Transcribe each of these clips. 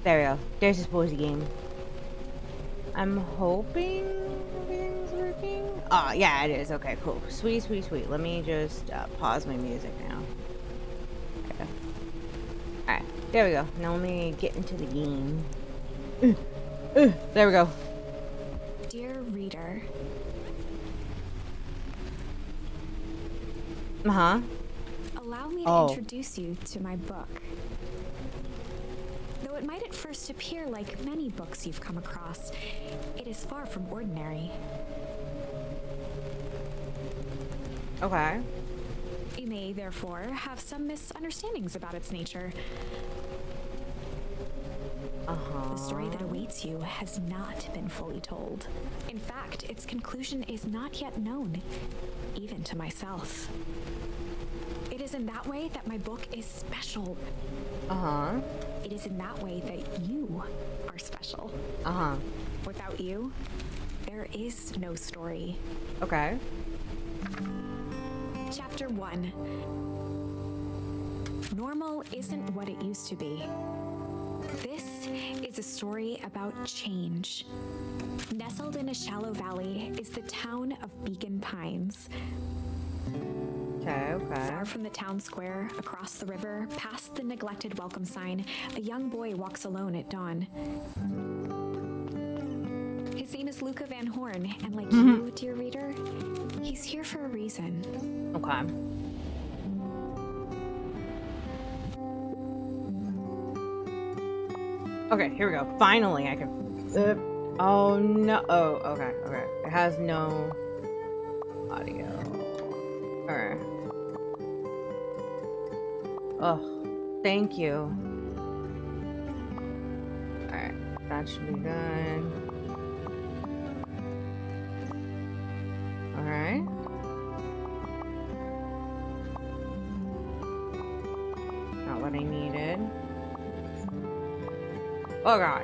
There we go. There's this boy's game. I'm hoping everything's working. Oh, yeah, it is. Okay, cool. Sweet, sweet, sweet. Let me just pause my music now. Okay. Alright, there we go. Now let me get into the game. There we go. Dear reader. Uh-huh. Allow me to introduce you to my book. Though it might at first appear like many books you've come across, it is far from ordinary. Okay. You may, therefore, have some misunderstandings about its nature. Uh-huh. The story that awaits you has not been fully told. In fact, its conclusion is not yet known, even to myself. It is in that way that my book is special. Uh-huh. It is in that way that you are special. Uh-huh. Without you, there is no story. Okay. Chapter 1. Normal isn't what it used to be. This is a story about change. Nestled in a shallow valley is the town of Beacon Pines. Okay, okay. Far from the town square, across the river, past the neglected welcome sign, a young boy walks alone at dawn. His name is Luca Van Horn, and like you, dear reader, he's here for a reason. Okay. Okay, here we go. Finally, I can... oh, no. Oh, okay, okay. It has no audio. Alright. Oh, thank you. Alright, that should be good. Alright. Not what I needed. Oh god.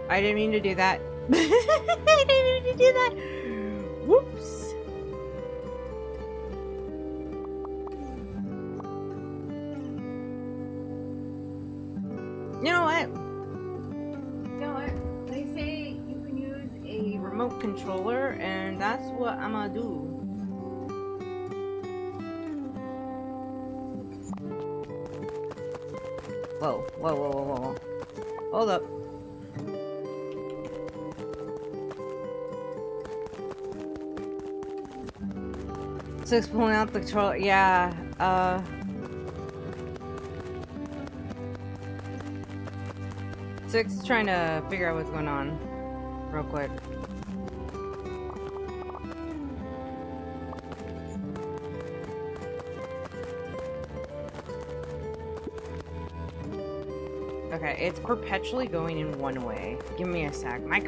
I didn't mean to do that. I didn't mean to do that. Whoops. You know what? You know what? They say you can use a remote controller, and that's what I'm gonna do. Whoa, whoa, whoa, whoa, whoa. Hold up. Six pulling out the controller. Yeah, Six is trying to figure out what's going on real quick. Okay, it's perpetually going in one way. Give me a sec. My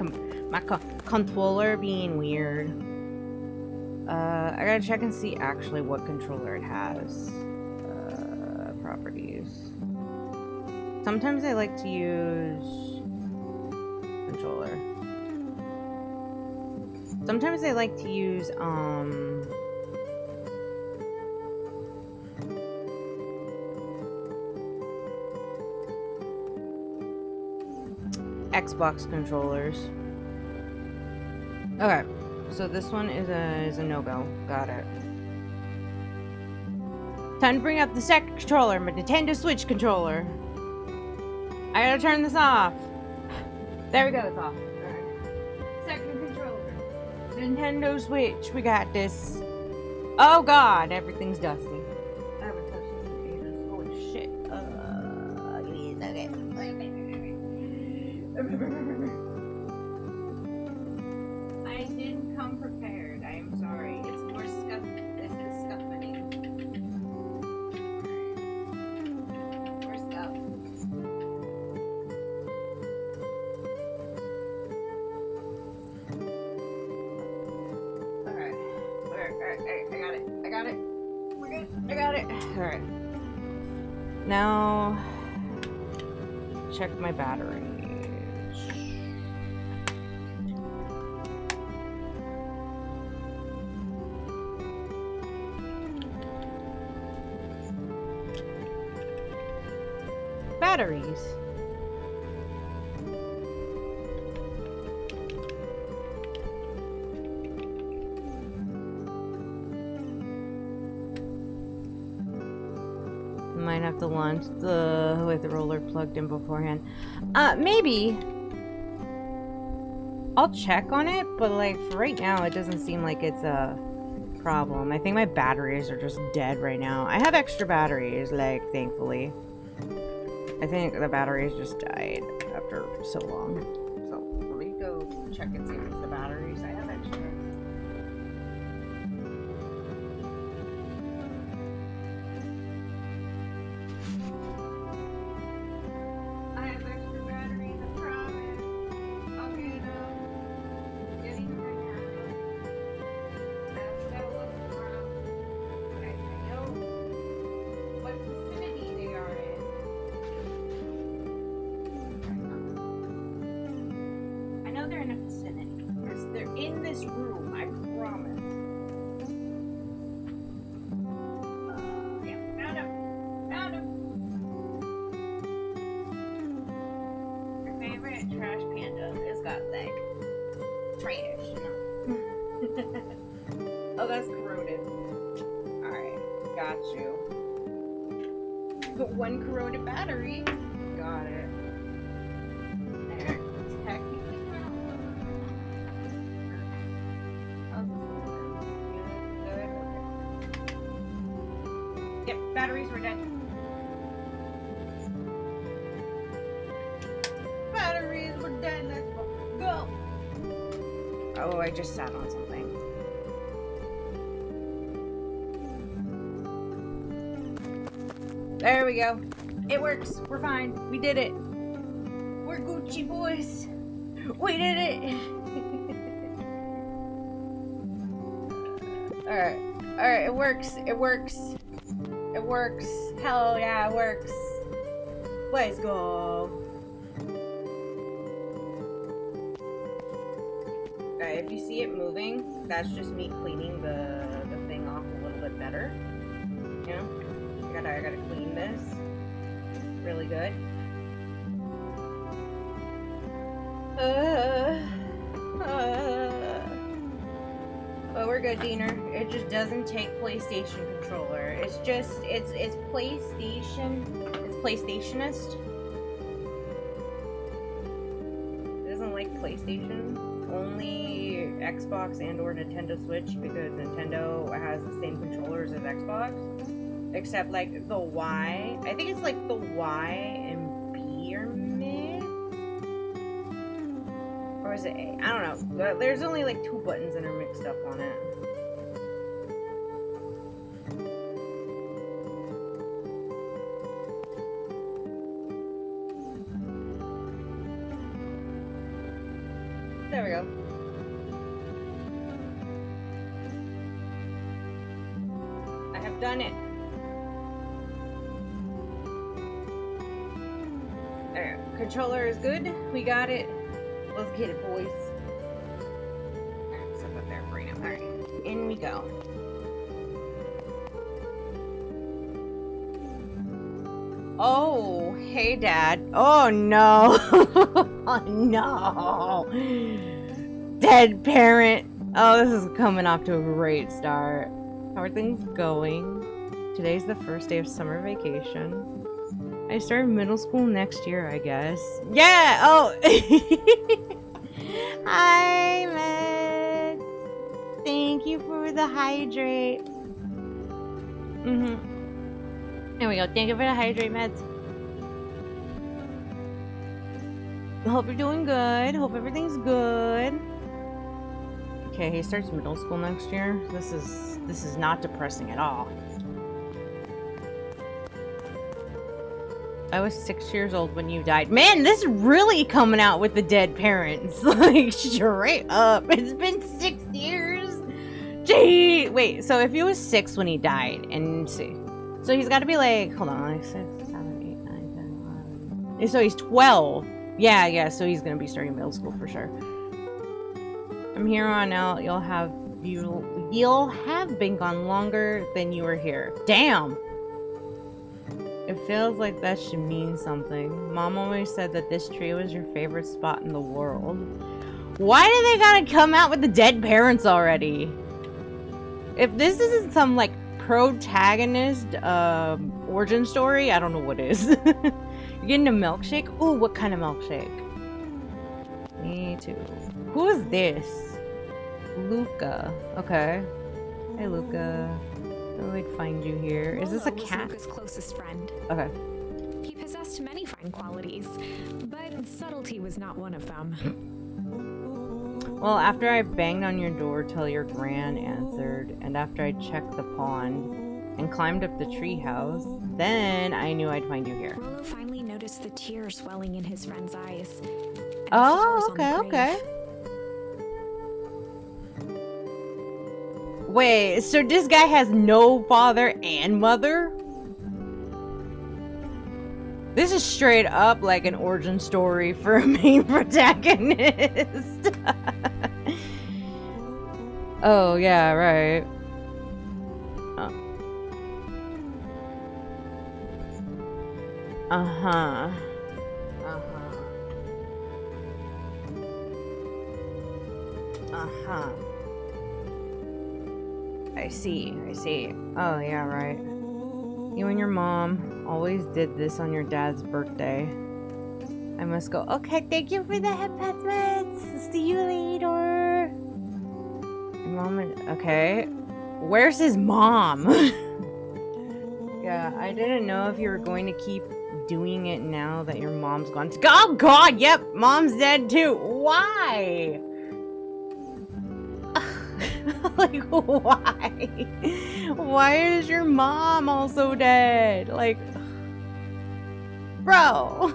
controller being weird. I gotta check and see actually what controller it has. Properties. Sometimes I like to use controller. Sometimes I like to use Xbox controllers. Okay, so this one is a no-go. Got it. Time to bring up the second controller, my Nintendo Switch controller. I gotta turn this off. There we go, it's off. Alright. Second controller. Nintendo Switch, we got this. Oh god, everything's dusty. I haven't touched this in ages. Holy shit. Give me a second. I didn't come prepared. I am sorry. It's more stuff. This is stuff money. More stuff. Alright. I got it. I got it. We're good. I got it. Alright. Now, check my battery. Batteries. Might have to launch the with the roller plugged in beforehand. Maybe. I'll check on it, but like for right now, it doesn't seem like it's a problem. I think my batteries are just dead right now. I have extra batteries, like thankfully. I think the batteries just died after so long. So let me go check and see if the batteries I have extra. I have extra batteries, I promise. I'll get them. Getting them right now. I gotta look around. I know what vicinity they are in. I know they're in a vicinity. They're in this room, I promise. Yeah, found them. Found them. Your favorite trash panda has got like trash, you know. Oh, that's corroded. Alright, got you. But one corroded battery. Got it. There. Technically good. Yep, batteries were dead. Batteries were dead. Let's go. Oh, I just sat on something. There we go. It works. We're fine. We did it. We're Gucci boys. We did it. Alright. Alright, it works. It works. It works. Hell yeah, it works. Let's go. Alright, if you see it moving, that's just me cleaning the thing off a little bit better. You know? I gotta clean this really good. But we're good, Diener. It just doesn't take PlayStation controller. It's just it's PlayStation. It's PlayStationist. It doesn't like PlayStation. Only Xbox and/or Nintendo Switch because Nintendo has the same controllers as Xbox. Except like the Y. I think it's like the Y and B are mid. Or is it A? I don't know. There's only like 2 buttons that are mixed up on it. There we go. I have done it. There, controller is good. We got it. Let's get it, boys. Alright, set that there for right now. Alright, in we go. Oh, hey, Dad. Oh, no. Oh, no. Dead parent. Oh, this is coming off to a great start. How are things going? Today's the first day of summer vacation. I start middle school next year, I guess. Yeah! Oh! Hi, Meds! Thank you for the hydrate. There we go. Thank you for the hydrate, Meds. Hope you're doing good. Hope everything's good. Okay, he starts middle school next year. This is not depressing at all. I was 6 years old when you died. Man, this is really coming out with the dead parents. Like, straight up. It's been 6 years. Gee. Wait, so if he was 6 when he died, and see. So he's got to be like, hold on, like 6, 7, 8, 9, 10, 11. So he's 12. Yeah, so he's going to be starting middle school for sure. From here on out, you'll have been gone longer than you were here. Damn. It feels like that should mean something. Mom always said that this tree was your favorite spot in the world. Why do they gotta come out with the dead parents already? If this isn't some, like, protagonist origin story. I don't know what is. You're getting a milkshake? Ooh, what kind of milkshake? Me too. Who is this? Luca. Okay. Hey, Luca. I'll like find you here. Is this a cat? Luca's closest friend. Okay. He possessed many fine qualities, but subtlety was not one of them. Well, after I banged on your door till your gran answered, and after I checked the pond and climbed up the treehouse, then I knew I'd find you here. Rollo finally noticed the tears welling in his friend's eyes. Oh, okay, okay. Wait, so this guy has no father and mother? This is straight up like an origin story for a main protagonist. Oh, yeah, right. Oh. Uh-huh. Uh-huh. I see. Oh, yeah, right. You and your mom always did this on your dad's birthday. I must go. Okay, thank you for the headpats. See you later. Mom, okay. Where's his mom? Yeah, I didn't know if you were going to keep doing it now that your mom's gone. Oh, God, yep, mom's dead too. Why? Like, why? Why is your mom also dead? Like, bro.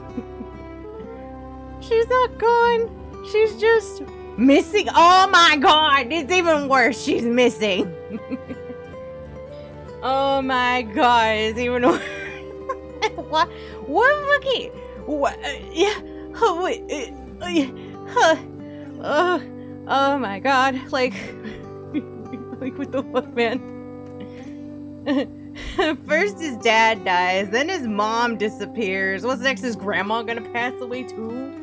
She's not gone. She's just missing. Oh my God, it's even worse. She's missing. Oh my God, it's even worse. What? What fucking? What? Yeah. Oh wait. Oh my God. Like what the fuck, man? First his dad dies, then his mom disappears. What's next? Is grandma gonna pass away too?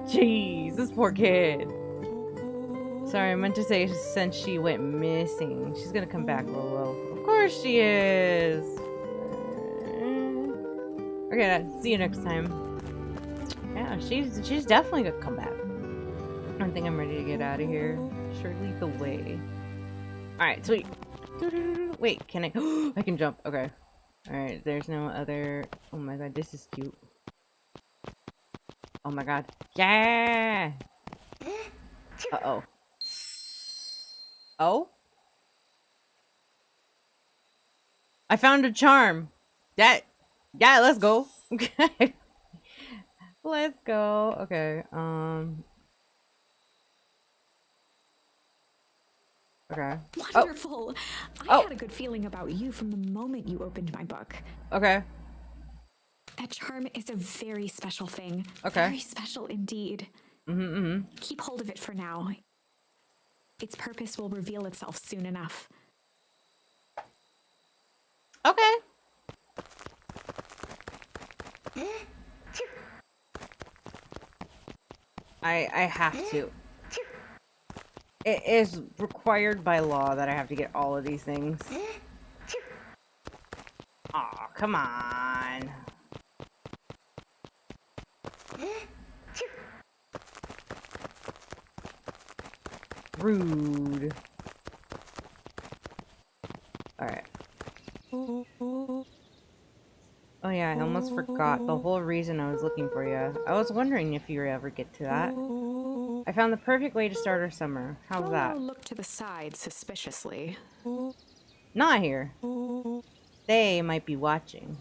Jeez, this poor kid. Sorry, I meant to say since she went missing. She's gonna come back, Rollo. Of course she is. Okay, see you next time. Yeah, she's definitely gonna come back. I think I'm ready to get out of here. Sure, lead the way. Alright, sweet. Wait, can I? I can jump. Okay. Alright, there's no other. Oh my God, this is cute. Oh my God. Yeah! Uh-oh. Oh? I found a charm. Yeah, let's go. Okay. Let's go. Okay, okay. Wonderful. I had a good feeling about you from the moment you opened my book. Okay. That charm is a very special thing. Okay. Very special indeed. Keep hold of it for now. Its purpose will reveal itself soon enough. Okay. I have to. It is required by law that I have to get all of these things. Aw, come on. Rude. Alright. Oh yeah, I almost forgot the whole reason I was looking for you. I was wondering if you would ever get to that. I found the perfect way to start our summer. How's that? Look to the side suspiciously. Not here. They might be watching.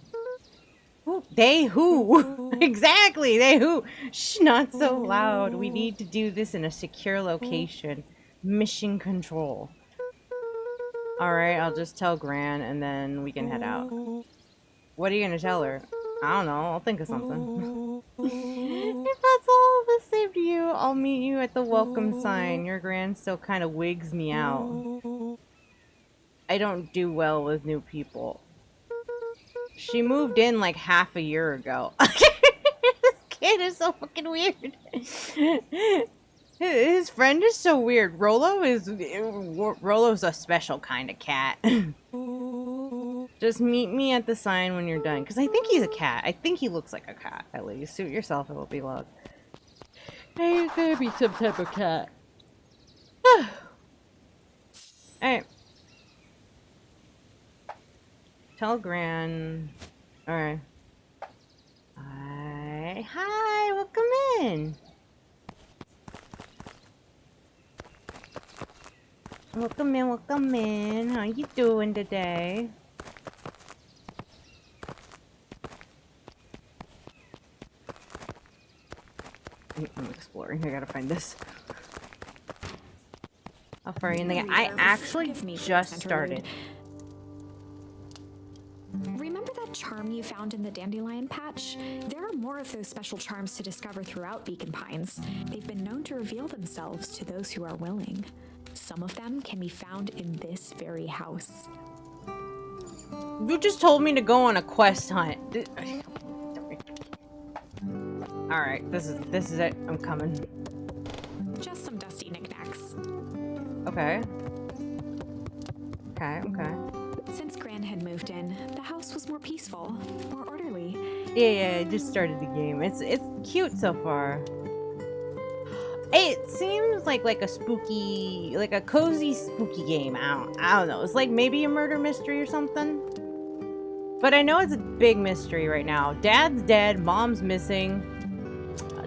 Who? They who? Exactly, they who? Shh, not so loud. We need to do this in a secure location. Mission control. Alright, I'll just tell Gran and then we can head out. What are you gonna tell her? I don't know, I'll think of something. If that's all the same to you, I'll meet you at the welcome sign. Your Gran still kind of wigs me out. I don't do well with new people. She moved in like half a year ago. This kid is so fucking weird. His friend is so weird. Rollo's a special kind of cat. Just meet me at the sign when you're done. Because I think he's a cat. I think he looks like a cat, at least. Suit yourself, it will be luck. Hey, you gotta be some type of cat. Alright. Tell Gran. Alright. Hi, welcome in. Welcome in, welcome in. How you doing today? I'm exploring. I gotta find this. How far are you in the game? I actually just started. Remember that charm you found in the dandelion patch? There are more of those special charms to discover throughout Beacon Pines. They've been known to reveal themselves to those who are willing. Some of them can be found in this very house. You just told me to go on a quest hunt. Alright, this is it. I'm coming. Just some dusty knickknacks. Okay. Okay. Since Gran had moved in, the house was more peaceful, more orderly. Yeah, I just started the game. It's cute so far. It seems like a spooky, like a cozy spooky game. I don't know. It's like maybe a murder mystery or something. But I know it's a big mystery right now. Dad's dead, mom's missing.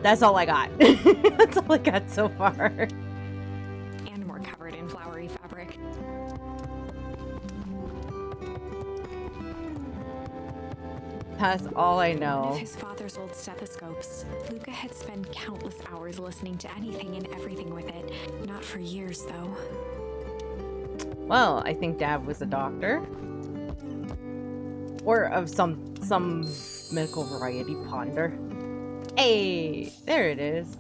That's all I got. That's all I got so far. And more covered in flowery fabric. That's all I know. One of his father's old stethoscopes. Luca had spent countless hours listening to anything and everything with it. Not for years, though. Well, I think Dad was a doctor. Or of some medical variety ponder. Hey, there it is.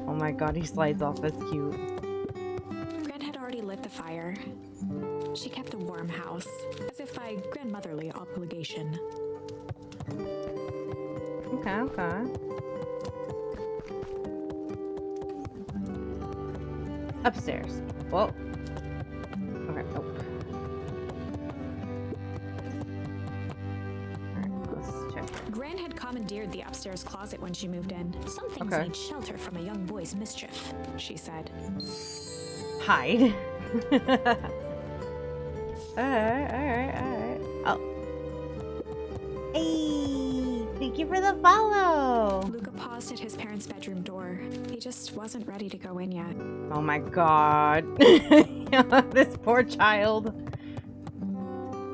Oh my god, he slides off. That's cute. Gran had already lit the fire. She kept a warm house, as if by grandmotherly obligation. Okay. Upstairs. Whoa. Okay, nope. Gran had commandeered the upstairs closet when she moved in. Some things need shelter from a young boy's mischief, she said. Hide. Alright. Oh. Hey! Thank you for the follow! Luca paused at his parents' bedroom door. He just wasn't ready to go in yet. Oh my god. This poor child.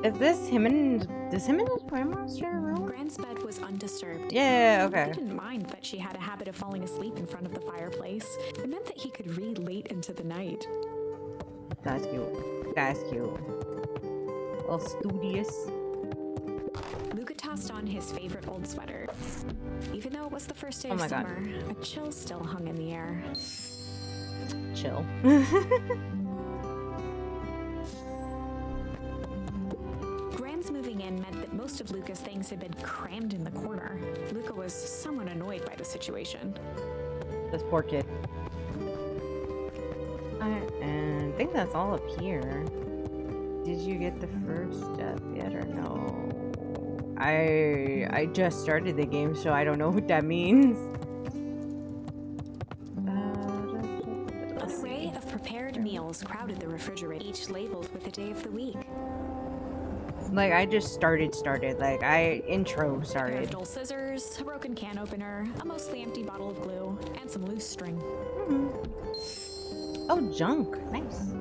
Is this him and... Does him and his grandma share a room? Gran's bed was undisturbed. Yeah, okay. He didn't mind that she had a habit of falling asleep in front of the fireplace. It meant that he could read late into the night. That's cute. That's cute. A little studious. Luca tossed on his favorite old sweater. Even though it was the first day of summer, a chill still hung in the air. Chill. Gran's moving in meant that most of Luca's things had been crammed in the corner. Luca was somewhat annoyed by the situation. This poor kid. And I think that's all up here. Did you get the first step yet or no? I just started the game, so I don't know what that means. An array of prepared meals crowded the refrigerator, each labeled with the day of the week. Like, I just started. Like, intro started. A pair of dull scissors, a broken can opener, a mostly empty bottle of glue, and some loose string. Oh, junk. Nice.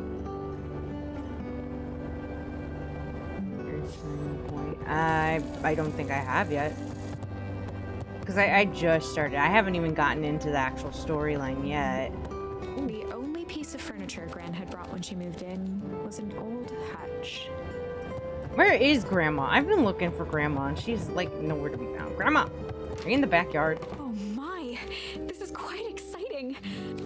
I don't think I have yet. Because I just started. I haven't even gotten into the actual storyline yet. The only piece of furniture Gran had brought when she moved in was an old hutch. Where is Grandma? I've been looking for Grandma, and she's, like, nowhere to be found. Grandma! Are you in the backyard? Oh my! This is quite exciting!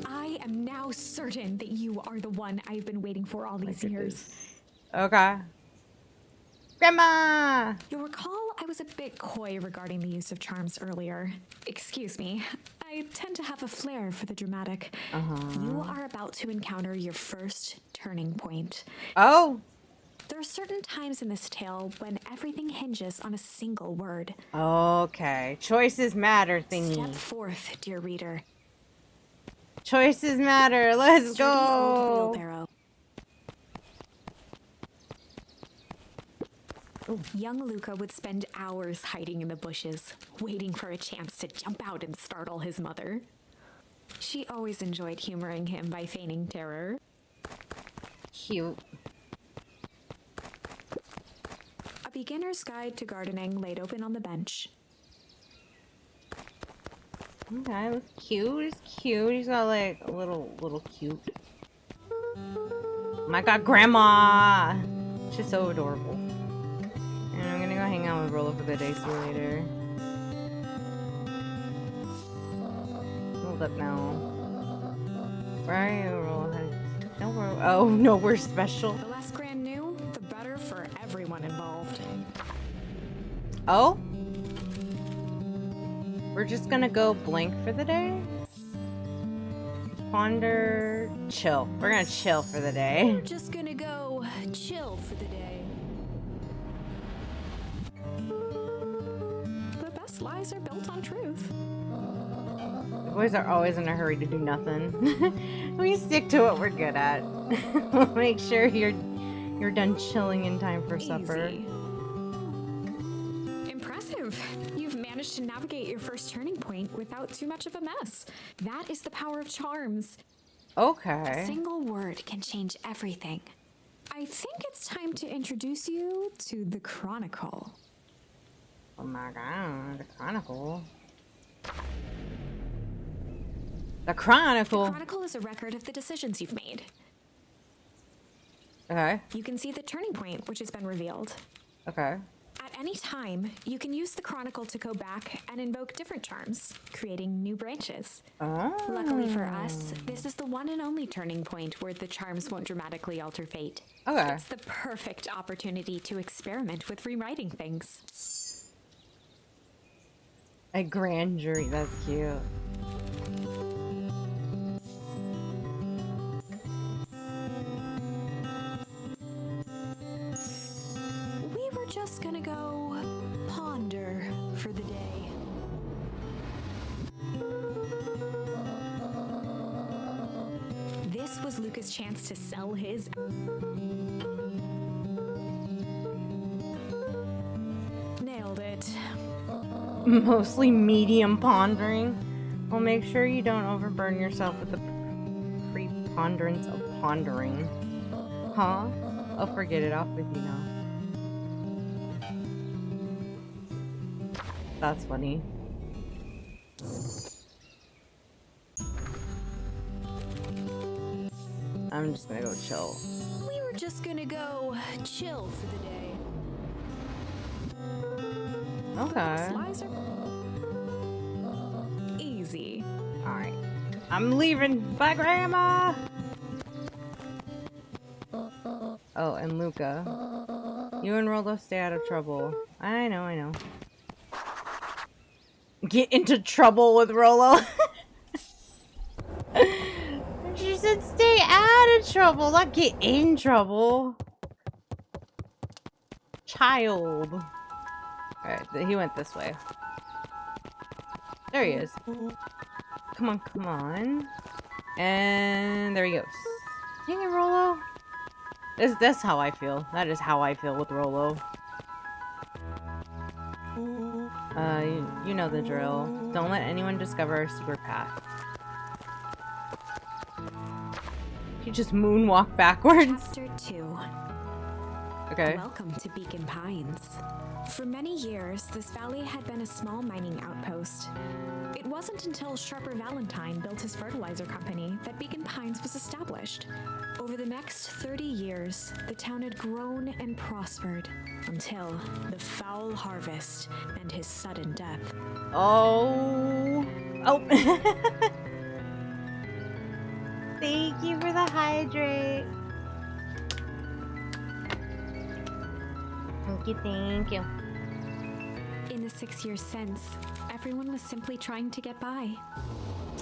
I am now certain that you are the one I've been waiting for all these years. Okay. Grandma! You'll recall I was a bit coy regarding the use of charms earlier. Excuse me. I tend to have a flair for the dramatic. You are about to encounter your first turning point. Oh! There are certain times in this tale when everything hinges on a single word. Okay. Choices matter thingy. Step forth, dear reader. Choices matter. Let's Sturdy old go. wheelbarrow. Ooh. Young Luca would spend hours hiding in the bushes, waiting for a chance to jump out and startle his mother. She always enjoyed humoring him by feigning terror. Cute. A beginner's guide to gardening laid open on the bench. Okay, it was cute. He's cute. He's got like a little cute. Oh my god, Grandma! She's so adorable. And I'm gonna go hang out with Rolo for the day. See you later. Hold up now. Where are you, Rolo? No, oh no, we're special. The less Gran knew, the better for everyone involved. Oh? We're just gonna go blank for the day? Ponder, chill. We're gonna chill for the day. We're just gonna go chill for the day. The best lies are built on truth. The boys are always in a hurry to do nothing. We stick to what we're good at. We'll make sure you're done chilling in time for supper. Easy. Impressive. You've managed to navigate your first turning point without too much of a mess. That is the power of charms. A Okay. single word can change everything. I think it's time to introduce you to the Chronicle. Oh my god, the Chronicle. The Chronicle. The Chronicle is a record of the decisions you've made. Okay. You can see the turning point which has been revealed. Okay. At any time, you can use the Chronicle to go back and invoke different charms, creating new branches. Oh. Luckily for us, this is the one and only turning point where the charms won't dramatically alter fate. Okay. It's the perfect opportunity to experiment with rewriting things. A grand jury. That's cute. We were just gonna go ponder for the day. This was Luca's chance to sell his... Nailed it. Mostly medium pondering. Well, make sure you don't overburn yourself with the preponderance of pondering. Huh? Oh, forget it. Off with you now. That's funny. I'm just gonna go chill. We were just gonna go chill for the day. Okay. Slides are easy. Alright. I'm leaving. Bye, Grandma! Oh, and Luca. You and Rolo stay out of trouble. I know, I know. Get into trouble with Rolo. She said stay out of trouble, not get in trouble. Child. Alright, he went this way. There he is. Come on, come on. And there he goes. Dang it, Rolo. That's how I feel. That is how I feel with Rolo. You know the drill. Don't let anyone discover our secret path. You just moonwalk backwards. Chapter 2. Okay. Welcome to Beacon Pines. For many years, this valley had been a small mining outpost. It wasn't until Sharper Valentine built his fertilizer company that Beacon Pines was established. Over the next 30 years, the town had grown and prospered until the foul harvest and his sudden death. Oh. Oh. Thank you for the hydrate. Thank you, thank you. In the 6 years since, everyone was simply trying to get by.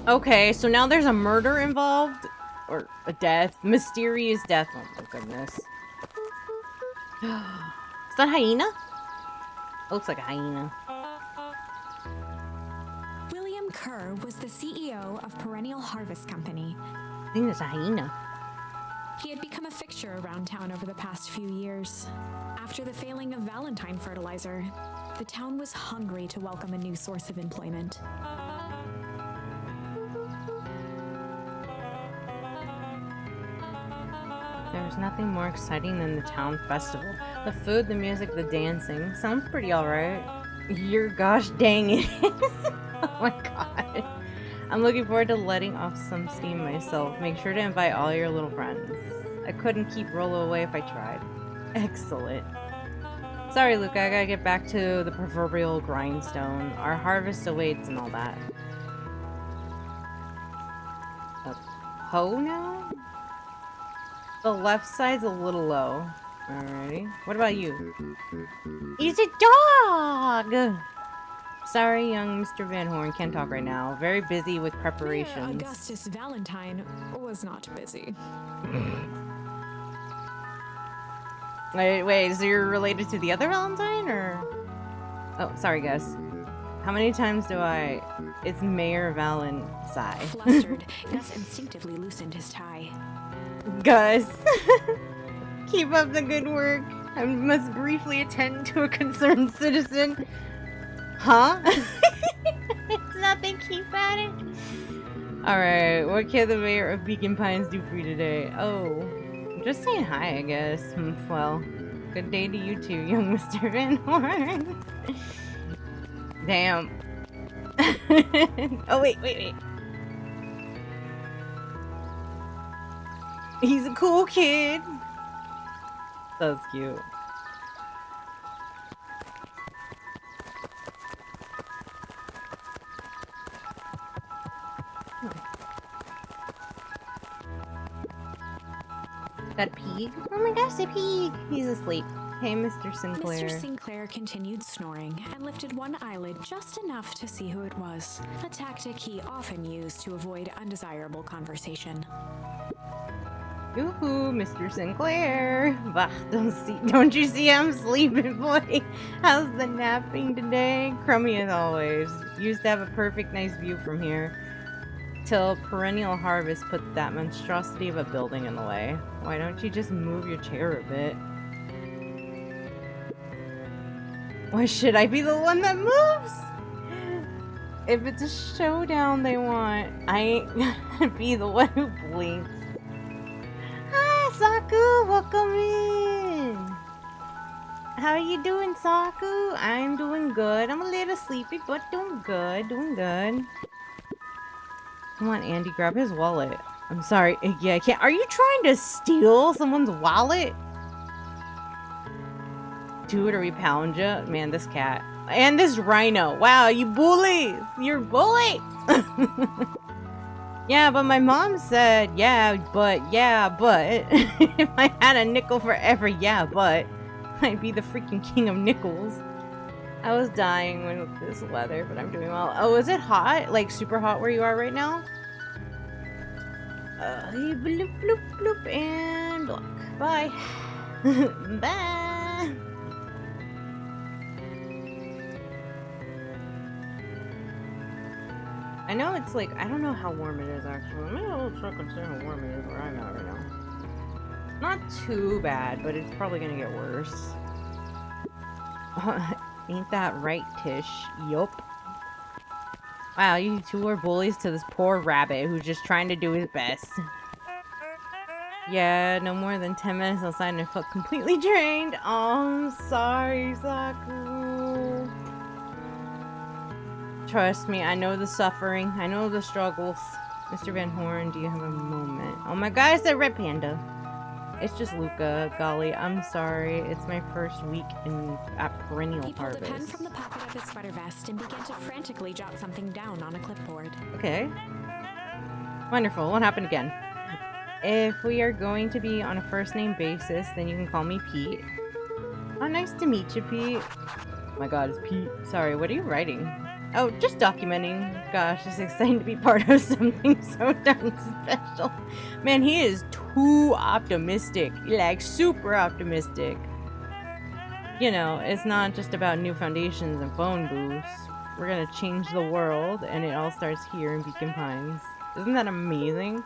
Okay, so now there's a murder involved? Or a death? Mysterious death. Oh my goodness. Is that a hyena? It looks like a hyena. William Kerr was the CEO of Perennial Harvest Company. I think it's a hyena. He had become a fixture around town over the past few years. After the failing of Valentine fertilizer, the town was hungry to welcome a new source of employment. There's nothing more exciting than the town festival. The food, the music, the dancing. Sounds pretty alright. Your gosh dang it is. Oh my god. I'm looking forward to letting off some steam myself. Make sure to invite all your little friends. I couldn't keep Rolo away if I tried. Excellent. Sorry, Luca, I gotta get back to the proverbial grindstone. Our harvest awaits and all that. A hoe now? The left side's a little low. Alrighty. What about you? He's a dog! Sorry, young Mr. Van Horn, can't talk right now. Very busy with preparations. Augustus Valentine was not busy. Wait, so you're related to the other Valentine, or? Oh, sorry, Gus. How many times do I... It's Mayor Valen sigh. Flustered, Gus instinctively loosened his tie. Gus. Keep up the good work. I must briefly attend to a concerned citizen. Huh? It's nothing, keep at it. Alright, what can the mayor of Beacon Pines do for you today? Oh, just saying hi, I guess. Well, good day to you too, young Mr. Van Horn. Damn. Oh, wait. He's a cool kid. That's cute. Got a pig? Oh my gosh, a pig! He's asleep. Hey, Mr. Sinclair. Mr. Sinclair continued snoring and lifted one eyelid just enough to see who it was, a tactic he often used to avoid undesirable conversation. Yoo-hoo, Mr. Sinclair. Bah, don't you see I'm sleeping, boy? How's the napping today? Crummy as always. Used to have a perfect nice view from here. Till Perennial Harvest put that monstrosity of a building in the way. Why don't you just move your chair a bit? Why should I be the one that moves? If it's a showdown they want, I ain't gonna be the one who blinks. Hi, Saku! Welcome in! How are you doing, Saku? I'm doing good. I'm a little sleepy, but doing good. Come on, Andy, grab his wallet. I'm sorry, Iggy, I can't. Are you trying to steal someone's wallet? Dude, or we pound ya? Man, this cat. And this rhino. Wow, you bullies! You're bullies! Yeah, but my mom said, yeah, but. If I had a nickel for every yeah, but, I'd be the freaking king of nickels. I was dying with this weather, but I'm doing well. Oh, is it hot? Like, super hot where you are right now? Bloop, bloop, bloop, and block. Bye. Bye. I know it's like, I don't know how warm it is actually. Maybe I'll check and see how warm it is where I'm at right now. Not too bad, but it's probably gonna get worse. Ain't that right, Tish? Yup. Wow, you two are bullies to this poor rabbit who's just trying to do his best. Yeah, no more than 10 minutes outside and I felt completely drained. Oh, I'm sorry, Saku. Trust me, I know the suffering. I know the struggles. Mr. Van Horn, do you have a moment? Oh my god, it's a red panda. It's just Luca. Golly, I'm sorry. It's my first week at Perennial Harvest. He pulled a pen from the pocket of his sweater vest and began to frantically jot something down on a clipboard. Okay. Wonderful. What happened again? If we are going to be on a first name basis, then you can call me Pete. Oh, nice to meet you, Pete. Oh my god, it's Pete. Sorry, what are you writing? Oh, just documenting. Gosh, it's exciting to be part of something so darn special. Man, he is too optimistic. Like, super optimistic. you know, it's not just about new foundations and phone booths. We're gonna change the world, and it all starts here in Beacon Pines. Isn't that amazing?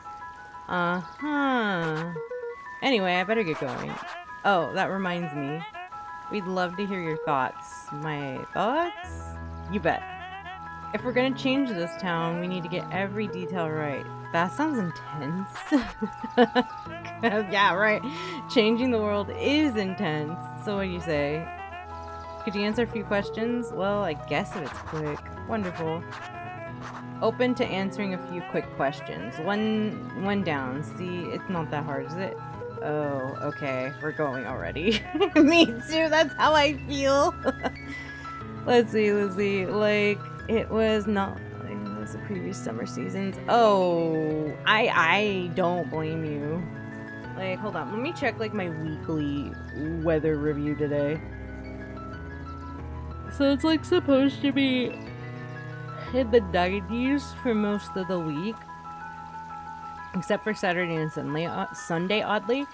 Uh-huh. Anyway, I better get going. Oh, that reminds me. We'd love to hear your thoughts. My thoughts? You bet. If we're gonna change this town, we need to get every detail right. That sounds intense. Yeah, right. Changing the world is intense. So what do you say? Could you answer a few questions? Well, I guess if it's quick. Wonderful. Open to answering a few quick questions. One down. See, it's not that hard, is it? Oh, okay. We're going already. Me too. That's how I feel. Let's see. Like, it was not like it was the previous summer seasons. Oh, I don't blame you. Like, hold on. Let me check, like, my weekly weather review today. So it's, like, supposed to be in the 90s for most of the week. Except for Saturday and Sunday, oddly.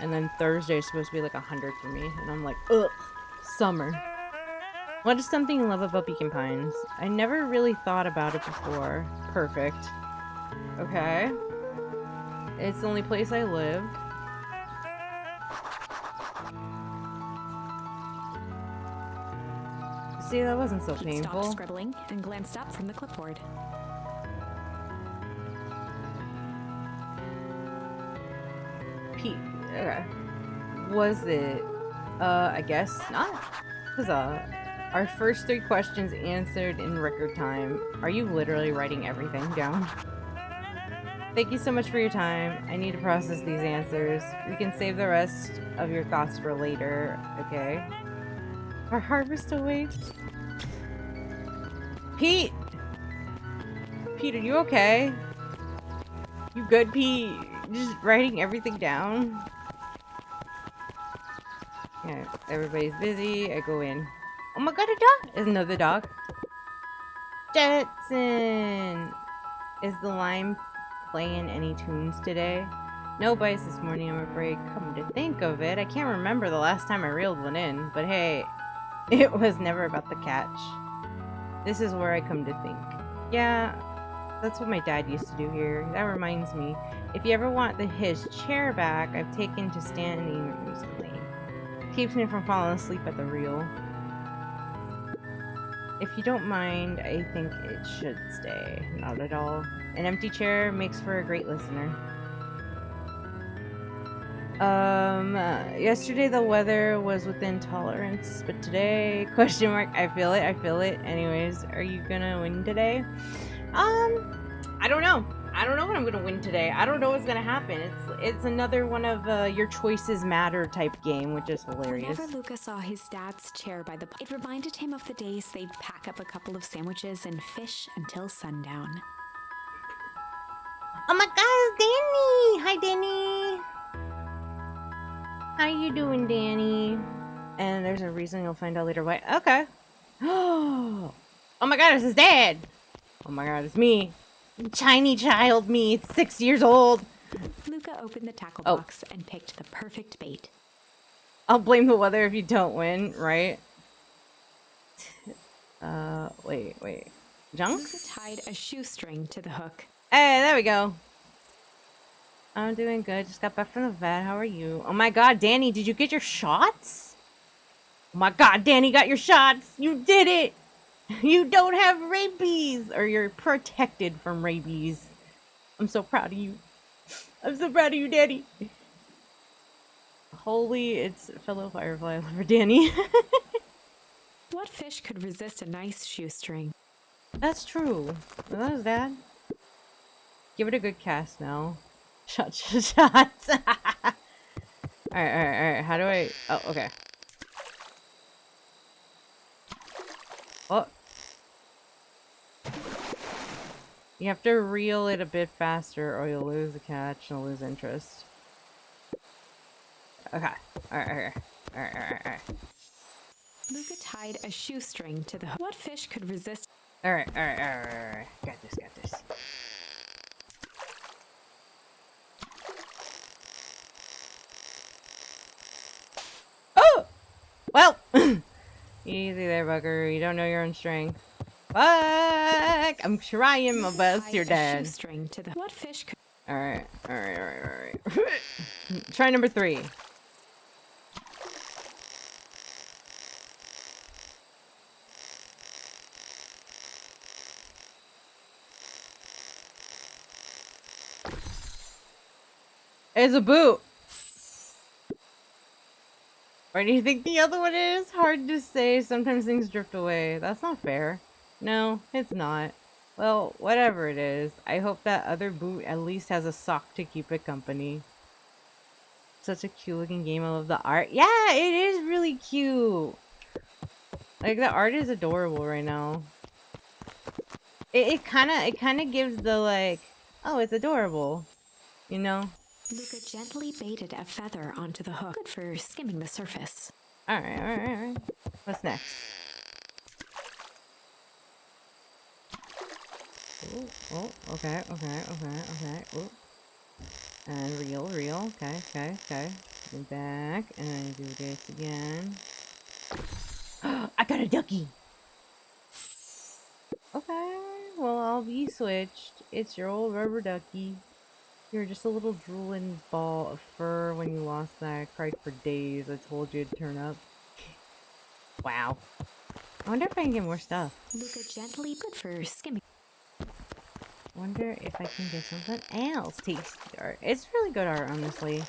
And then Thursday is supposed to be, like, 100 for me. And I'm like, ugh, summer. What is something you love about Beacon Pines? I never really thought about it before. Perfect. Okay. It's the only place I lived. See, that wasn't so Pete painful. stopped scribbling and glanced up from the clipboard. Pete, okay. Was it? I guess not. Huzzah. Our first 3 questions answered in record time. Are you literally writing everything down? Thank you so much for your time. I need to process these answers. We can save the rest of your thoughts for later, okay? Our harvest awaits. Pete! Pete, are you okay? You good, Pete? Just writing everything down? Yeah, everybody's busy. I go in. Oh my god, a dog! There's another dog. Jetson! Is the line playing any tunes today? No bites this morning, I'm afraid. Come to think of it, I can't remember the last time I reeled one in. But hey, it was never about the catch. This is where I come to think. Yeah, that's what my dad used to do here. That reminds me, if you ever want his chair back, I've taken to standing recently. Keeps me from falling asleep at the reel. If you don't mind, I think it should stay. Not at all. An empty chair makes for a great listener. Yesterday the weather was within tolerance, but today, question mark, I feel it. Anyways, are you gonna win today? I don't know. I don't know what I'm gonna win today. I don't know what's gonna happen. It's another one of your choices matter type game, which is hilarious. Whenever Luca saw his dad's chair by the it reminded him of the days they'd pack up a couple of sandwiches and fish until sundown. Oh my god, it's Danny! Hi, Danny! How you doing, Danny? And there's a reason you'll find out later why. Okay. Oh my god, it's his dad! Oh my god, it's me. Tiny child me, it's 6 years old. Luca opened the tackle box and picked the perfect bait. I'll blame the weather if you don't win, right? Wait. Junk? Luca tied a shoestring to the hook. Hey, there we go. I'm doing good. Just got back from the vet. How are you? Oh my god, Danny, did you get your shots? Oh my god, Danny got your shots! You did it! You don't have rabies! Or you're protected from rabies. I'm so proud of you. I'm so proud of you, Danny. Holy, it's fellow firefly lover Danny. What fish could resist a nice shoestring? That's true. That was Dad. Give it a good cast now. Shots. Alright. How do I... Oh, okay. Oh. You have to reel it a bit faster or you'll lose the catch and lose interest. Okay. Alright. Luca tied a shoestring to the hook. What fish could resist? Alright. Got this. Well, easy there, Bucker. You don't know your own strength. Fuck! I'm trying my best. You're dead. Shoestring to the what fish could Alright. Try number 3. It's a boot. Or do you think the other one is? Hard to say. Sometimes things drift away. That's not fair. No, it's not. Well, whatever it is, I hope that other boot at least has a sock to keep it company. Such a cute looking game. I love the art. Yeah, it is really cute. Like, the art is adorable right now. It kind of gives the, like, oh, it's adorable. You know? Luca gently baited a feather onto the hook. Good for skimming the surface. Alright. What's next? Oh, okay. Ooh. And reel. Okay. Go back and do this again. I got a ducky! Okay, well, I'll be switched. It's your old rubber ducky. You're just a little drooling ball of fur. When you lost that, I cried for days. I told you to turn up. Wow. I wonder if I can get more stuff. Luca gently good for skimming. Wonder if I can get something else. Tasty art. It's really good art, honestly.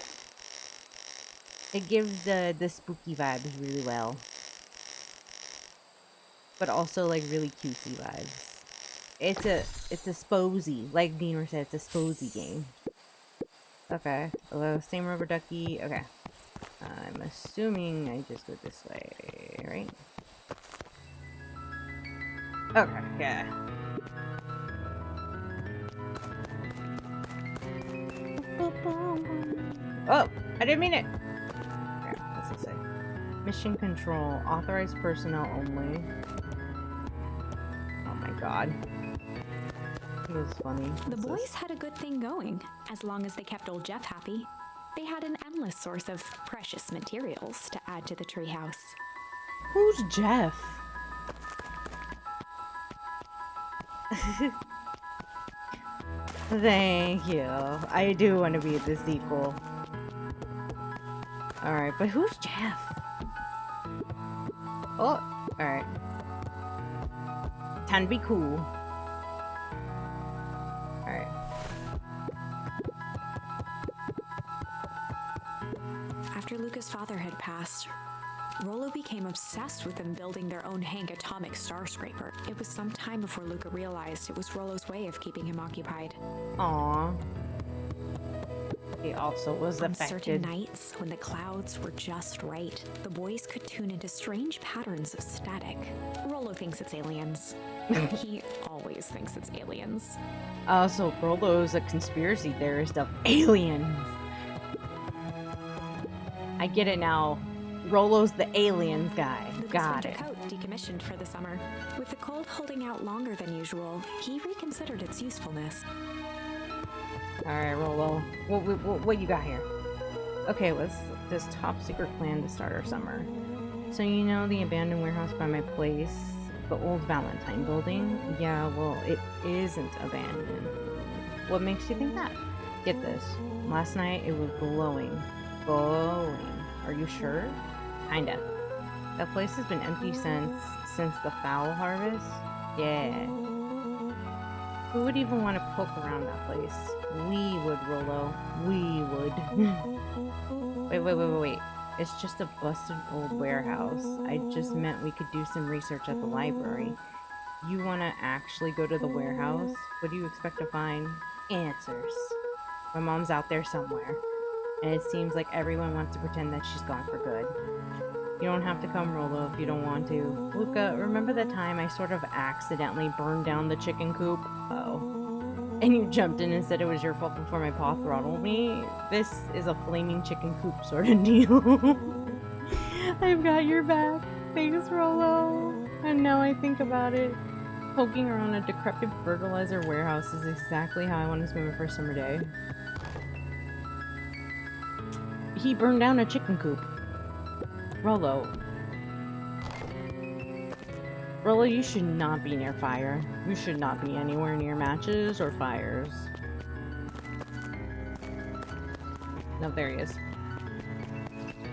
It gives the spooky vibes really well. But also, like, really cutesy vibes. It's a sposy. Like Deaner said, it's a sposy game. Okay. Same rubber ducky. Okay. I'm assuming I just go this way, right? Okay, yeah. Oh, I didn't mean it. Here, what's this say? Mission control. Authorized personnel only. Oh my god. It was funny. The boys had a good thing going, as long as they kept old Jeff happy. They had an endless source of precious materials to add to the treehouse. Who's Jeff? Thank you. I do want to be the sequel. Alright, but who's Jeff? Oh, alright. Time to be cool. Alright. After Luca's father had passed, Rollo became obsessed with them building their own Hank atomic star scraper. It was some time before Luca realized it was Rollo's way of keeping him occupied. Aww. He also was On affected. certain nights, when the clouds were just right, the boys could tune into strange patterns of static. Rollo thinks it's aliens. He always thinks it's aliens. So Rollo's a conspiracy theorist of aliens. I get it now. Rollo's the aliens guy. Luca's Got winter it. coat decommissioned for the summer. With the cold holding out longer than usual, he reconsidered its usefulness. Alright, Rollo. What you got here? Okay, what's this top secret plan to start our summer? So you know the abandoned warehouse by my place? The old Valentine building? Yeah, well, it isn't abandoned. What makes you think that? Get this. Last night it was glowing. Glowing. Are you sure? Kinda. That place has been empty since the fowl harvest? Yeah. Who would even want to poke around that place? We would, Rollo. We would. Wait. It's just a busted old warehouse. I just meant we could do some research at the library. You want to actually go to the warehouse? What do you expect to find? Answers. My mom's out there somewhere. And it seems like everyone wants to pretend that she's gone for good. You don't have to come, Rollo, if you don't want to. Luca, remember the time I sort of accidentally burned down the chicken coop? Oh. And you jumped in and said it was your fault before my paw throttled me? This is a flaming chicken coop sort of deal. I've got your back. Thanks, Rollo. And now I think about it, poking around a decrepit fertilizer warehouse is exactly how I want to spend my first summer day. He burned down a chicken coop. Rollo, Rolo, you should not be near fire. You should not be anywhere near matches or fires. No, there he is.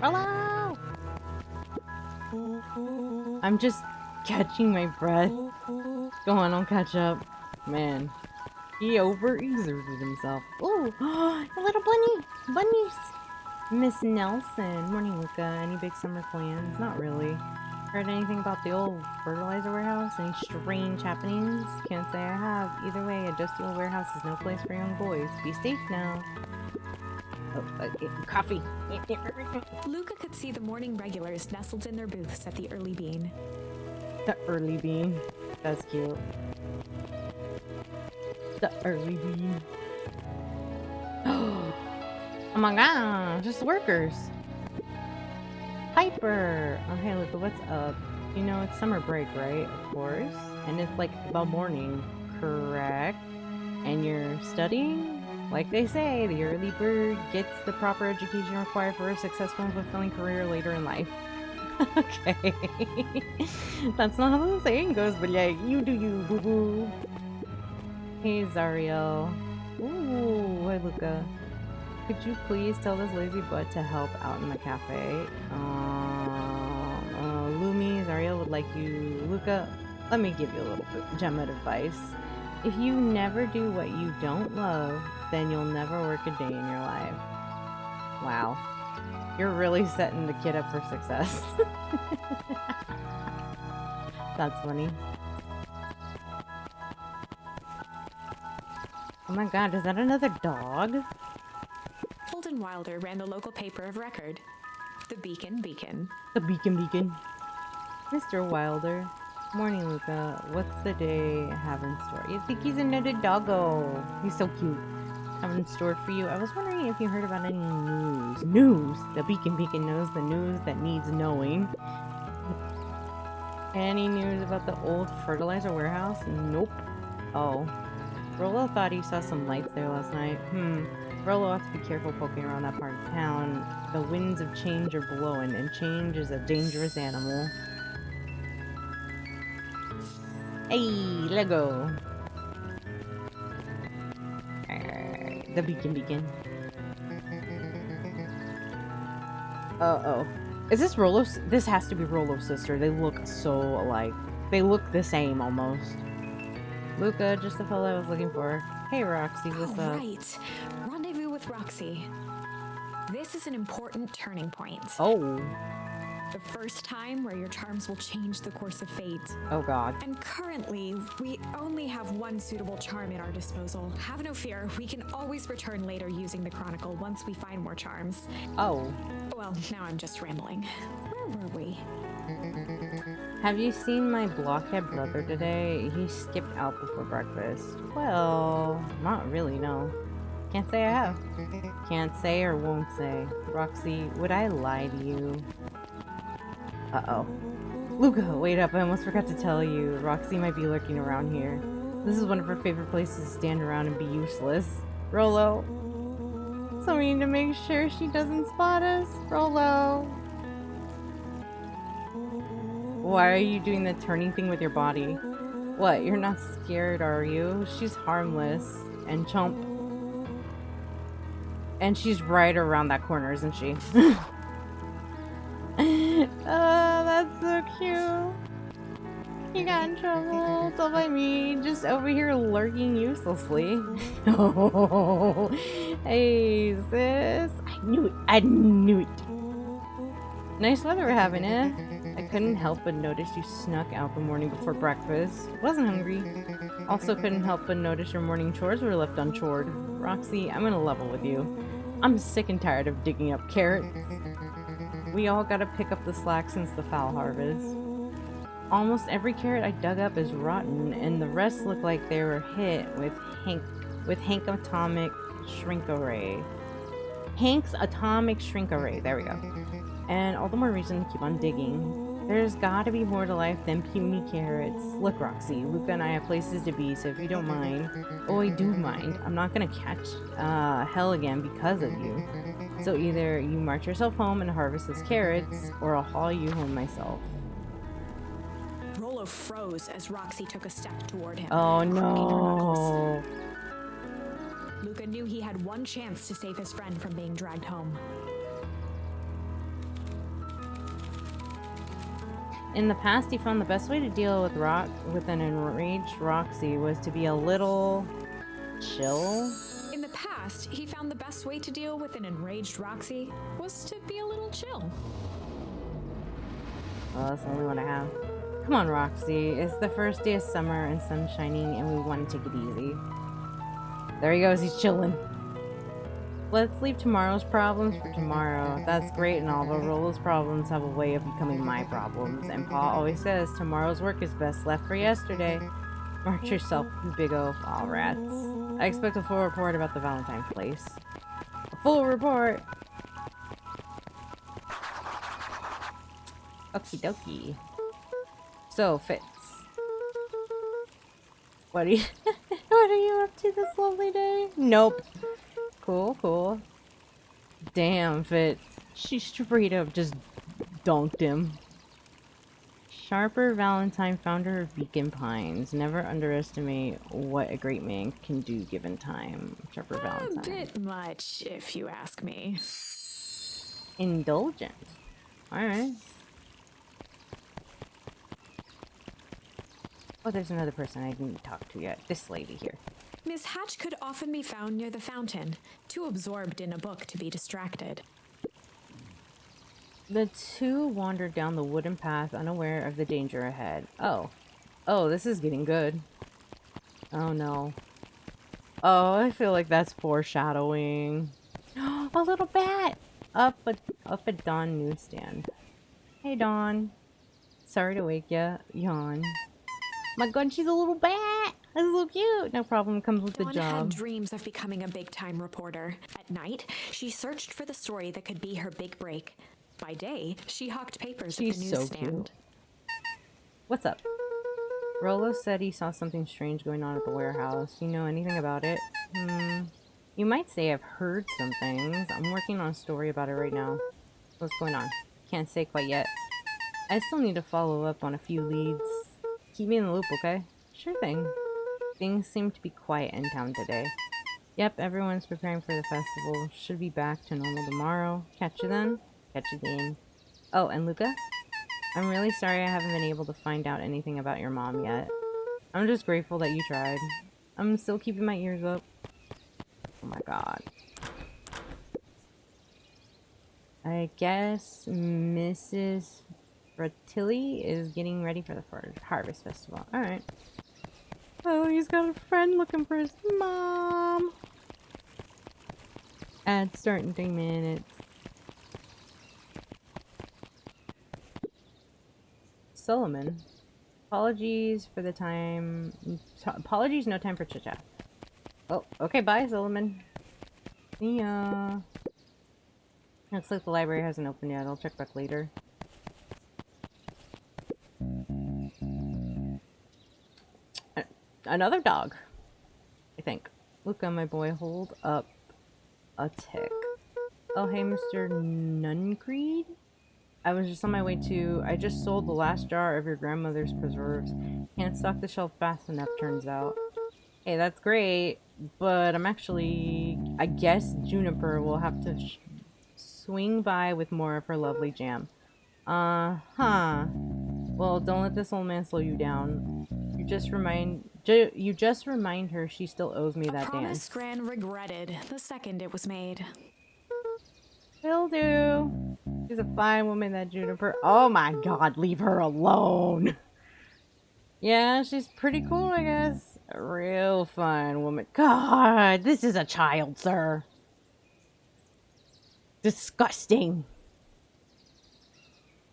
Rolo! I'm just catching my breath. Go on, I'll catch up. Man, he overexerted himself. Ooh, a little bunny! Bunnies! Miss Nelson. Morning, Luca. Any big summer plans? Not really. Heard anything about the old fertilizer warehouse? Any strange happenings? Can't say I have. Either way, a dusty old warehouse is no place for young boys. Be safe now. Oh, coffee. Luca could see the morning regulars nestled in their booths at the early bean. The early bean. That's cute. The early bean. Oh my god, just workers. Piper! Oh hey Luca, what's up? You know it's summer break, right? Of course. And it's like the morning, correct? And you're studying? Like they say, the early bird gets the proper education required for a successful and fulfilling career later in life. Okay. That's not how the saying goes, but yeah, you do you, boo-boo. Hey Zariel. Ooh, hey Luca. Could you please tell this lazy butt to help out in the cafe? Lumi, Zariel would like you. Luca, let me give you a little gem of advice. If you never do what you don't love, then you'll never work a day in your life. Wow. You're really setting the kid up for success. That's funny. Oh my god, is that another dog? Holden Wilder ran the local paper of record, the Beacon Beacon. The Beacon Beacon. Mr. Wilder. Morning, Luca. What's the day have in store? You think he's another doggo? He's so cute. Have in store for you. I was wondering if you heard about any news. News! The Beacon Beacon knows the news that needs knowing. Any news about the old fertilizer warehouse? Nope. Oh. Rolo thought he saw some lights there last night. Rolo ought to be careful poking around that part of town. The winds of change are blowing, and change is a dangerous animal. Hey, Lego! The Beacon Beacon. Uh-oh. Is this Rolo's? This has to be Rolo's sister. They look so alike. They look the same, almost. Luca, just the fellow I was looking for. Hey, Roxy, what's up? Right. Rendezvous with Roxy. This is an important turning point. Oh. The first time where your charms will change the course of fate. Oh god. And currently, we only have one suitable charm at our disposal. Have no fear, we can always return later using the Chronicle once we find more charms. Oh. Well, now I'm just rambling. Where were we? Have you seen my blockhead brother today? He skipped out before breakfast. Well, not really, no. Can't say I have. Can't say or won't say. Roxy, would I lie to you? Uh-oh. Luca, wait up, I almost forgot to tell you. Roxy might be lurking around here. This is one of her favorite places to stand around and be useless. Rolo. So we need to make sure she doesn't spot us. Rolo. Why are you doing the turning thing with your body? What, you're not scared, are you? She's harmless. And chump. And she's right around that corner, isn't she? Oh, that's so cute. You got in trouble. Don't by me. Just over here lurking uselessly. Oh, hey, sis. I knew it. I knew it. Nice weather we're having, eh? I couldn't help but notice you snuck out the morning before breakfast. Wasn't hungry. Also couldn't help but notice your morning chores were left unchored. Roxy, I'm gonna level with you. I'm sick and tired of digging up carrots. We all gotta pick up the slack since the foul harvest. Almost every carrot I dug up is rotten, and the rest look like they were hit with Hank's atomic shrink array. Hank's atomic shrink array. There we go. And all the more reason to keep on digging. There's gotta be more to life than puny carrots. Look, Roxy, Luca and I have places to be, so if you don't mind... Oh, I do mind. I'm not gonna catch hell again because of you. So either you march yourself home and harvest those carrots, or I'll haul you home myself. Rolo froze as Roxy took a step toward him, Oh cracking her knuckles. no. Luca knew he had one chance to save his friend from being dragged home. In the past, he found the best way to deal with an enraged Roxy was to be a little chill. In the past, he found the best way to deal with an enraged Roxy was to be a little chill. Well, that's the only one I have. Come on, Roxy. It's the first day of summer and sun shining, and we want to take it easy. There he goes. He's chilling. Let's leave tomorrow's problems for tomorrow. That's great and all, but Rolo's problems have a way of becoming my problems. And Pa always says tomorrow's work is best left for yesterday. Mark yourself, you big oaf. Aw, rats. I expect a full report about the Valentine place. A full report! Okie dokie. So, Fitz. What are you what are you up to this lovely day? Nope. Cool, cool. Damn, Fitz. She straight up just dunked him. Sharper Valentine, founder of Beacon Pines. Never underestimate what a great man can do given time. Sharper Valentine. A bit much, if you ask me. Indulgent. Alright. Oh, there's another person I didn't talk to yet. This lady here. Miss Hatch could often be found near the fountain, too absorbed in a book to be distracted. The two wandered down the wooden path, unaware of the danger ahead. Oh. Oh, this is getting good. Oh, no. Oh, I feel like that's foreshadowing. A little bat! Up at Dawn newsstand. Hey, Dawn. Sorry to wake ya. Yawn. My god, she's a little bat! That's so cute! No problem, comes with the Dawn job. had dreams of becoming a big-time reporter. At night, she searched for the story that could be her big break. By day, she hawked papers at the She's so newsstand. cute. What's up? Rolo said he saw something strange going on at the warehouse. You know anything about it? You might say I've heard some things. I'm working on a story about it right now. What's going on? Can't say quite yet. I still need to follow up on a few leads. Keep me in the loop, okay? Sure thing. Things seem to be quiet in town today. Yep, everyone's preparing for the festival. Should be back to normal tomorrow. Catch you then. Catch you then. Oh, and Luca? I'm really sorry I haven't been able to find out anything about your mom yet. I'm just grateful that you tried. I'm still keeping my ears up. Oh my god. I guess Mrs. Fratelli is getting ready for the Harvest Festival. Alright. Oh, he's got a friend looking for his mom. Ad start in 3 minutes. Solomon. Apologies for the time. Apologies, no time for chit chat. Oh, okay, bye, Solomon. See ya. Looks like the library hasn't opened yet. I'll check back later. Another dog, I think. Luca, my boy, hold up a tick. Oh, hey, Mr. Nuncreed? I was just on my way to... I just sold the last jar of your grandmother's preserves. Can't stock the shelf fast enough, turns out. Hey, that's great, but I'm actually... I guess Juniper will have to swing by with more of her lovely jam. Huh. Well, don't let this old man slow you down. You just remind her she still owes me that dance. A promise Gran regretted the second it was made. Will do. She's a fine woman, that Juniper. Oh my god, leave her alone. Yeah, she's pretty cool, I guess. A real fine woman. God, this is a child, sir. Disgusting.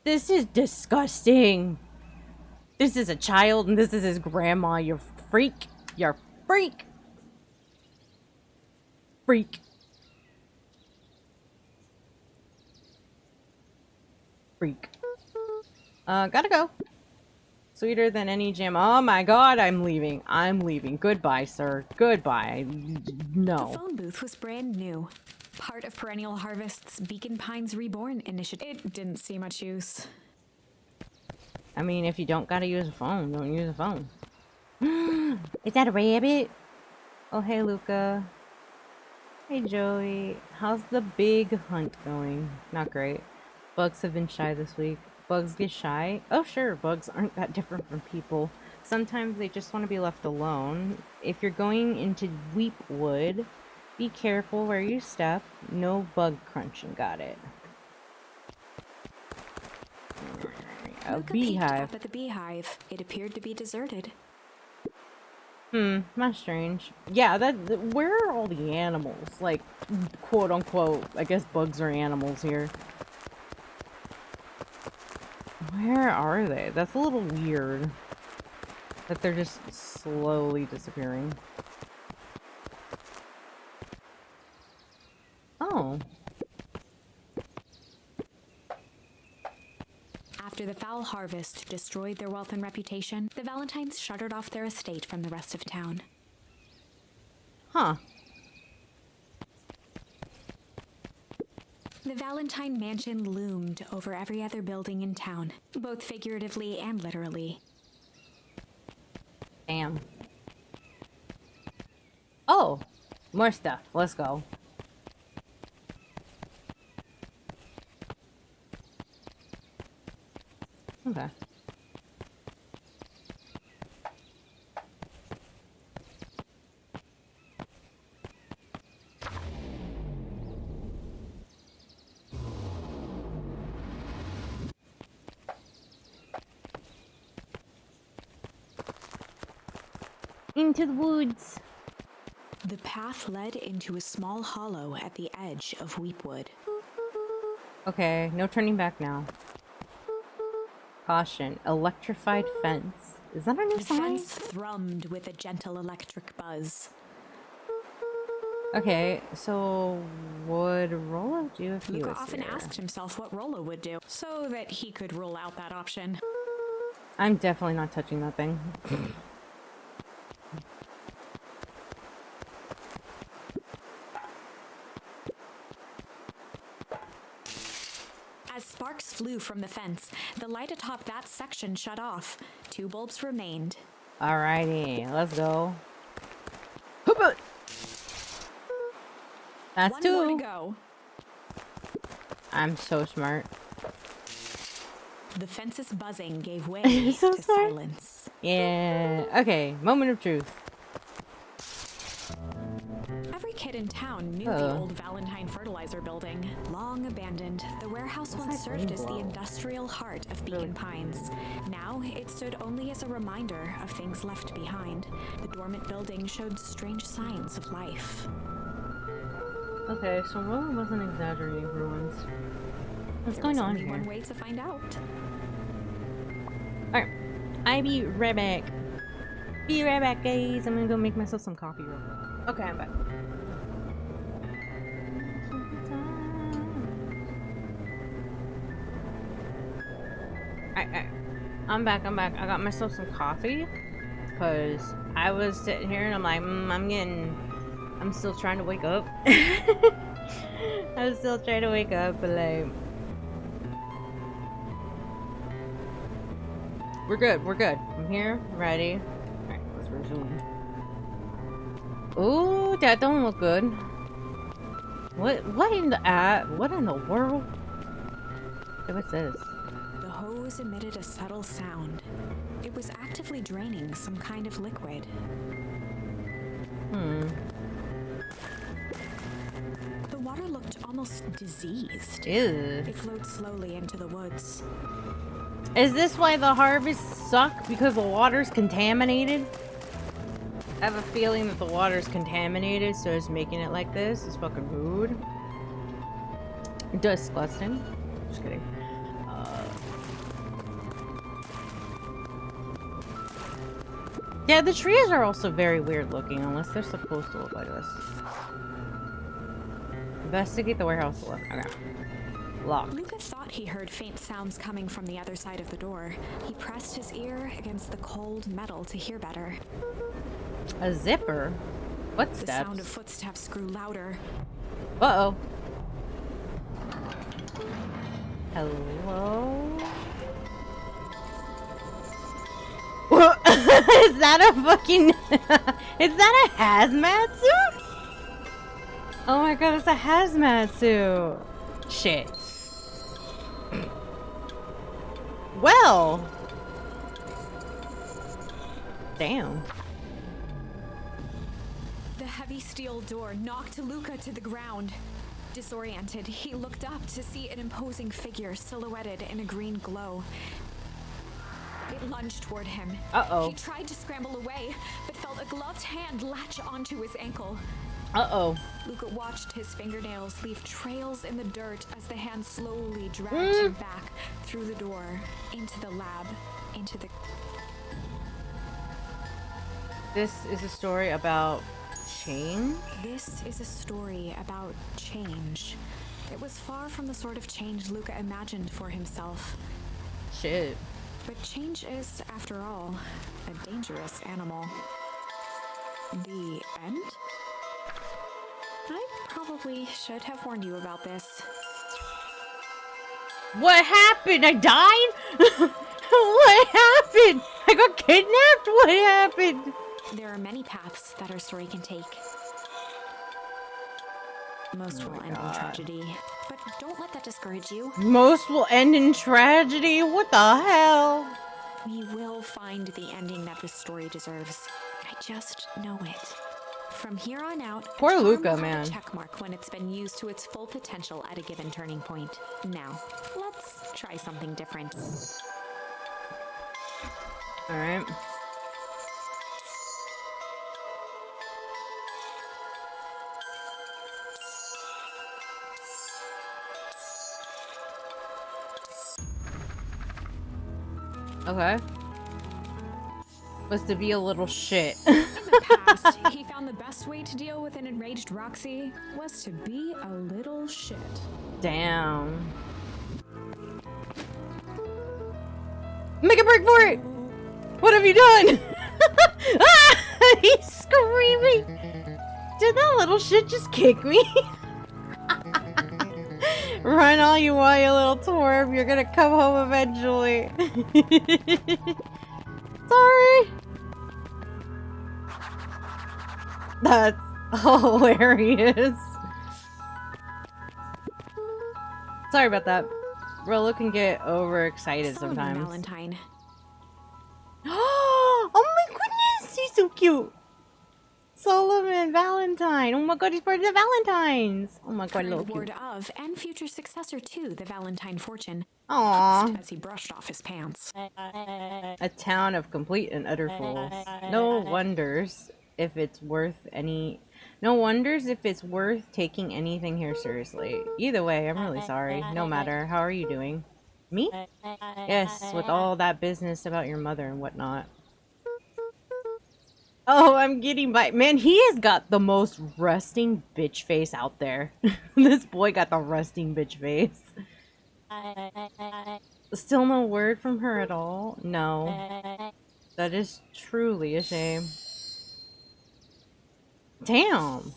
This is disgusting. This is a child and this is his grandma. You freak. You're freak. Freak. Freak. Gotta go. Sweeter than any jam. Oh my god, I'm leaving. I'm leaving. Goodbye, sir. Goodbye. No. The phone booth was brand new. Part of Perennial Harvest's Beacon Pines Reborn initiative. It didn't see much use. I mean, if you don't gotta use a phone, don't use a phone. Is that a rabbit? Oh, hey, Luca. Hey, Joey. How's the big hunt going? Not great. Bugs have been shy this week. Bugs get shy? Oh, sure. Bugs aren't that different from people. Sometimes they just want to be left alone. If you're going into Weepwood, be careful where you step. No bug crunching. Got it. A Luca peeked beehive. up at the beehive. It appeared to be deserted. That's strange. Yeah, where are all the animals? Like, quote unquote, I guess bugs are animals here. Where are they? That's a little weird. That they're just slowly disappearing. Oh. After the foul harvest destroyed their wealth and reputation, the Valentines shuttered off their estate from the rest of town. Huh. The Valentine mansion loomed over every other building in town, both figuratively and literally. Damn. Oh! More stuff. Let's go. Okay. Into the woods. The path led into a small hollow at the edge of Weepwood. Okay, no turning back now. Caution, electrified fence. Is that a new The sign? fence thrummed with a gentle electric buzz. Okay, so what would Rollo do if he Luca was often here? asked himself what Rollo would do, so that he could rule out that option. I'm definitely not touching that thing. As sparks flew from the fence, the light atop that section shut off. 2 bulbs remained. Alrighty, let's go. Hoopa! That's One more to 2. go. I'm so smart. The fence's buzzing gave way I'm so to sorry. silence. Yeah. Okay, moment of truth. Every kid in town knew the old Valentine fertilizer building. Long abandoned, the warehouse once served as the industrial heart of Beacon Pines. Now, it stood only as a reminder of things left behind. The dormant building showed strange signs of life. Okay, so Rollo wasn't exaggerating for once. What's going on There was only one here? way to find out. Alright. I be right back. Be right back, guys. I'm gonna go make myself some coffee real quick. Okay, I'm back. Alright. I'm back. I got myself some coffee. Because I was sitting here and I'm like, I'm still trying to wake up. I'm still trying to wake up, but like... We're good. I'm here, ready. Alright, let's resume. Ooh, that don't look good. What in the world? Hey, what's this? The hose emitted a subtle sound. It was actively draining some kind of liquid. The water looked almost diseased. Ew. It flowed slowly into the woods. Is this why the harvests suck? Because the water's contaminated? I have a feeling that the water's contaminated, so it's making it like this. It's fucking rude. Disgusting. Just kidding. Yeah, the trees are also very weird looking, unless they're supposed to look like this. Investigate the warehouse. Okay. Locked. Luca thought he heard faint sounds coming from the other side of the door. He pressed his ear against the cold metal to hear better. A zipper? What The steps? sound of footsteps grew louder. Uh-oh. Hello? Is that a fucking... Is that a hazmat suit? Oh my god, it's a hazmat suit. Shit. Well. Damn. The heavy steel door knocked Luca to the ground. Disoriented, he looked up to see an imposing figure silhouetted in a green glow. It lunged toward him. Uh-oh. He tried to scramble away, but felt a gloved hand latch onto his ankle. Uh-oh. Luca watched his fingernails leave trails in the dirt as the hand slowly dragged him back through the door, into the lab, into the... This is a story about change? This is a story about change. It was far from the sort of change Luca imagined for himself. Shit. But change is, after all, a dangerous animal. The end? I probably should have warned you about this. What happened? I died? What happened? I got kidnapped? What happened? There are many paths that our story can take. Most will end in tragedy, but don't let that discourage you. Most will end in tragedy? What the hell? We will find the ending that this story deserves. I just know it. From here on out, Poor a charm Luca, will have man. a check mark when it's been used to its full potential at a given turning point. Now, let's try something different. Alright. Okay. Was to be a little shit. In the past, he found the best way to deal with an enraged Roxy was to be a little shit. Damn. Make a break for it! What have you done? Ah! He's screaming! Did that little shit just kick me? Run all you want, you little twerp. You're gonna come home eventually. Sorry. That's hilarious. Sorry about that. Rolo can get overexcited Solomon sometimes. Valentine. Oh my goodness, he's so cute. Solomon Valentine. Oh my god, he's part of the Valentines. Oh my god, Current little ward cute. of and future successor to the Valentine fortune. Aww. As he brushed off his pants. A town of complete and utter fools. No wonders if it's worth taking anything here seriously. Either way, I'm really sorry. No matter. How are you doing? Me? Yes, with all that business about your mother and whatnot. Oh, I'm getting by. Man, he has got the most resting bitch face out there. This boy got the resting bitch face. Still no word from her at all? No. That is truly a shame. Damn.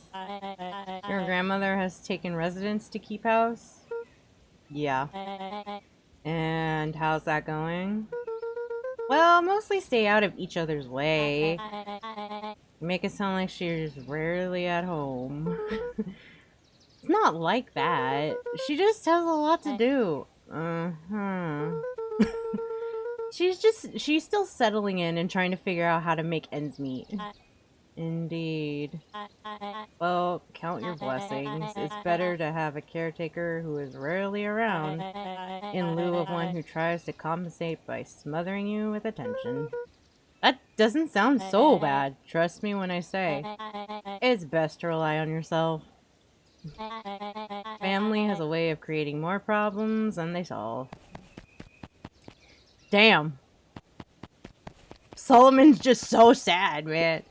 Your grandmother has taken residence to keep house? Yeah. And how's that going? Well, mostly stay out of each other's way. Make it sound like she's rarely at home. It's not like that. She just has a lot to do. She's still settling in and trying to figure out how to make ends meet. Indeed. Well, count your blessings. It's better to have a caretaker who is rarely around, in lieu of one who tries to compensate by smothering you with attention. That doesn't sound so bad. Trust me when I say. It's best to rely on yourself. Family has a way of creating more problems than they solve. Damn. Solomon's just so sad, man.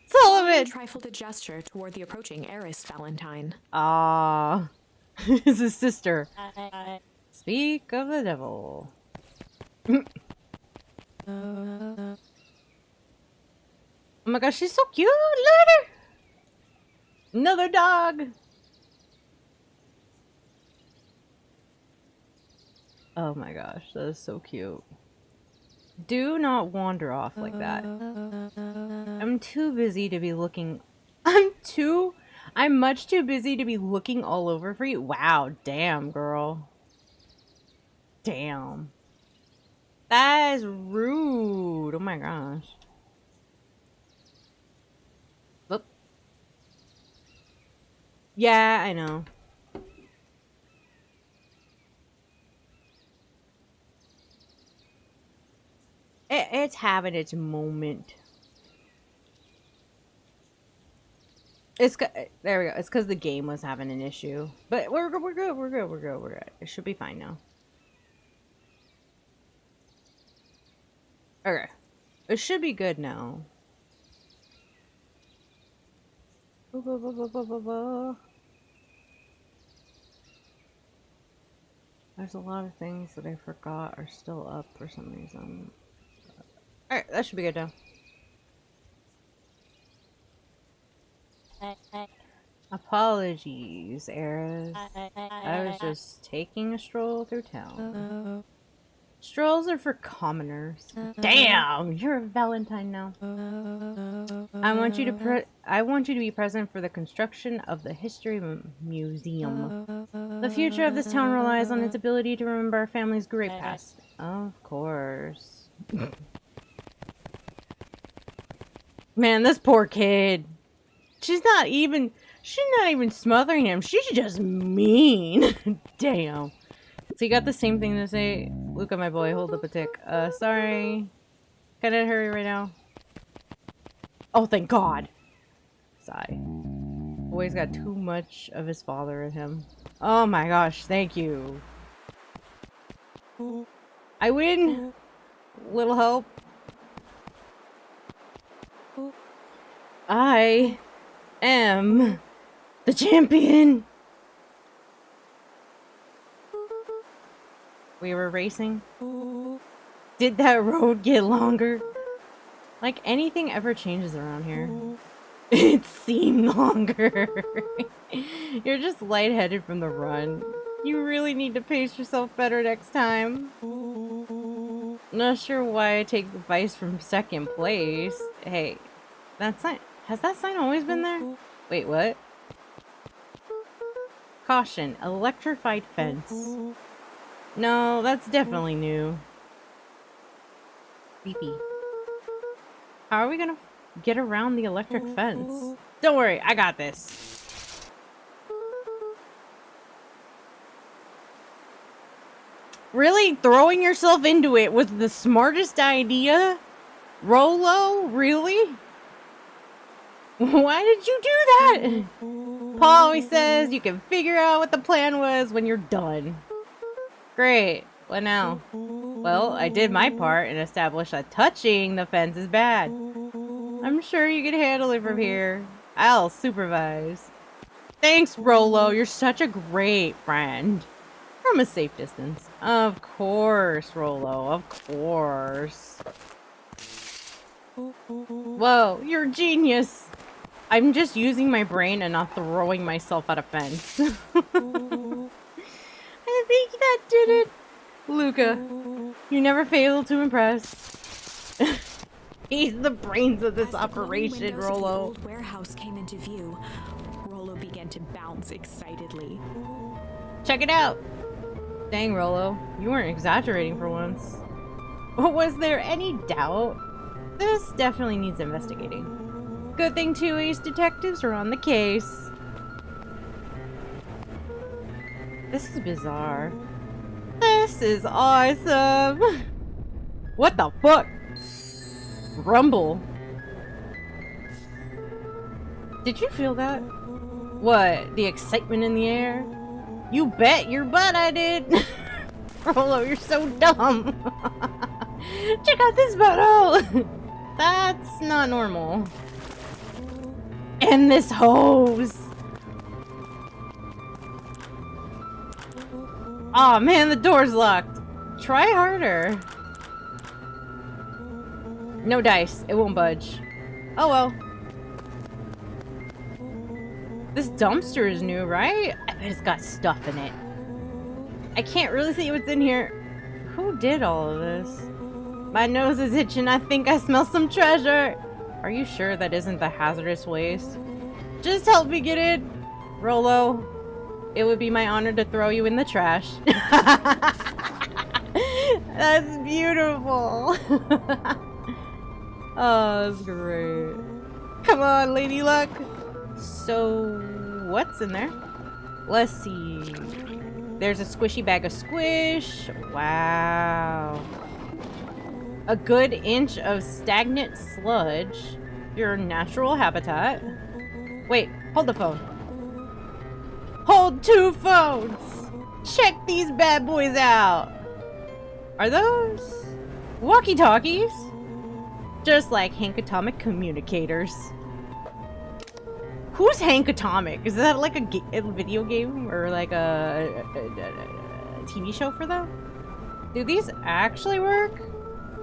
Solomon! Trifled a gesture toward the approaching heiress Valentine. Ah, it's his sister. Speak of the devil. Oh my gosh, she's so cute. Look at her. Another dog. Oh my gosh, that is so cute. Do not wander off like that. I'm too busy to be looking. I'm much too busy to be looking all over for you. Wow, damn, girl. Damn. That is rude. Oh my gosh. Look. Yeah, I know. It's having its moment. There we go. It's because the game was having an issue, but we're good. We're good. We're good. We're good. We're good. It should be fine now. Okay, it should be good now. There's a lot of things that I forgot are still up for some reason. Alright, that should be good now. Apologies, Eris. I was just taking a stroll through town. Strolls are for commoners. Damn, you're a Valentine now. I want you to be present for the construction of the History Museum. The future of this town relies on its ability to remember our family's great past. Of course. Man, this poor kid. She's not even smothering him. She's just mean. Damn. So you got the same thing to say. Luca, my boy, hold up a tick. Sorry. Kinda hurry right now. Oh, thank God. Sigh. Boy's got too much of his father in him. Oh my gosh, thank you. I win. Little help. I am the champion. We were racing. Did that road get longer? Like anything ever changes around here. It seemed longer. You're just lightheaded from the run. You really need to pace yourself better next time. Not sure why I take advice from second place. Hey, that sign. Has that sign always been there? Wait, what? Caution, electrified fence. No, that's definitely new. Beepy. How are we gonna get around the electric fence? Don't worry, I got this. Really? Throwing yourself into it was the smartest idea? Rolo? Really? Why did you do that? Paul always says you can figure out what the plan was when you're done. Great. What now? Well, I did my part and established that touching the fence is bad. I'm sure you can handle it from here. I'll supervise. Thanks, Rolo. You're such a great friend. From a safe distance. Of course, Rolo. Of course. Whoa, you're a genius. I'm just using my brain and not throwing myself at a fence. I think that did it. Luca, you never fail to impress. He's the brains of this operation, Rolo. The old warehouse came into view. Rolo began to bounce excitedly. Check it out. Dang, Rolo, you weren't exaggerating for once. Was there any doubt? This definitely needs investigating. Good thing 2 ace detectives are on the case. This is bizarre. This is awesome. What the fuck? Rumble. Did you feel that? What? The excitement in the air? You bet your butt I did. Rolo, you're so dumb. Check out this bottle. That's not normal. And this hose. Aw, oh, man, the door's locked. Try harder. No dice. It won't budge. Oh well. This dumpster is new, right? I bet it's got stuff in it. I can't really see what's in here. Who did all of this? My nose is itching. I think I smell some treasure. Are you sure that isn't the hazardous waste? Just help me get in. Rolo, it would be my honor to throw you in the trash. That's beautiful. Oh, that's great. Come on, Lady Luck. So, what's in there? Let's see. There's a squishy bag of squish. Wow. A good inch of stagnant sludge. Your natural habitat. Wait, hold the phone. Hold 2 phones. Check these bad boys out. Are those walkie-talkies? Just like Hank Atomic communicators. Who's Hank Atomic? Is that like a video game or like a TV show for them? Do these actually work?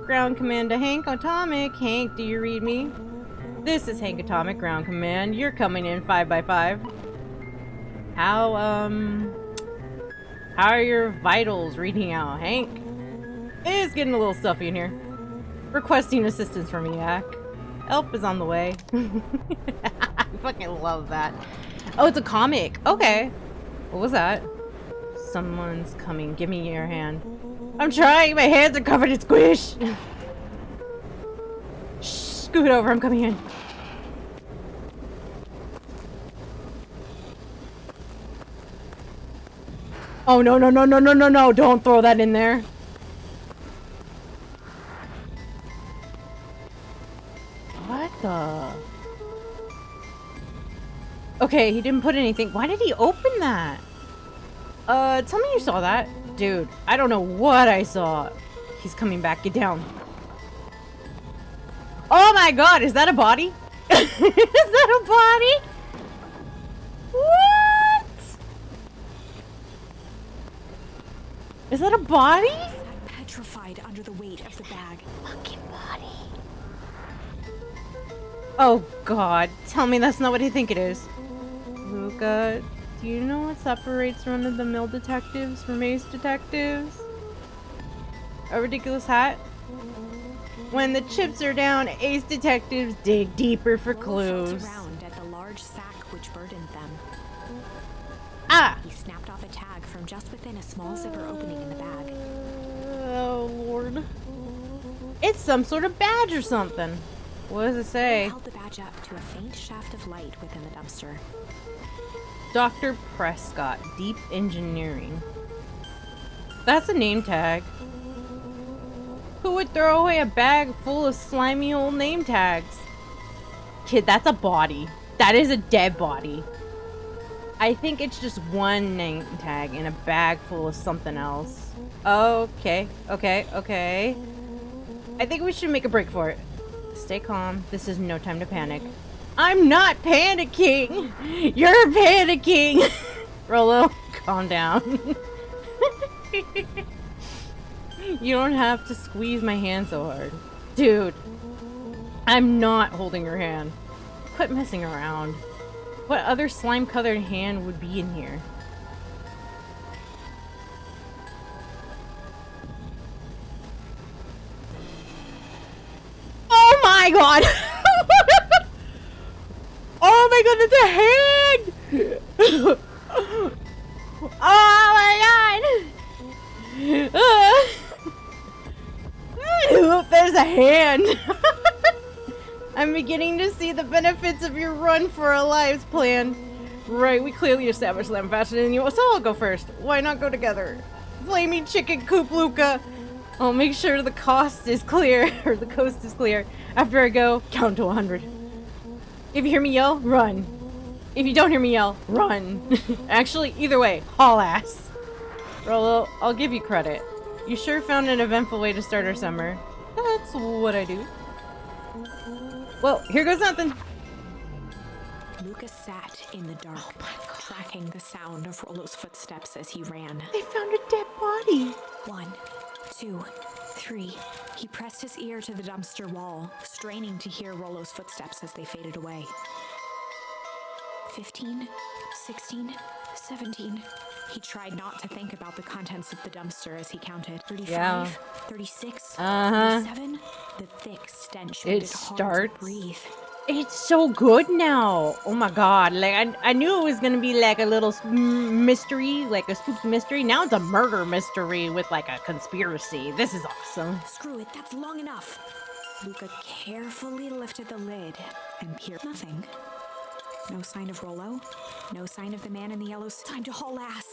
Ground command to Hank Atomic. Hank, do you read me? This is Hank Atomic, ground command. You're coming in 5x5. How are your vitals reading out, Hank? It's getting a little stuffy in here. Requesting assistance from Yak. Help is on the way. I fucking love that. Oh, it's a comic. Okay. What was that? Someone's coming. Give me your hand. I'm trying. My hands are covered in squish. Shh, scoot over. I'm coming in. Oh, no, no, no, no, no, no, no. Don't throw that in there. What the? Okay, he didn't put anything. Why did he open that? Tell me you saw that. Dude, I don't know what I saw. He's coming back. Get down. Oh my god, is that a body? Is that a body? What? Is that a body? Petrified under the weight of the bag. Fucking body. Oh god, tell me that's not what I think it is. Luca, do you know what separates run-of-the-mill detectives from ace detectives? A ridiculous hat? When the chips are down, ace detectives dig deeper for clues. Around at the large sack which burdened them. Ah! He snapped off a tag from just within a small zipper opening in the bag. Oh lord. It's some sort of badge or something. What does it say? He held the badge up to a faint shaft of light within the dumpster. Dr. Prescott, Deep Engineering. That's a name tag. Who would throw away a bag full of slimy old name tags? Kid, that's a body. That is a dead body. I think it's just one name tag in a bag full of something else. Okay, okay, okay. I think we should make a break for it. Stay calm. This is no time to panic. I'm not panicking! You're panicking! Rolo, calm down. You don't have to squeeze my hand so hard. Dude, I'm not holding your hand. Quit messing around. What other slime-colored hand would be in here? Oh my god! Oh my god, that's a hand! Oh my god! There's a hand! I'm beginning to see the benefits of your run for our lives plan. Right, we clearly established that I'm faster than you, so I'll go first. Why not go together? Flaming chicken coop, Luca! I'll make sure the coast is clear, or the coast is clear. After I go, count to 100. If you hear me yell, run. If you don't hear me yell, run. Actually, either way, haul ass. Rolo, I'll give you credit. You sure found an eventful way to start our summer. That's what I do. Well, here goes nothing. Lucas sat in the dark, tracking the sound of Rolo's footsteps as he ran. They found a dead body. 1, 2, 3. He pressed his ear to the dumpster wall, straining to hear Rolo's footsteps as they faded away. 15, 16, 17, He tried not to think about the contents of the dumpster as he counted. 35, Yeah. 36, Uh-huh. 37. The thick stench made it hard to breathe. It's so good now. Oh my god. Like, I knew it was gonna be like a little mystery, like a spooky mystery. Now it's a murder mystery with like a conspiracy. This is awesome. Screw it, that's long enough. Luca carefully lifted the lid and peered. Nothing. No sign of Rollo. No sign of the man in the yellow. Time to haul ass.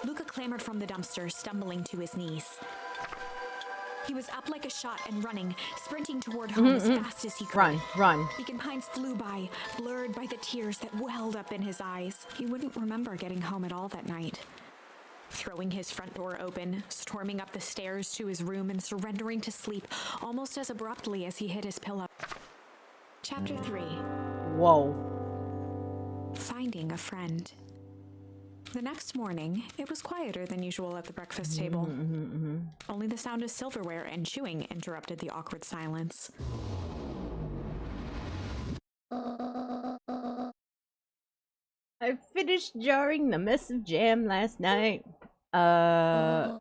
Luca clambered from the dumpster, stumbling to his knees. He was up like a shot and running, sprinting toward home as fast as he could. Run. Beacon Pines flew by, blurred by the tears that welled up in his eyes. He wouldn't remember getting home at all that night. Throwing his front door open, storming up the stairs to his room, and surrendering to sleep almost as abruptly as he hit his pillow. Chapter 3. Whoa. Finding a friend. The next morning, it was quieter than usual at the breakfast table. Only the sound of silverware and chewing interrupted the awkward silence. I finished jarring the mess of jam last night. So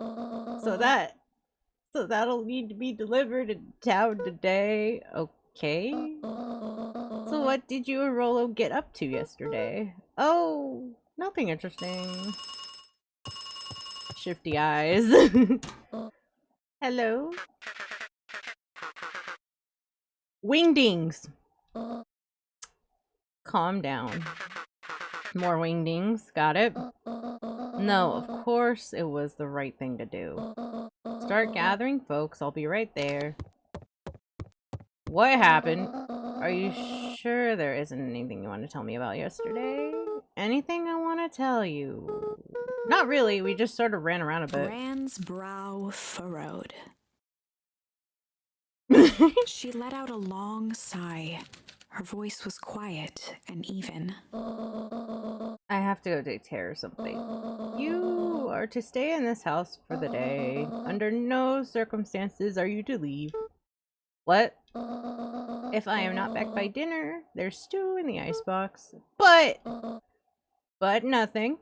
that'll need to be delivered in town today. Okay. So what did you and Rollo get up to yesterday? Oh, nothing interesting. Shifty eyes. Hello? Wingdings! Calm down. More wingdings. Got it? No, of course it was the right thing to do. Start gathering, folks. I'll be right there. What happened? Are you sure there isn't anything you want to tell me about yesterday? Anything I want to tell you? Not really. We just sort of ran around a bit. Rand's brow furrowed. She let out a long sigh. Her voice was quiet and even. I have to go take care of something. You are to stay in this house for the day. Under no circumstances are you to leave. What? If I am not back by dinner, there's stew in the icebox. But nothing.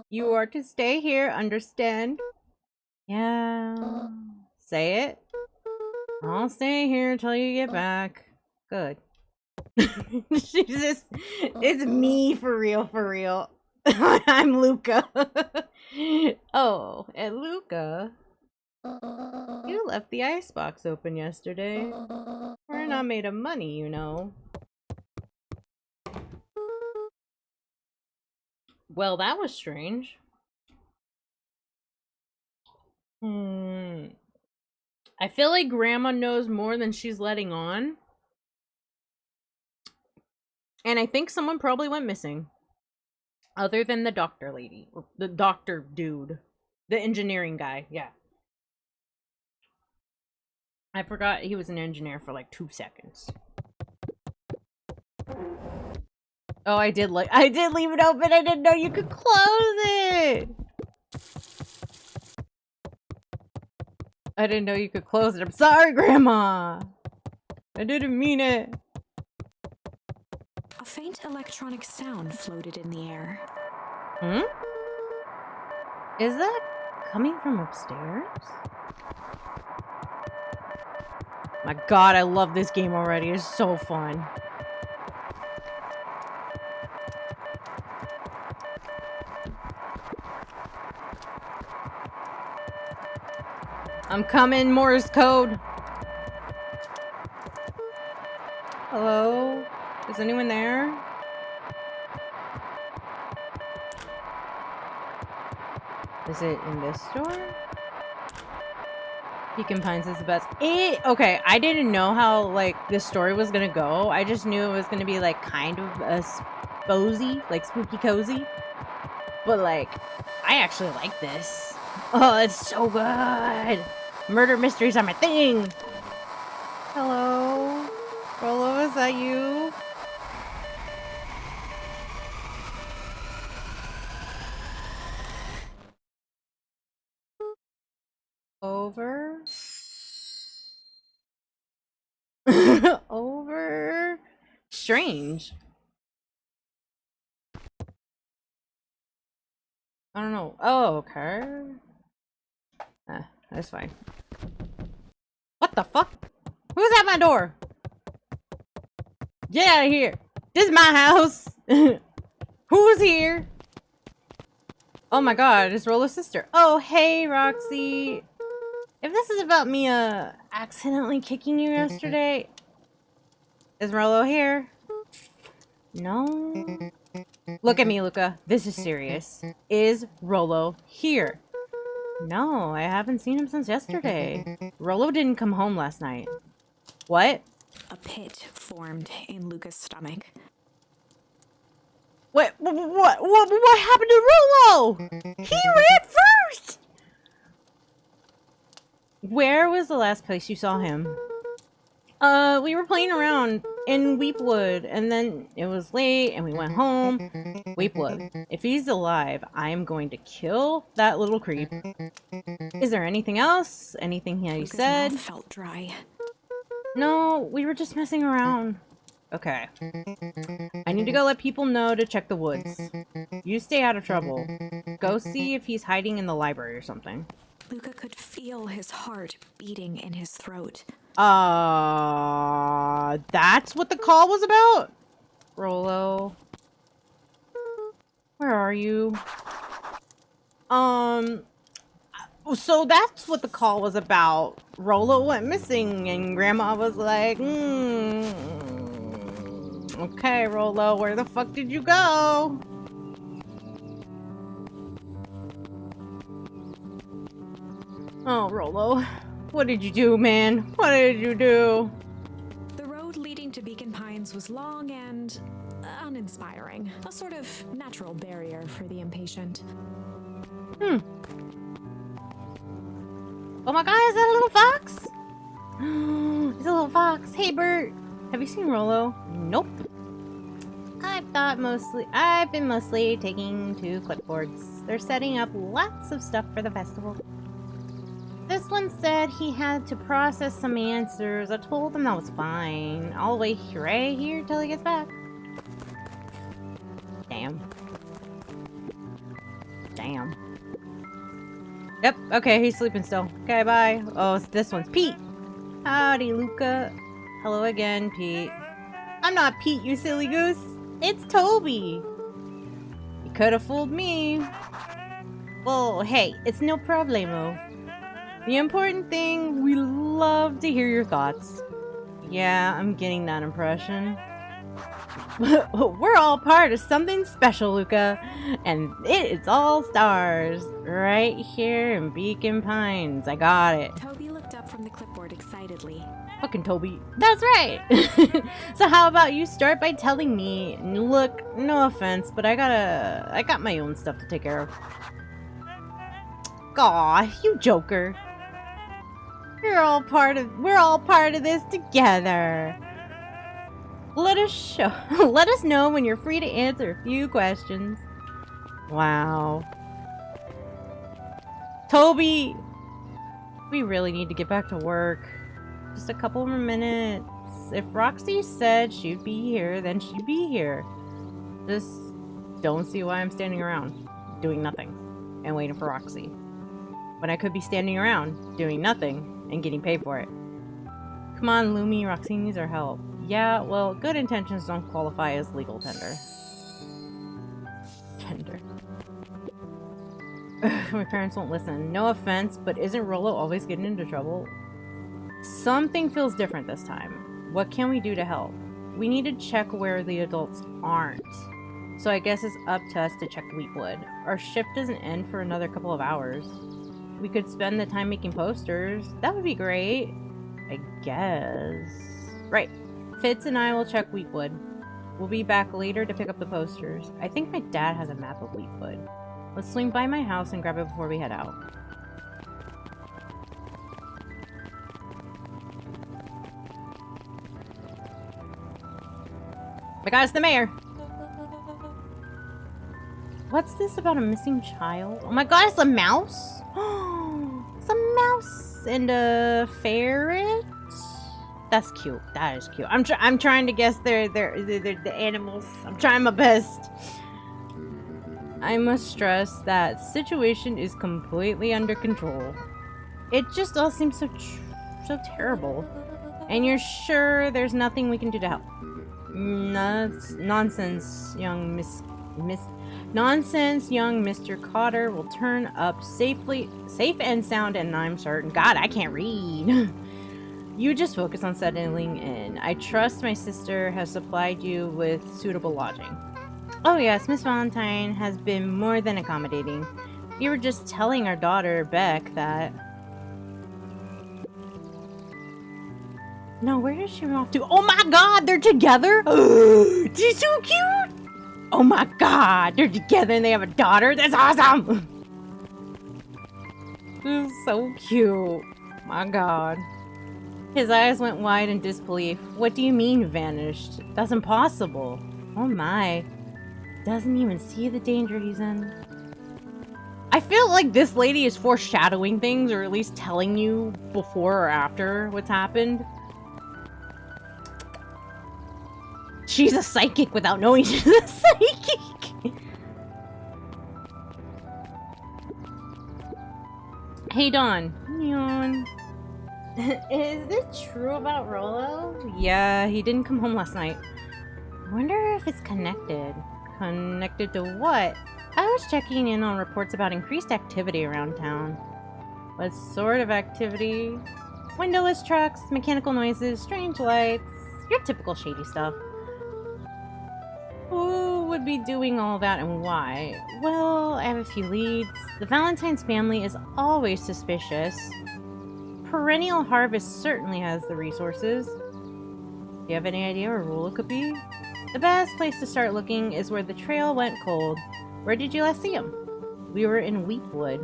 You are to stay here, understand? Yeah. Say it. I'll stay here until you get back. Good. She's just, it's me for real. I'm Luca. Oh, and Luca, you left the icebox open yesterday. We're not made of money, you know. Well, that was strange. I feel like Grandma knows more than she's letting on. And I think someone probably went missing. Other than the doctor lady. Or the doctor dude. The engineering guy, yeah. I forgot he was an engineer for like 2 seconds. Oh, I did leave it open. I didn't know you could close it. I didn't know you could close it. I'm sorry, Grandma. I didn't mean it. A faint electronic sound floated in the air. Hmm? Is that coming from upstairs? My god, I love this game already. It's so fun. I'm coming, Morse code. Hello? Is anyone there? Is it in this store? Beacon Pines is the best. Okay, I didn't know how, like, this story was gonna go. I just knew it was gonna be, like, kind of a spooky, like, spooky cozy. But, like, I actually like this. Oh, it's so good. Murder mysteries are my thing. Hello? Rollo, is that you? Over? Over? Strange. I don't know. Oh, okay. That's fine. What the fuck? Who's at my door? Get out of here. This is my house. Who's here? Oh my god, it's Rollo's sister. Oh, hey, Roxy. If this is about me, accidentally kicking you yesterday... Is Rollo here? No? Look at me, Luca. This is serious. Is Rollo here? No, I haven't seen him since yesterday. Rollo didn't come home last night. What? A pit formed in Luca's stomach. What happened to Rollo? He ran first! Where was the last place you saw him? We were playing around in Weepwood, and then it was late, and we went home. Weepwood, if he's alive, I am going to kill that little creep. Is there anything else? Anything he Luca's said? mouth felt dry. No, we were just messing around. Okay. I need to go let people know to check the woods. You stay out of trouble. Go see if he's hiding in the library or something. Luca could feel his heart beating in his throat. That's what the call was about? Rollo. Where are you? So that's what the call was about. Rollo went missing and Grandma was like, okay, Rollo, where the fuck did you go? Oh, Rollo, what did you do, man? What did you do? The road leading to Beacon Pines was long and uninspiring. A sort of natural barrier for the impatient. Oh my god, is that a little fox? It's a little fox. Hey, Bert. Have you seen Rollo? Nope. I've been mostly taking to clipboards. They're setting up lots of stuff for the festival. This one said he had to process some answers. I told him that was fine. I'll wait right here till he gets back. Damn. Yep, okay, he's sleeping still. Okay, bye. Oh, this one's Pete. Howdy, Luca. Hello again, Pete. I'm not Pete, you silly goose. It's Toby. You could have fooled me. Well, hey, it's no problemo. The important thing, we love to hear your thoughts. Yeah, I'm getting that impression. We're all part of something special, Luca. And it's all stars. Right here in Beacon Pines. I got it. Toby looked up from the clipboard excitedly. Fucking Toby. That's right. So how about you start by telling me, look, no offense, but I got my own stuff to take care of. Aw, you joker. We're all part of this together. Let us know when you're free to answer a few questions. Wow. Toby! We really need to get back to work. Just a couple more minutes. If Roxy said she'd be here, then she'd be here. Just don't see why I'm standing around, doing nothing, and waiting for Roxy. When I could be standing around, doing nothing, and getting paid for it. Come on, Lumi, Roxy needs our help. Yeah, well, good intentions don't qualify as legal tender. My parents won't listen. No offense, but isn't Rollo always getting into trouble? Something feels different this time. What can we do to help? We need to check where the adults aren't. So I guess it's up to us to check Weepwood. Our shift doesn't end for another couple of hours. We could spend the time making posters. That would be great. I guess. Right. Fitz and I will check Weepwood. We'll be back later to pick up the posters. I think my dad has a map of Weepwood. Let's swing by my house and grab it before we head out. My God, it's the mayor! What's this about a missing child? Oh my God, it's a mouse? It's a mouse and a ferret? That's cute. That is cute. I'm trying to guess they're the animals. I'm trying my best. I must stress that situation is completely under control. It just all seems so terrible. And you're sure there's nothing we can do to help? Nonsense, young Nonsense, young Mr. Cotter will turn up safe and sound, and I'm certain. God, I can't read. You just focus on settling in. I trust my sister has supplied you with suitable lodging. Oh yes, Miss Valentine has been more than accommodating. You were just telling our daughter, Beck, that... No, where is she off to? Oh my god, they're together? She's so cute! Oh my god, they're together and they have a daughter? That's awesome! This is so cute. My god. His eyes went wide in disbelief. What do you mean, vanished? That's impossible. Oh my. Doesn't even see the danger he's in. I feel like this lady is foreshadowing things, or at least telling you before or after what's happened. She's a psychic without knowing she's a psychic. Hey, Dawn. Yawn. Is this true about Rollo? Yeah, he didn't come home last night. I wonder if it's connected. Connected to what? I was checking in on reports about increased activity around town. What sort of activity? Windowless trucks, mechanical noises, strange lights, your typical shady stuff. Who would be doing all that and why? Well, I have a few leads. The Valentine's family is always suspicious. Perennial Harvest certainly has the resources. Do you have any idea where Rollo could be? The best place to start looking is where the trail went cold. Where did you last see him? We were in Wheatwood,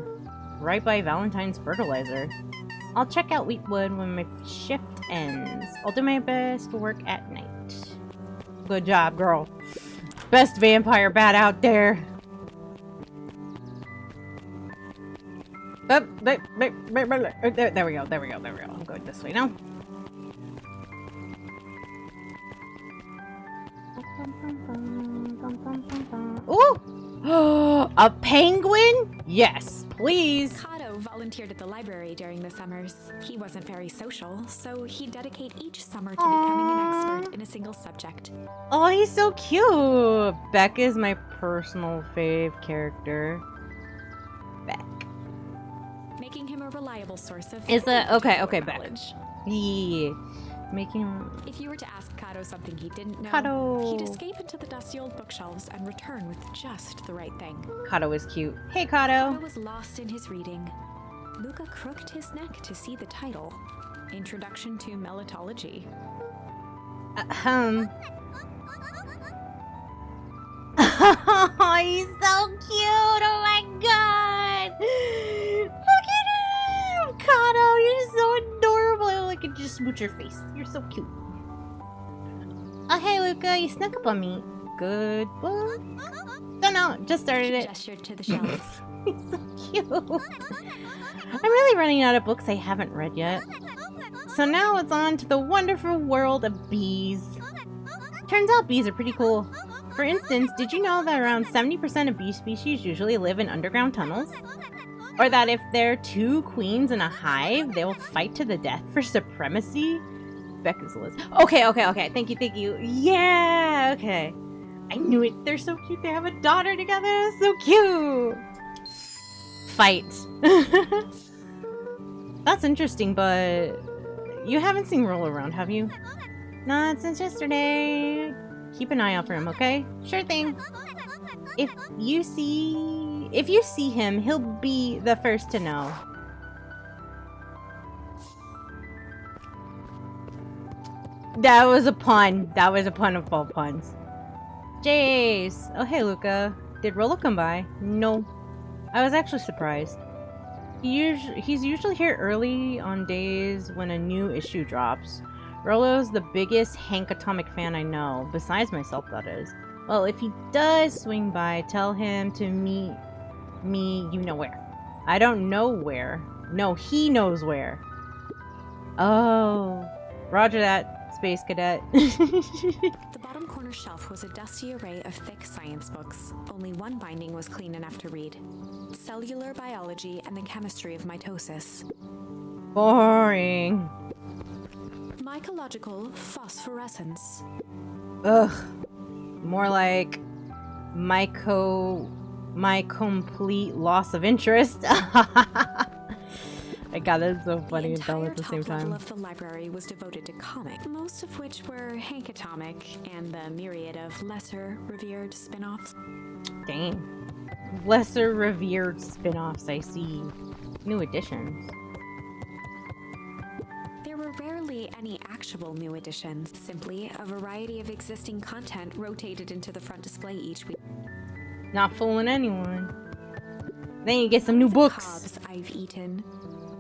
right by Valentine's fertilizer. I'll check out Wheatwood when my shift ends. I'll do my best to work at night. Good job, girl. Best vampire bat out there. There we go. I'm going this way now. Ooh! A penguin? Yes, please. Kato volunteered at the library during the summers. He wasn't very social, so he'd dedicate each summer to becoming an expert in a single subject. Oh, he's so cute. Beck is my personal fave character. Beck. Making him a reliable source of Is that okay, Beck. knowledge. Yeah. Making him... If you were to ask Kato something he didn't know, Kato. he'd escape into the dusty old bookshelves and return with just the right thing. Kato is cute. Hey, Kato Kato. was lost in his reading. Luca crooked his neck to see the title. Introduction to Melitology. Oh, he's so cute. Oh my god. Look at him. Kato, you're so adorable. I could just smooch your face. You're so cute. Oh, hey, Luca. You snuck up on me. Good book. No, just started it. Gestured to the shelves. He's so cute. I'm really running out of books I haven't read yet. So now it's on to the wonderful world of bees. Turns out bees are pretty cool. For instance, did you know that around 70% of bee species usually live in underground tunnels? Or that if there are two queens in a hive, they will fight to the death for supremacy? Becca's list. Okay. Thank you. Yeah, okay. I knew it. They're so cute. They have a daughter together. So cute. Fight. That's interesting, but you haven't seen Roll around, have you? Not since yesterday. Keep an eye out for him, okay? Sure thing. If you see him, he'll be the first to know. That was a pun. That was a pun of all puns. Jace. Oh, hey, Luca. Did Rollo come by? No. I was actually surprised. He's usually here early on days when a new issue drops. Rollo's the biggest Hank Atomic fan I know, besides myself, that is. Well, if he does swing by, tell him to meet me you know where. I don't know where. No, he knows where. Oh. Roger that, Space Cadet. The bottom corner shelf was a dusty array of thick science books. Only one binding was clean enough to read. Cellular Biology and the Chemistry of Mitosis. Boring. Mycological Phosphorescence. Ugh. More like my complete loss of interest. My god, that's so funny and dumb at the same time. The entire top level of the library was devoted to comics, most of which were Hank Atomic and the myriad of lesser revered spin-offs. Dang. Lesser revered spin-offs, I see. New additions. There were rarely any actual new additions, simply a variety of existing content rotated into the front display each week. Not fooling anyone. Then you get some new books. Cobs I've eaten.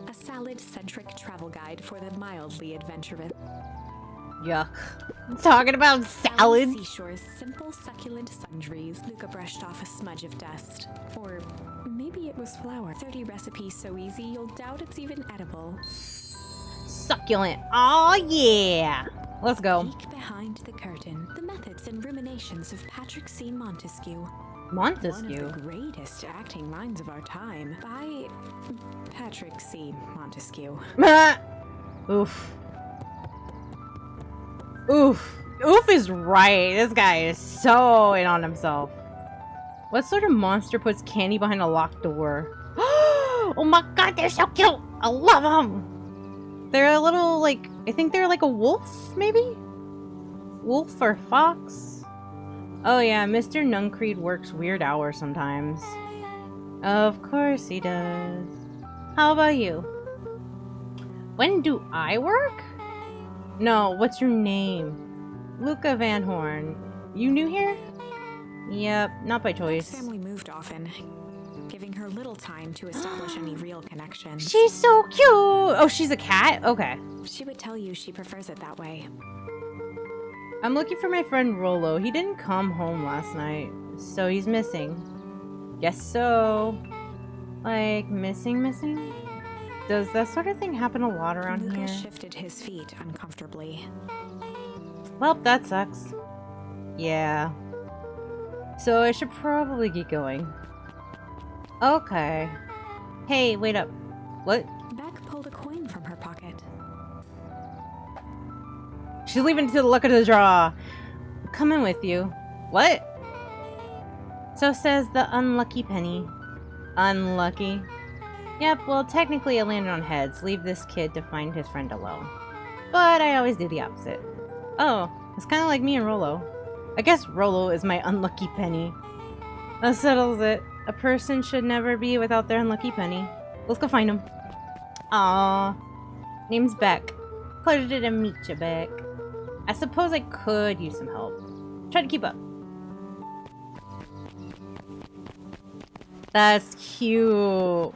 A salad-centric travel guide for the mildly adventurous. Yuck. Talking about salads. Seashore's simple succulent sundries. Luca brushed off a smudge of dust. Or maybe it was flour. 30 recipes so easy you'll doubt it's even edible. Succulent. Oh yeah. Let's go. Peek behind the curtain. The methods and ruminations of Patrick C. Montesquieu. Montesquieu. One of the greatest acting minds of our time. By Patrick C. Montesquieu. Oof. Oof. Oof is right. This guy is so in on himself. What sort of monster puts candy behind a locked door? Oh my god, they're so cute! I love them! They're a little, like, I think they're like a wolf, maybe? Wolf or fox? Oh yeah, Mr. Nuncreed works weird hours sometimes. Of course he does. How about you? When do I work? No, what's your name? Luca Van Horn. You new here? Yep, not by choice. His family moved often, giving her little time to establish any real connections. She's so cute! Oh, she's a cat? Okay. She would tell you she prefers it that way. I'm looking for my friend Rollo. He didn't come home last night, so he's missing. Guess so. Like, missing? Does that sort of thing happen a lot around Luca here? shifted his feet uncomfortably. Well, that sucks. Yeah. So I should probably get going. Okay. Hey, wait up. What? Beck pulled a coin from her pocket. She's leaving it to the luck of the draw. Come in with you. What? So says the unlucky penny. Unlucky. Yep, well, technically I landed on heads. Leave this kid to find his friend alone. But I always do the opposite. Oh, it's kind of like me and Rollo. I guess Rollo is my unlucky penny. That settles it. A person should never be without their unlucky penny. Let's go find him. Aww. Name's Beck. Pleasure to meet you, Beck. I suppose I could use some help. Try to keep up. That's cute.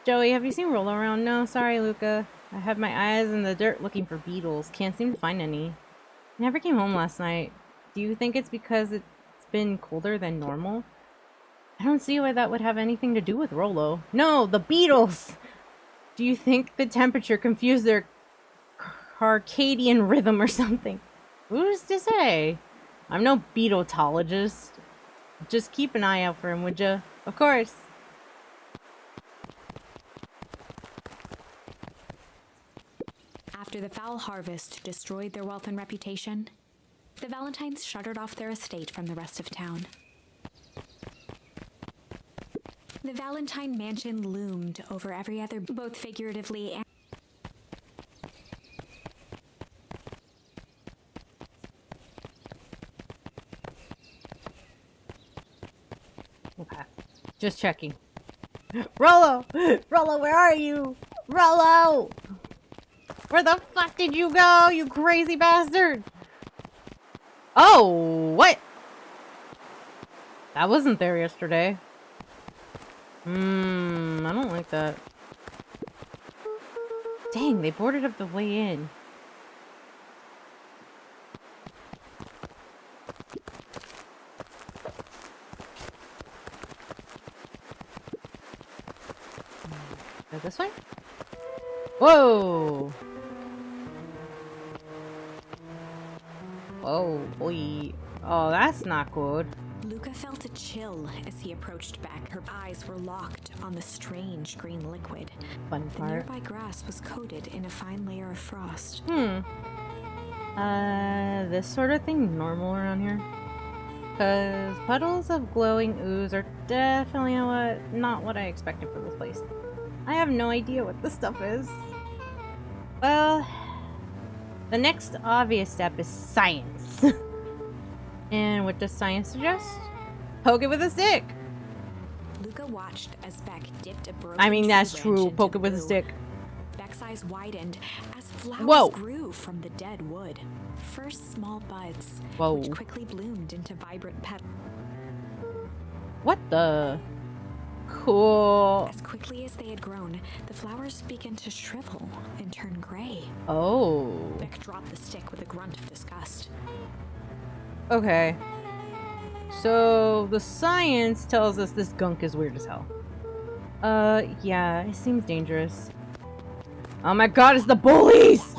Joey, have you seen Rollo around? No, sorry, Luca. I had my eyes in the dirt looking for beetles. Can't seem to find any. Never came home last night. Do you think it's because it's been colder than normal? I don't see why that would have anything to do with Rollo. No, the beetles! Do you think the temperature confused their circadian rhythm or something? Who's to say? I'm no beetologist. Just keep an eye out for him, would ya? Of course. After the foul harvest destroyed their wealth and reputation, the Valentines shuttered off their estate from the rest of town. The Valentine mansion loomed over every other, both figuratively and... Okay. Just checking. Rollo! Rollo, where are you? Rollo! Where the fuck did you go, you crazy bastard? Oh, what? That wasn't there yesterday. I don't like that. Dang, they boarded up the way in. Go this way? Whoa! Oh, boy. Oh, that's not good. Luca felt a chill as he approached Beck. Her eyes were locked on the strange green liquid. Fun The part. nearby grass was coated in a fine layer of frost. This sort of thing normal around here? Because puddles of glowing ooze are definitely not what I expected for this place. I have no idea what this stuff is. Well, the next obvious step is science. And what does science suggest? Poke it with a stick! Luca watched as Beck dipped a broken I mean, that's tree true. branch Poke it into with a the stick. Beck's eyes widened as flowers Whoa. grew from the dead wood. First small buds, Whoa. which quickly bloomed into vibrant petals. What the? Cool. As quickly as they had grown, the flowers began to shrivel and turn gray. Oh. Beck dropped the stick with a grunt of disgust. Okay. So, the science tells us this gunk is weird as hell. Yeah, it seems dangerous. Oh my god, it's the bullies!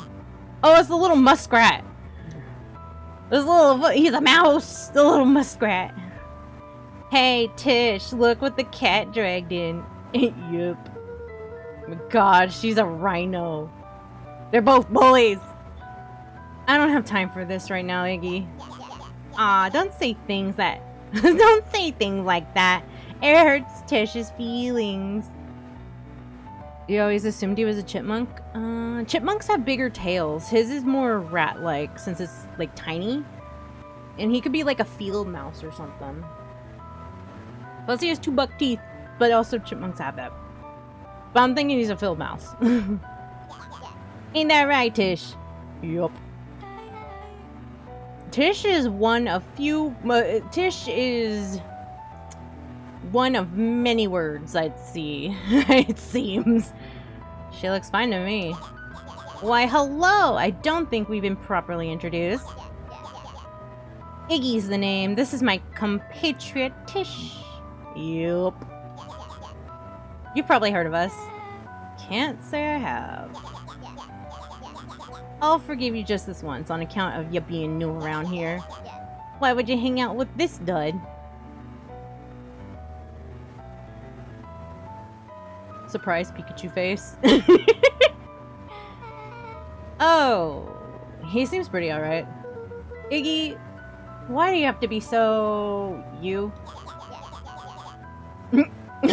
Oh, it's the little muskrat! He's a mouse! The little muskrat! Hey, Tish, look what the cat dragged in. Yup. Oh my god, she's a rhino. They're both bullies! I don't have time for this right now, Iggy. Aw, don't say things that... don't say things like that. It hurts Tish's feelings. You always assumed he was a chipmunk? Chipmunks have bigger tails. His is more rat-like, since it's, like, tiny. And he could be like a field mouse or something. Plus he has 2 buck teeth, but also chipmunks have that. But I'm thinking he's a field mouse. Ain't that right, Tish? Yup. Tish is one of many words I'd see, it seems. She looks fine to me. Why, hello! I don't think we've been properly introduced. Iggy's the name. This is my compatriot Tish. Yup. You've probably heard of us. Can't say I have. I'll forgive you just this once on account of you being new around here. Why would you hang out with this dud? Surprise Pikachu face. Oh, he seems pretty alright. Iggy, why do you have to be so... you?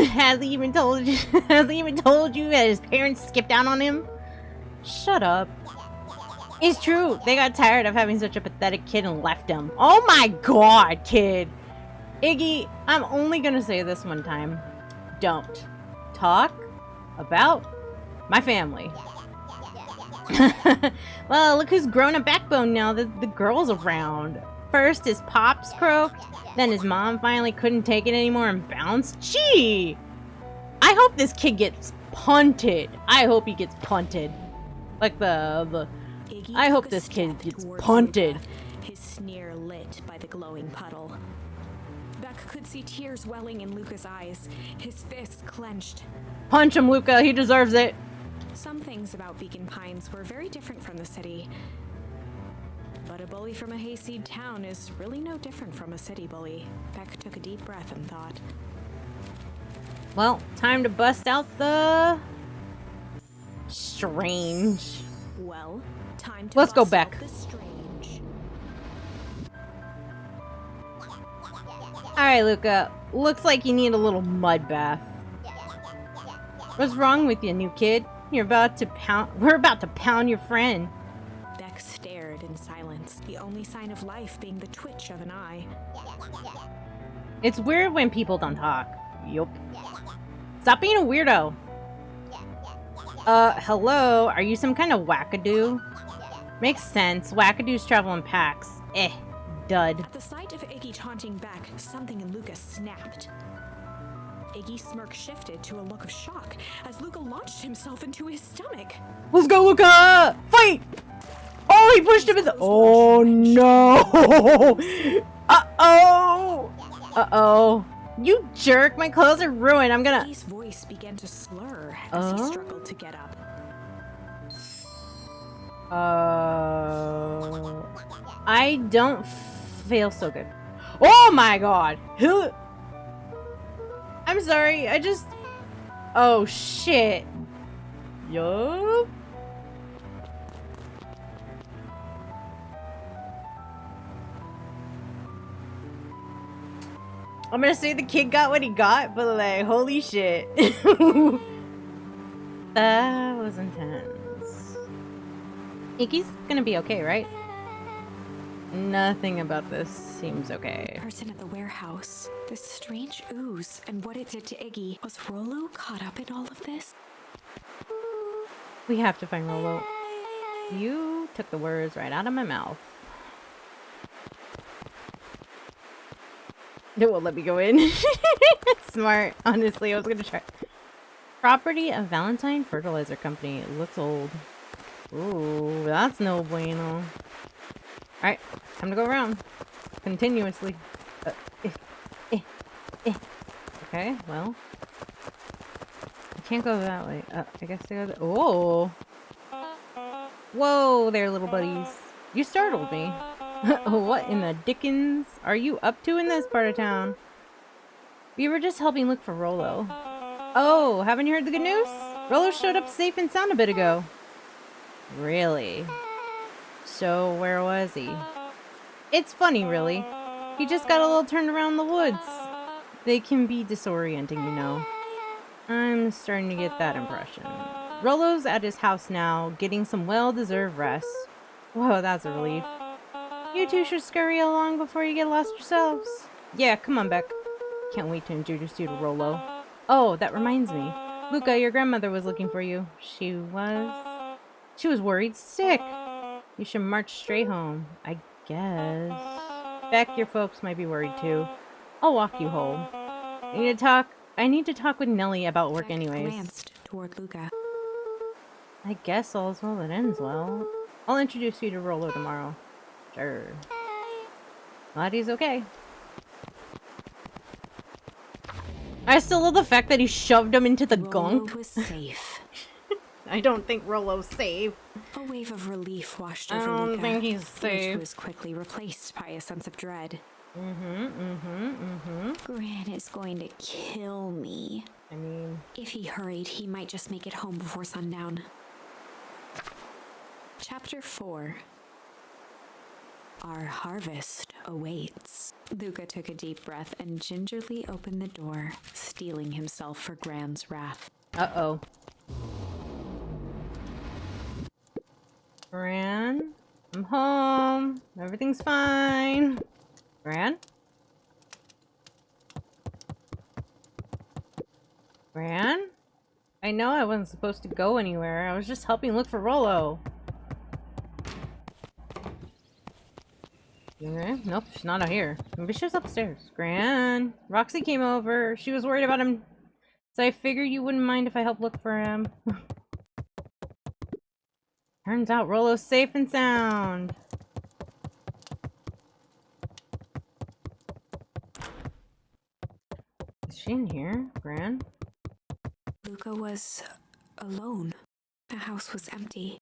Has he even told you that his parents skipped out on him? Shut up. It's true. They got tired of having such a pathetic kid and left him. Oh my god, kid. Iggy, I'm only gonna say this one time. Don't talk about my family. Well, look who's grown a backbone now that the girl's around. First his pops croaked, then his mom finally couldn't take it anymore and bounced. Gee! I hope this kid gets punted. I hope he gets punted. Like the I hope this kid gets punted. Luca, his sneer lit by the glowing puddle. Beck could see tears welling in Luca's eyes, his fists clenched. Punch him, Luca. He deserves it. Some things about Beacon Pines were very different from the city. But a bully from a hayseed town is really no different from a city bully. Beck took a deep breath and thought. Well, time to bust out the... strange. Well, time to Let's go bust out back. the strange. Alright, Luca. Looks like you need a little mud bath. What's wrong with you, new kid? We're about to pound your friend. Beck stared in silence, the only sign of life being the twitch of an eye. It's weird when people don't talk. Yup. Stop being a weirdo. Hello? Are you some kind of wackadoo? Makes sense. Wackadoos travel in packs. Dud. At the sight of Iggy taunting Beck, something in Luca snapped. Iggy's smirk shifted to a look of shock as Luca launched himself into his stomach. Let's go, Luca! Fight! Oh, he pushed him in the... Oh, no! Uh-oh! Uh-oh. You jerk! My clothes are ruined. I'm gonna... Iggy's voice began to slur as he struggled to get up. I don't feel so good. Oh my god! I'm sorry, I just... Oh shit. Yup. I'm gonna say the kid got what he got, but like, holy shit. That was intense. Iki's gonna be okay, right? Nothing about this seems okay. Person at the warehouse. This strange ooze and what it did to Iggy. Was Rollo caught up in all of this? We have to find Rollo. You took the words right out of my mouth. It won't let me go in. Smart. Honestly, I was gonna try. Property of Valentine Fertilizer Company. It looks old. Ooh, that's no bueno. Alright, time to go around. Continuously. Okay, well. I can't go that way. I guess I go that. Oh! Whoa there, little buddies. You startled me. What in the dickens are you up to in this part of town? We were just helping look for Rollo. Oh, haven't you heard the good news? Rollo showed up safe and sound a bit ago. Really? So where was he? It's funny, really. He just got a little turned around the woods. They can be disorienting, you know. I'm starting to get that impression. Rollo's at his house now, getting some well-deserved rest. Whoa, that's a relief. You two should scurry along before you get lost yourselves. Yeah, come on, Beck. Can't wait to introduce you to Rollo. Oh, that reminds me. Luca, your grandmother was looking for you. She was worried sick. You should march straight home, I guess. Beck, your folks might be worried too. I'll walk you home. I need to talk with Nellie about work anyways. Glanced toward Luca. I guess all's well that ends well. I'll introduce you to Rollo tomorrow. Sure. Glad he's okay. I still love the fact that he shoved him into the gunk. Was safe. I don't think Rollo's safe. A wave of relief washed over Luca. I don't think he's safe. Which was quickly replaced by a sense of dread. Gran is going to kill me. I mean... If he hurried, he might just make it home before sundown. Chapter 4. Our harvest awaits. Luca took a deep breath and gingerly opened the door, steeling himself for Gran's wrath. Uh-oh. Gran? I'm home. Everything's fine. Gran? Gran? I know I wasn't supposed to go anywhere. I was just helping look for Rollo. Okay. Nope, she's not out here. Maybe she's upstairs. Gran? Roxy came over. She was worried about him. So I figured you wouldn't mind if I helped look for him. Turns out Rollo's safe and sound. Is she in here, Gran? Luca was alone. The house was empty.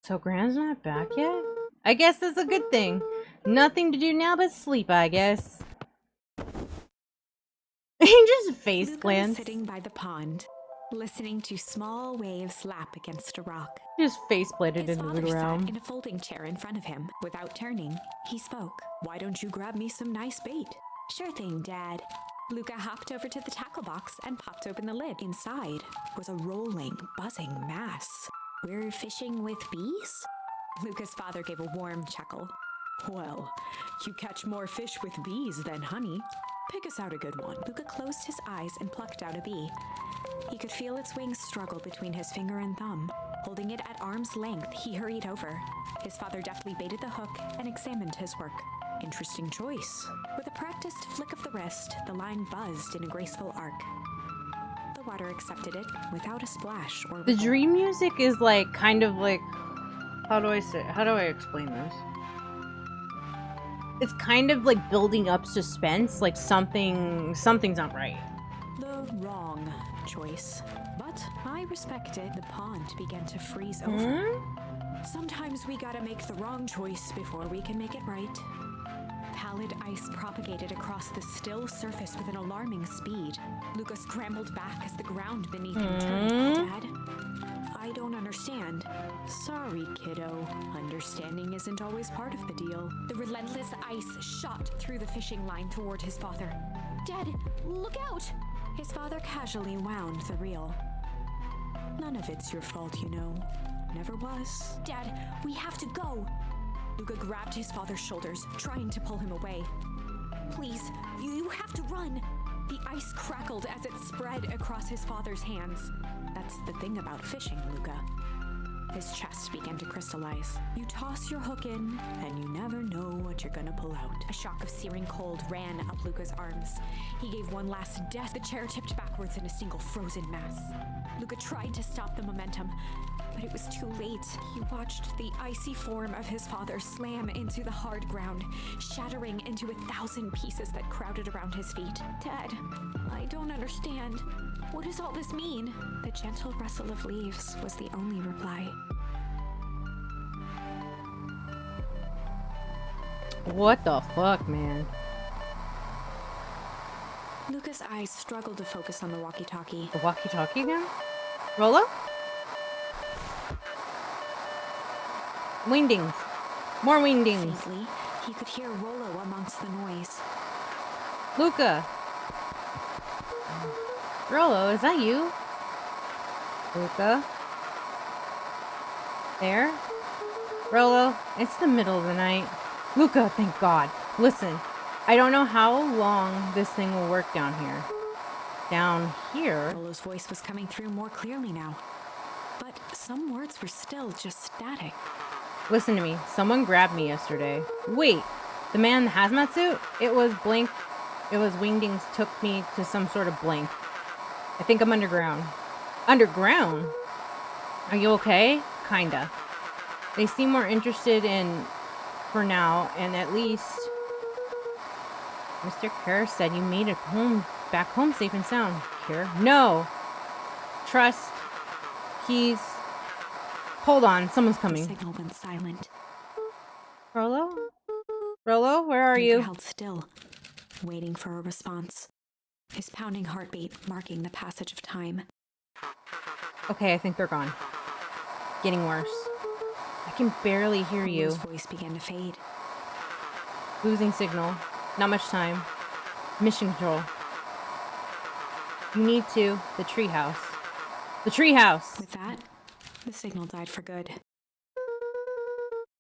So Gran's not back yet? I guess that's a good thing. Nothing to do now but sleep, I guess. He just face plants. Sitting by the pond, listening to small waves lap against a rock. Just face planted His into father the ground. sat in a folding chair in front of him. Without turning, he spoke. Why don't you grab me some nice bait? Sure thing, Dad. Luca hopped over to the tackle box and popped open the lid. Inside was a rolling, buzzing mass. We're fishing with bees? Luca's father gave a warm chuckle. Well, you catch more fish with bees than honey. Pick us out a good one. Luca closed his eyes and plucked out a bee. He could feel its wings struggle between his finger and thumb. Holding it at arm's length, he hurried over. His father deftly baited the hook and examined his work. Interesting choice. With a practiced flick of the wrist, the line buzzed in a graceful arc. The water accepted it without a splash or The ripple. dream music is like kind of like, how do I explain this? It's kind of like building up suspense, like something's not right. The wrong choice. But I respect it. The pond began to freeze over. Sometimes we gotta make the wrong choice before we can make it right. Pallid ice propagated across the still surface with an alarming speed. Luca scrambled back as the ground beneath him turned. Dad, I don't understand. Sorry, kiddo. Understanding isn't always part of the deal. The relentless ice shot through the fishing line toward his father. Dad, look out! His father casually wound the reel. None of it's your fault, you know. Never was. Dad, we have to go! Luca grabbed his father's shoulders, trying to pull him away. Please, you have to run! The ice crackled as it spread across his father's hands. That's the thing about fishing, Luca. His chest began to crystallize. You toss your hook in, and you never know what you're gonna pull out. A shock of searing cold ran up Luca's arms. He gave one last death. The chair tipped backwards in a single frozen mass. Luca tried to stop the momentum, but it was too late. He watched the icy form of his father slam into the hard ground, shattering into 1,000 pieces that crowded around his feet. Dad, I don't understand. What does all this mean? The gentle rustle of leaves was the only reply. What the fuck, man? Luca's eyes struggled to focus on the walkie-talkie. The walkie-talkie again? Rolo? Wingdings. More wingdings. Faintly, he could hear Rollo amongst the noise. Luca. Rolo, is that you? Luca? There? Rolo, it's the middle of the night. Luca, thank God. Listen, I don't know how long this thing will work down here. Down here? Rollo's voice was coming through more clearly now, but some words were still just static. Listen to me. Someone grabbed me yesterday. Wait, the man in the hazmat suit? It was Blink. It was Wingdings took me to some sort of Blink. I think I'm underground. Underground? Are you okay? Kinda. They seem more interested in, for now, and at least Mr. Kerr said you made it home, back home safe and sound. Kerr? No! Trust. He's... Hold on, someone's coming. The signal went silent. Rolo? Rolo, where are Luca you? held still, waiting for a response. His pounding heartbeat marking the passage of time. Okay, I think they're gone. Getting worse. I can barely hear you. Rolo's voice began to fade. Losing signal. Not much time. Mission control. You need to. The treehouse. The treehouse! With that, the signal died for good.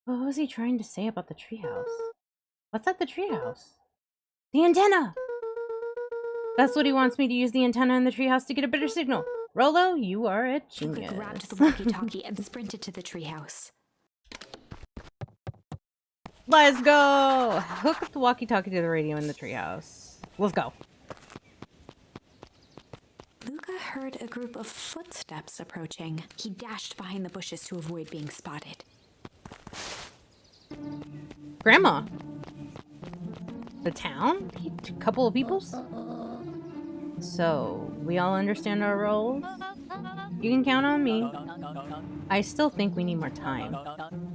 What was he trying to say about the treehouse? What's at the treehouse? The antenna! That's what he wants me to use the antenna in the treehouse to get a better signal. Rolo, you are a genius. Luca grabbed the walkie-talkie and sprinted to the treehouse. Let's go! Hook up the walkie-talkie to the radio in the treehouse. Let's go. Luca heard a group of footsteps approaching. He dashed behind the bushes to avoid being spotted. Grandma. The town? A couple of peoples? So, we all understand our roles? You can count on me. I still think we need more time.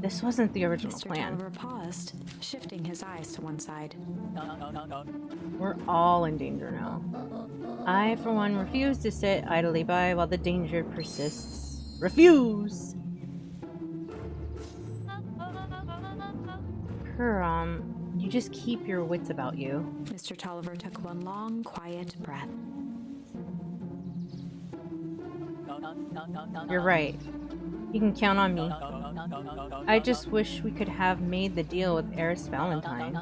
This wasn't the original Mr. plan. Tolliver paused, shifting his eyes to one side. We're all in danger now. I, for one, refuse to sit idly by while the danger persists. Refuse! You just keep your wits about you. Mr. Tolliver took one long, quiet breath. You're right. You can count on me. I just wish we could have made the deal with Eris Valentine.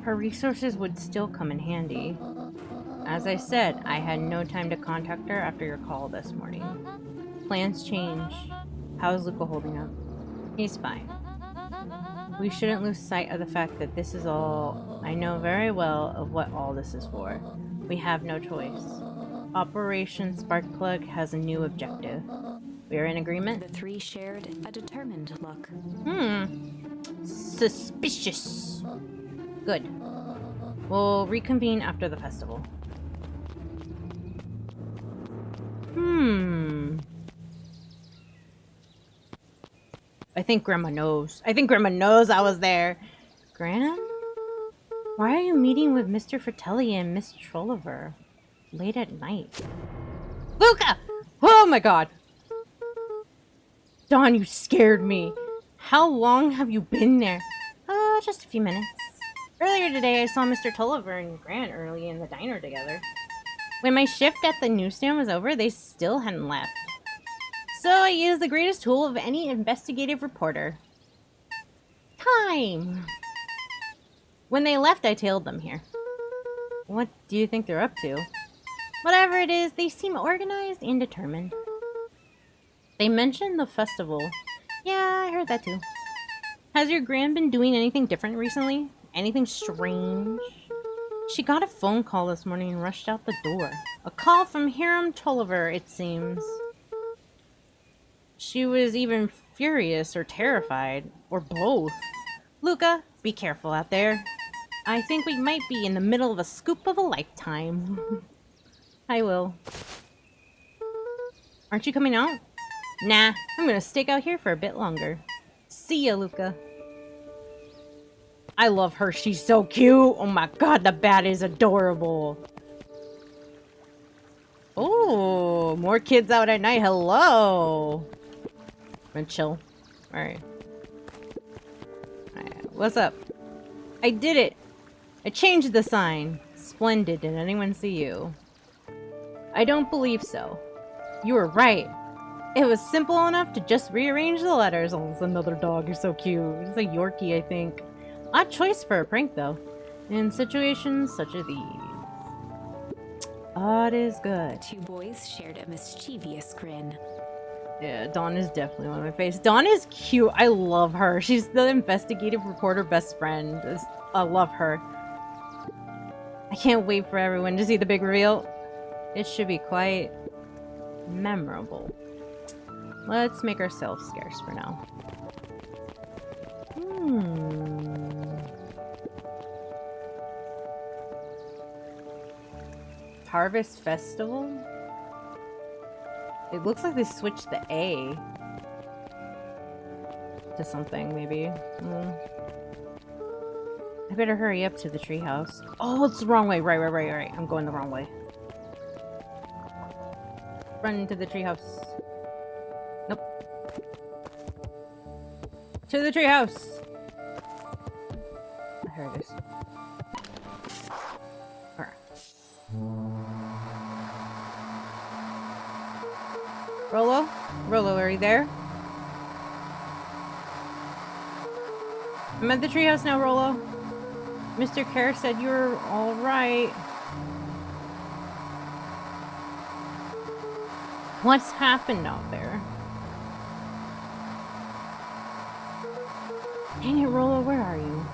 Her resources would still come in handy. As I said, I had no time to contact her after your call this morning. Plans change. How's Luca holding up? He's fine. We shouldn't lose sight of the fact that this is all... I know very well of what all this is for. We have no choice. Operation Sparkplug has a new objective. We are in agreement? The three shared a determined look. Suspicious. Good. We'll reconvene after the festival. I think Grandma knows. I think Grandma knows I was there. Gran? Why are you meeting with Mr. Fratelli and Miss Trolliver late at night? Luca! Oh my god! Dawn, you scared me. How long have you been there? Just a few minutes. Earlier today, I saw Mr. Tulliver and Grant early in the diner together. When my shift at the newsstand was over, they still hadn't left. So I used the greatest tool of any investigative reporter. Time! When they left, I tailed them here. What do you think they're up to? Whatever it is, they seem organized and determined. They mentioned the festival. Yeah, I heard that too. Has your gran been doing anything different recently? Anything strange? She got a phone call this morning and rushed out the door. A call from Hiram Tolliver, it seems. She was even furious or terrified, or both. Luca, be careful out there. I think we might be in the middle of a scoop of a lifetime. I will. Aren't you coming out? Nah, I'm gonna stick out here for a bit longer. See ya, Luca. I love her. She's so cute. Oh my god, the bat is adorable. Oh, more kids out at night. Hello. I'm gonna chill. Alright. Alright, what's up? I did it. I changed the sign. Splendid. Did anyone see you? I don't believe so. You were right. It was simple enough to just rearrange the letters. Oh, it's another dog. You're so cute. It's a Yorkie, I think. Odd choice for a prank, though. In situations such as these. Odd is good. Two boys shared a mischievous grin. Yeah, Dawn is definitely one of my favorites. Dawn is cute. I love her. She's the investigative reporter best friend. I love her. I can't wait for everyone to see the big reveal. It should be quite memorable. Let's make ourselves scarce for now. Harvest Festival? It looks like they switched the A to something, maybe. I better hurry up to the treehouse. Oh, it's the wrong way. Right. I'm going the wrong way. Run into the treehouse. Nope. To the treehouse. Here it is. Alright. Rolo? Rolo, are you there? I'm at the treehouse now, Rolo. Mr. Kerr said you were alright. What's happened out there? Dang it, Rolo, where are you?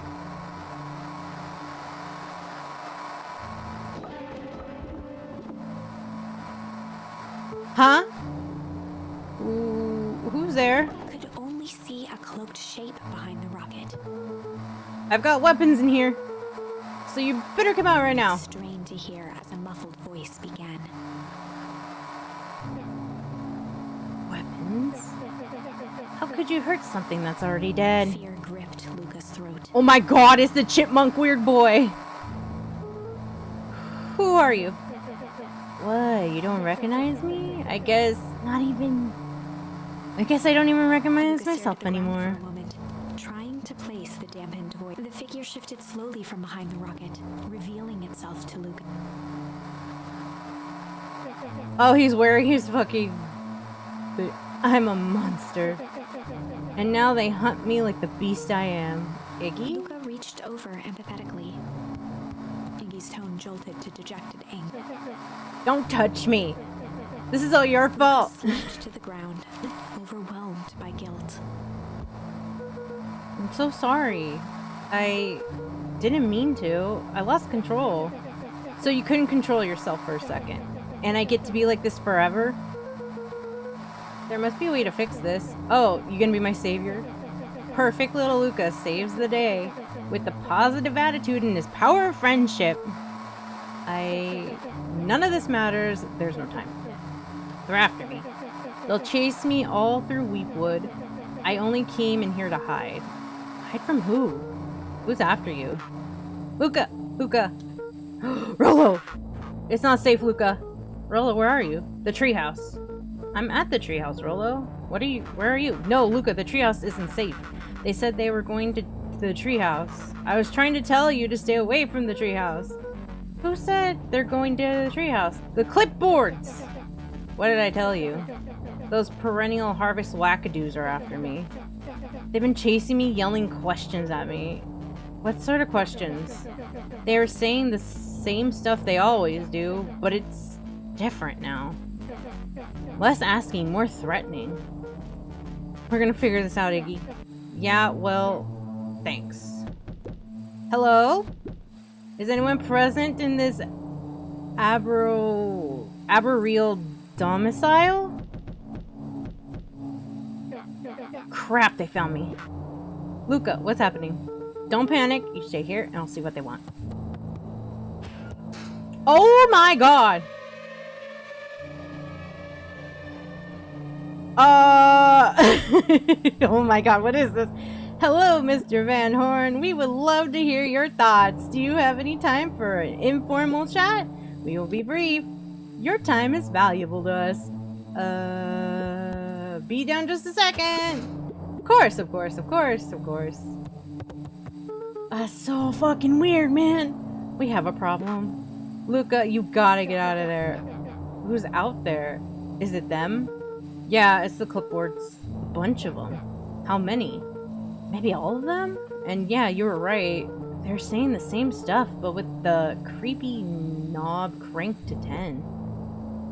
Huh? Who's there? I could only see a cloaked shape behind the rocket. I've got weapons in here. So you better come out right now. Strained to hear as a muffled voice began. Weapons? How could you hurt something that's already dead? Fear gripped Luca's throat. Oh my god, it's the chipmunk weird boy. Who are you? What, you don't recognize me? I guess not even... I guess I don't even recognize Luca myself stared at the ground anymore. for a moment, trying to place the dampened voice. The figure shifted slowly from behind the rocket, revealing itself to Luca. Oh, he's wearing his fucking... I'm a monster. And now they hunt me like the beast I am. Iggy? Luca reached over empathetically. Iggy's tone jolted to dejected anger. Don't touch me. This is all your fault. Slouched to the ground, overwhelmed by guilt. I'm so sorry. I didn't mean to. I lost control. So you couldn't control yourself for a second. And I get to be like this forever? There must be a way to fix this. Oh, you gonna be my savior? Perfect little Luca saves the day with the positive attitude and his power of friendship. None of this matters. There's no time. They're after me. They'll chase me all through Weepwood. I only came in here to hide. Hide from who? Who's after you? Luca! Luca! Rollo! It's not safe, Luca. Rollo, where are you? The treehouse. I'm at the treehouse, Rollo. Where are you? No, Luca, the treehouse isn't safe. They said they were going to the treehouse. I was trying to tell you to stay away from the treehouse. Who said they're going to the treehouse? The clipboards! What did I tell you? Those perennial harvest wackadoos are after me. They've been chasing me, yelling questions at me. What sort of questions? They were saying the same stuff they always do, but it's different now. Less asking, more threatening. We're gonna figure this out, Iggy. Yeah, well, thanks. Hello? Is anyone present in this arboreal domicile? Crap, they found me. Luca, what's happening? Don't panic. You stay here and I'll see what they want. Oh my god! Oh my god, what is this? Hello, Mr. Van Horn. We would love to hear your thoughts. Do you have any time for an informal chat? We will be brief. Your time is valuable to us. Be down just a second. Of course, of course, of course, of course. That's so fucking weird, man. We have a problem. Luca, you gotta get out of there. Who's out there? Is it them? Yeah, it's the clipboards. A bunch of them. How many? Maybe all of them? And yeah, you were right. They're saying the same stuff, but with the creepy knob cranked to 10.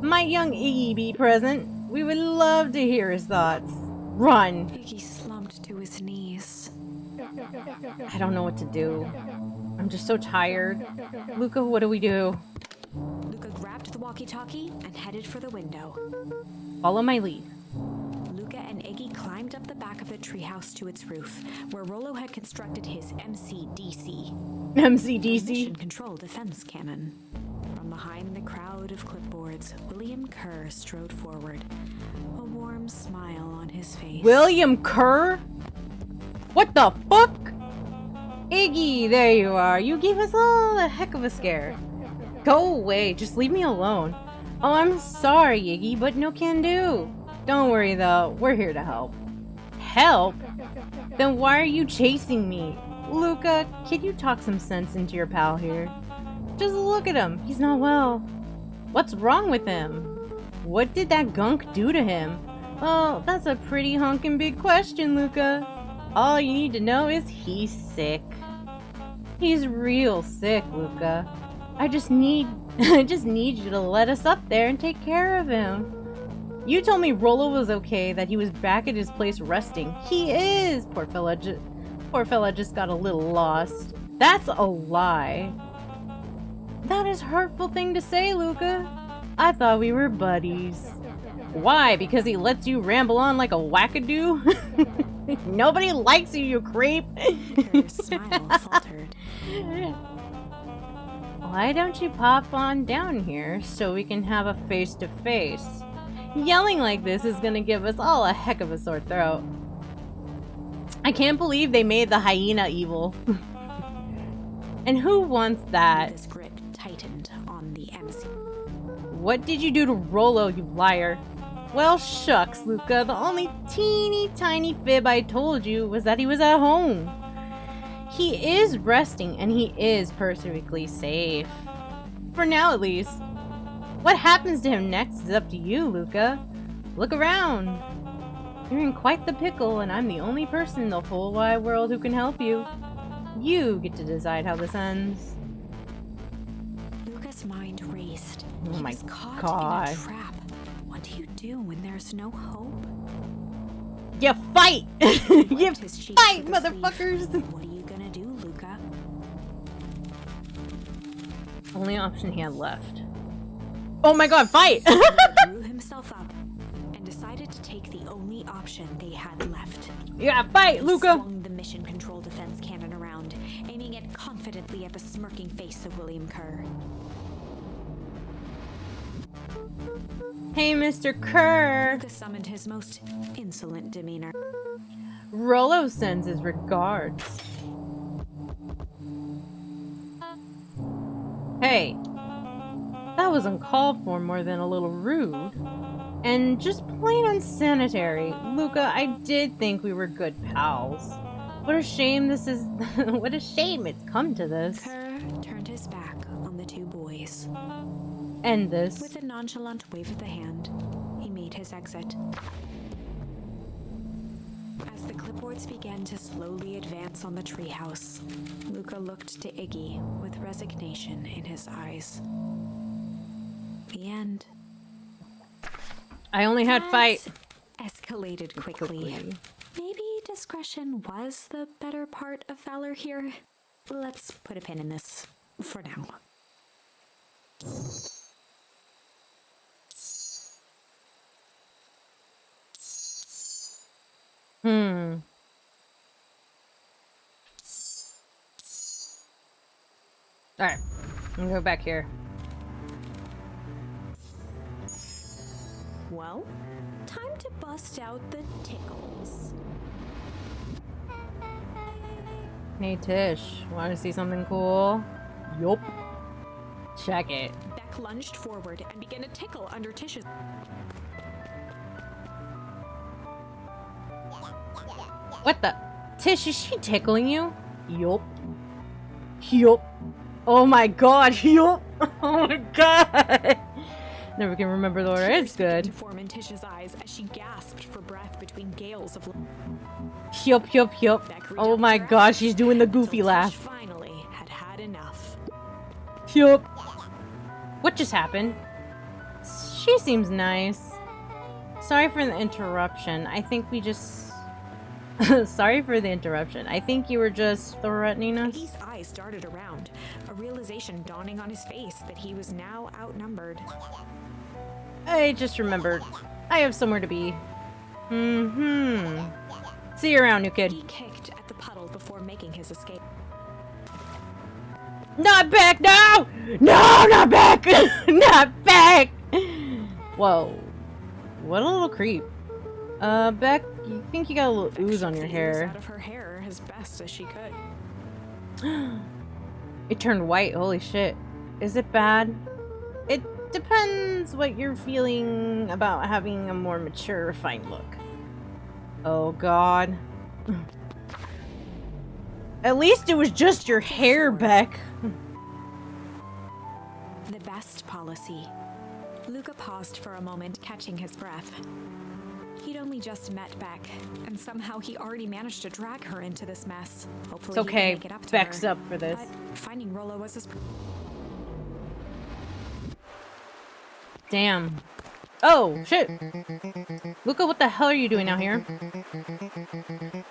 Might young Iggy be present? We would love to hear his thoughts. Run! Iggy slumped to his knees. I don't know what to do. I'm just so tired. Luca, what do we do? Luca grabbed the walkie-talkie and headed for the window. Follow my lead. Luca and Iggy climbed up the back of the treehouse to its roof, where Rollo had constructed his MCDC. MCDC? Mission Control Defense Cannon. From behind the crowd of clipboards, William Kerr strode forward, a warm smile on his face. William Kerr? What the fuck? Iggy, there you are. You gave us all a heck of a scare. Go away, just leave me alone. Oh, I'm sorry, Iggy, but no can do. Don't worry though, we're here to help. Help? Then why are you chasing me? Luca, can you talk some sense into your pal here? Just look at him, he's not well. What's wrong with him? What did that gunk do to him? Well, that's a pretty honkin' big question, Luca. All you need to know is he's sick. He's real sick, Luca. I just need you to let us up there and take care of him. You told me Rollo was okay, that he was back at his place resting. He is! Poor fella just got a little lost. That's a lie. That is a hurtful thing to say, Luca. I thought we were buddies. Why? Because he lets you ramble on like a wackadoo? Nobody likes you, you creep! Kerr's smile faltered. Why don't you pop on down here so we can have a face-to-face? Yelling like this is gonna give us all a heck of a sore throat. I can't believe they made the hyena evil. And who wants that? His grip tightened on the MC. What did you do to Rollo, you liar? Well, shucks, Luca. The only teeny tiny fib I told you was that he was at home. He is resting, and he is perfectly safe. For now, at least. What happens to him next is up to you, Luca. Look around. You're in quite the pickle, and I'm the only person in the whole wide world who can help you. You get to decide how this ends. Luca's mind raced. Oh He my was caught God. in a trap. What do you do when there's no hope? You fight! He You wiped his cheeks fight, with a sleeve. motherfuckers! What are you gonna do, Luca? Only option he had left. Oh my god, fight! He drew himself up and decided to take the only option they had left. Yeah, fight, He Luca! swung the mission control defense cannon around, aiming it confidently at the smirking face of William Kerr. Hey, Mr. Kerr! Luca summoned his most insolent demeanor. Rollo sends his regards. Hey, that was uncalled for, more than a little rude. And just plain unsanitary. Luca, I did think we were good pals. What a shame this is... what a shame it's come to this. Kerr turned his back on the two boys. End this. With a nonchalant wave of the hand, he made his exit. As the clipboards began to slowly advance on the treehouse, Luca looked to Iggy with resignation in his eyes. The end. I only had fight. Escalated quickly. Maybe discretion was the better part of valor here. Let's put a pin in this for now. Alright. I'm gonna go back here. Well, time to bust out the tickles. Hey Tish, wanna see something cool? Yup. Check it. Beck lunged forward and began to tickle under Tish's. What the? Tish, is she tickling you? Yup. Yup. Oh my god, yup. Oh my god. Never can remember the order. It's good. To form in Tish's eyes as she gasped for breath between gales of. Yup, yup, yup. Oh my god, she's doing the goofy laugh. Tish finally had enough. Yup. What just happened? She seems nice. Sorry for the interruption. I think we just... Sorry for the interruption. I think you were just threatening us. Iggy's eyes darted around, a realization dawning on his face that he was now outnumbered. I just remembered. I have somewhere to be. See you around, new kid. He kicked at the puddle before making his escape. Not back! No! No, not back! Not back! Whoa. What a little creep. Beck, you think you got a little ooze on your hair. Out of her hair as best as she could. It turned white, holy shit. Is it bad? It depends what you're feeling about having a more mature, refined look. Oh god. At least it was just your hair, Beck. The best policy. Luca paused for a moment, catching his breath. He'd only just met Beck, and somehow he already managed to drag her into this mess. Hopefully it's okay, he can make it up to Beck's her. up for this. But finding Rollo was his... Damn. Oh, shit. Luca, what the hell are you doing out here?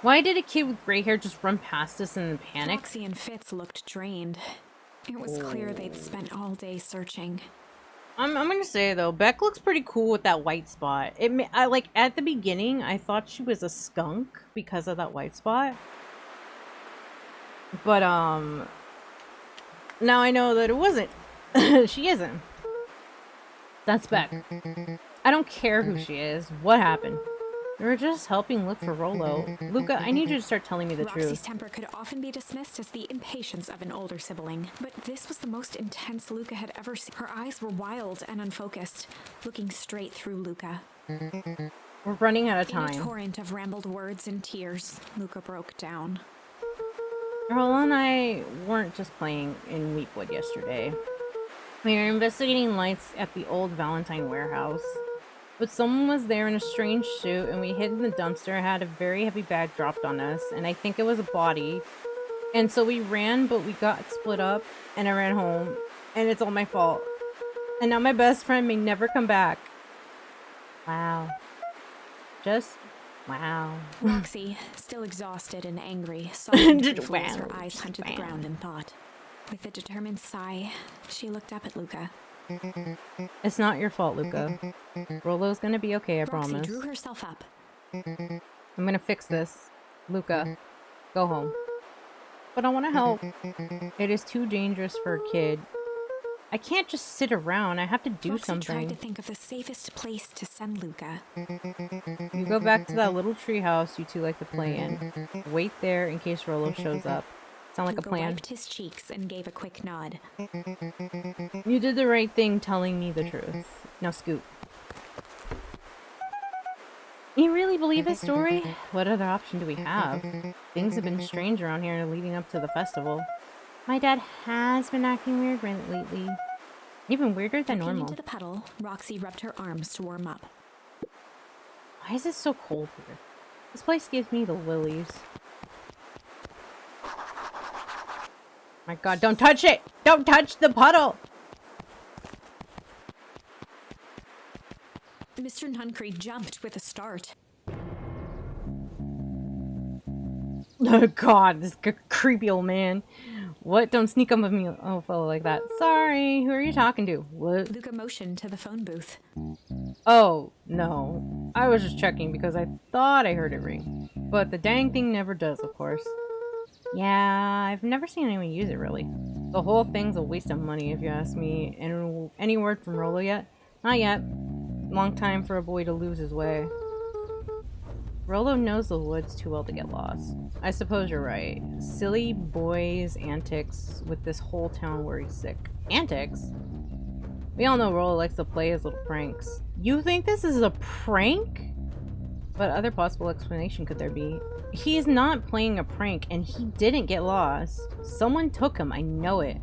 Why did a kid with gray hair just run past us in panic? Roxy and Fitz looked drained. It was clear they'd spent all day searching. I'm gonna say though, Beck looks pretty cool with that white spot. I like at the beginning, I thought she was a skunk because of that white spot. But now I know that it wasn't. She isn't. That's Beck. I don't care who she is. What happened? We were just helping look for Rollo. Luca, I need you to start telling me the Roxy's truth. temper could often be dismissed as the impatience of an older sibling, but this was the most intense Luca had ever seen. Her eyes were wild and unfocused, looking straight through Luca. We're running out of In a time. torrent of rambled words and tears, Luca broke down. Rollo and I weren't just playing in Weepwood yesterday. We were investigating lights at the old Valentine warehouse. But someone was there in a strange suit, and we hid in the dumpster, had a very heavy bag dropped on us, and I think it was a body. And so we ran, but we got split up, and I ran home, and it's all my fault. And now my best friend may never come back. Wow. Just wow. Roxy, still exhausted and angry, softened briefly as her Wow. eyes hunted the ground in thought. With a determined sigh, she looked up at Luca. It's not your fault, Luca. Rollo's gonna be okay, I Roxy promise. drew herself up. I'm gonna fix this. Luca, go home. But I want to help. It is too dangerous for a kid. I can't just sit around. I have to do Roxy tried something. to think of the safest place to send Luca. You go back to that little treehouse you two like to play in. Wait there in case Rolo shows up. Sound like Luca a plan? wiped his cheeks and gave a quick nod. You did the right thing telling me the truth. Now scoot. You really believe his story? What other option do we have? Things have been strange around here leading up to the festival. My dad has been acting weird lately. Even weirder than Looking normal. into the puddle, Roxy rubbed her arms to warm up. Why is it so cold here? This place gives me the willies. My god, don't touch it! Don't touch the puddle! Mr. Nuncreed jumped with a start. Oh god, this creepy old man. What? Don't sneak up with me, oh fellow, like that. Sorry, who are you talking to? What? Luca motioned to the phone booth. Oh, no. I was just checking because I thought I heard it ring. But the dang thing never does, of course. Yeah, I've never seen anyone use it, really. The whole thing's a waste of money, if you ask me. Any word from Rolo yet? Not yet. Long time for a boy to lose his way. Rolo knows the woods too well to get lost. I suppose you're right. Silly boys' antics with this whole town where he's sick. Antics? We all know Rolo likes to play his little pranks. You think this is a prank? What other possible explanation could there be? He's not playing a prank, and he didn't get lost. Someone took him, I know it.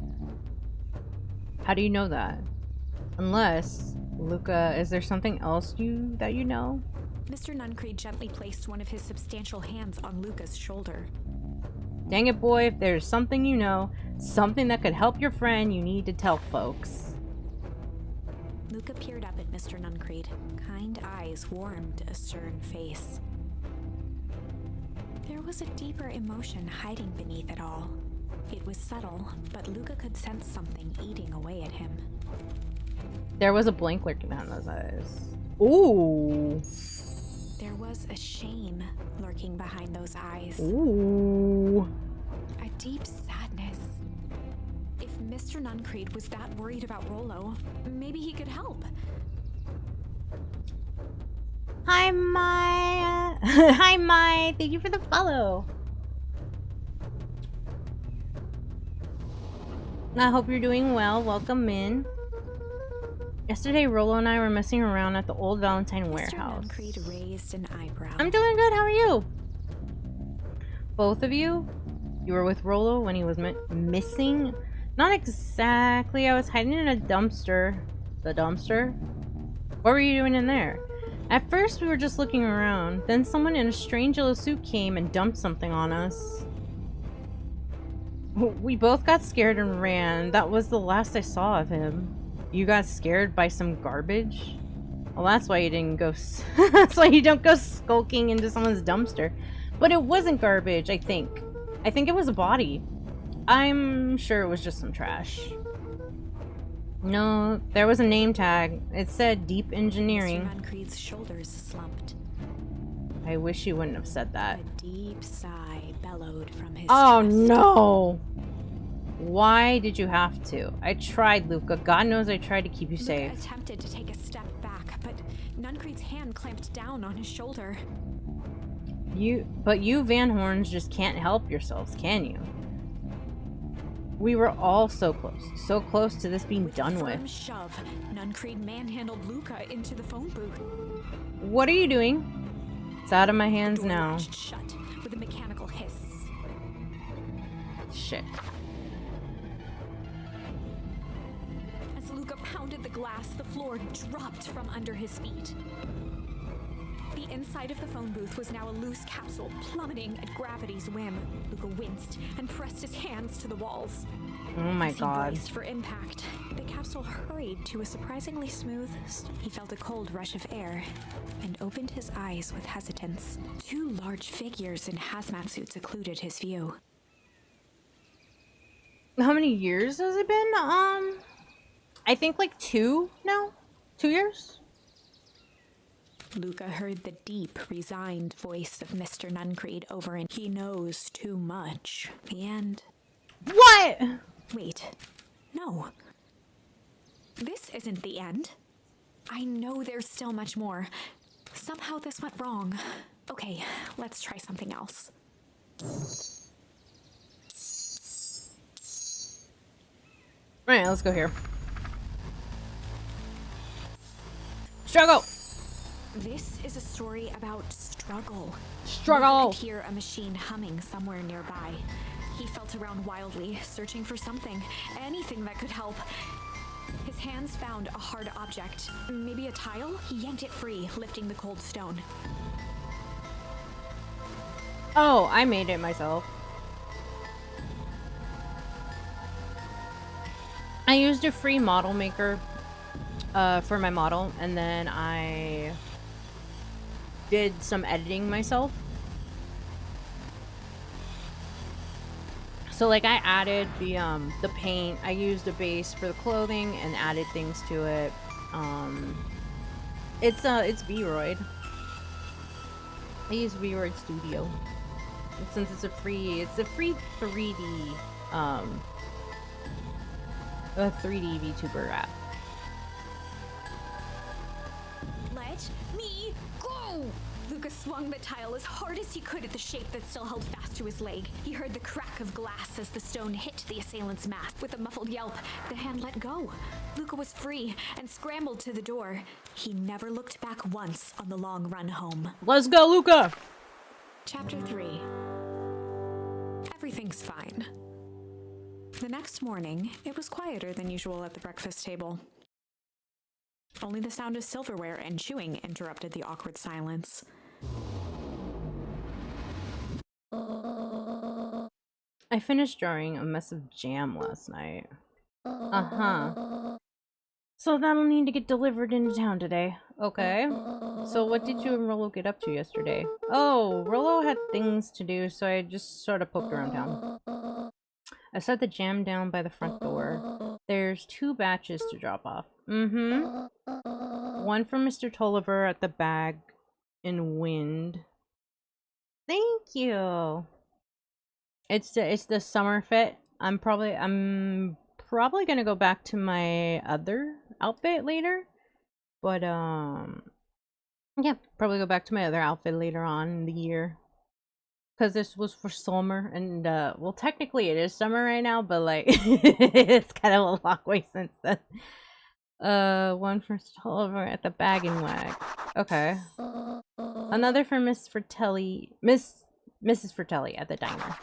How do you know that? Unless, Luca, is there something else that you know? Mr. Nuncreed gently placed one of his substantial hands on Luca's shoulder. Dang it, boy, if there's something you know, something that could help your friend, you need to tell folks. Luca peered up at Mr. Nuncreed. Kind eyes warmed a stern face. There was a deeper emotion hiding beneath it all. It was subtle, but Luca could sense something eating away at him. There was a blank lurking behind those eyes. Ooh. There was a shame lurking behind those eyes. Ooh. A deep sadness. If Mr. Nuncreed was that worried about Rolo, maybe he could help. Hi, Mai. Hi, Mai. Thank you for the follow. I hope you're doing well. Welcome in. Yesterday, Rolo and I were messing around at the old Valentine warehouse. Mr. Nuncreed raised an eyebrow. I'm doing good. How are you? Both of you? You were with Rolo when he was missing? Not exactly. I was hiding in a dumpster. The dumpster? What were you doing in there? At first, we were just looking around. Then someone in a strange yellow suit came and dumped something on us. We both got scared and ran. That was the last I saw of him. You got scared by some garbage? Well, that's why you didn't go... that's why you don't go skulking into someone's dumpster. But it wasn't garbage, I think. I think it was a body. I'm sure it was just some trash. No, there was a name tag. It said Deep Engineering. Mr. Nuncreed's shoulders slumped. I wish you wouldn't have said that. A deep sigh bellowed from his Oh chest. no! Why did you have to? I tried, Luca. God knows I tried to keep you safe. Luca attempted to take a step back, but Nuncreed's hand clamped down on his shoulder. But you Van Horns just can't help yourselves, can you? We were all so close to this being done with. With a firm shove, Nuncreed manhandled Luca into the phone booth. What are you doing? It's out of my hands The door now. latched shut with a mechanical hiss. Shit. As Luca pounded the glass, the floor dropped from under his feet. The inside of the phone booth was now a loose capsule plummeting at gravity's whim. Luca winced and pressed his hands to the walls. Oh my As he god. braced for impact, the capsule hurried to a surprisingly smooth... He felt a cold rush of air and opened his eyes with hesitance. Two large figures in hazmat suits occluded his view. How many years has it been? I think like 2 now? 2 years? Luca heard the deep, resigned voice of Mr. Nuncreed over and he knows too much. The end. What? Wait. No. This isn't the end. I know there's still much more. Somehow this went wrong. Okay, let's try something else. Alright, let's go here. Struggle! This is a story about struggle. Struggle! Luca could hear a machine humming somewhere nearby. He felt around wildly, searching for something, anything that could help. His hands found a hard object, maybe a tile. He yanked it free, lifting the cold stone. Oh, I made it myself. I used a free model maker for my model, and then I did some editing myself. So like I added the paint, I used a base for the clothing and added things to it. It's VOD. I use VOD Studio. And since it's a free 3D a 3D VTuber app. Let me go! Lucas swung the tile as hard as he could at the shape that still held fast to his leg. He heard the crack of glass as the stone hit the assailant's mask. With a muffled yelp, the hand let go. Luca was free and scrambled to the door. He never looked back once on the long run home. Let's go, Luca! Chapter 3. Everything's fine. The next morning, it was quieter than usual at the breakfast table. Only the sound of silverware and chewing interrupted the awkward silence. I finished drawing a mess of jam last night. Uh-huh. So that'll need to get delivered into town today. Okay. So what did you and Rollo get up to yesterday? Oh, Rollo had things to do, so I just sort of poked around town. I set the jam down by the front door. There's 2 batches to drop off. Mm-hmm. One for Mr. Tolliver at the Bag in Wind. Thank you. It's the summer fit. I'm probably gonna go back to my other outfit later. But yeah, probably go back to my other outfit later on in the year. Because this was for summer, and well, technically it is summer right now, but like it's kind of a long way since then. One for Tolliver at the Bag and Wag. Okay. Another for Mrs. Fratelli at the diner.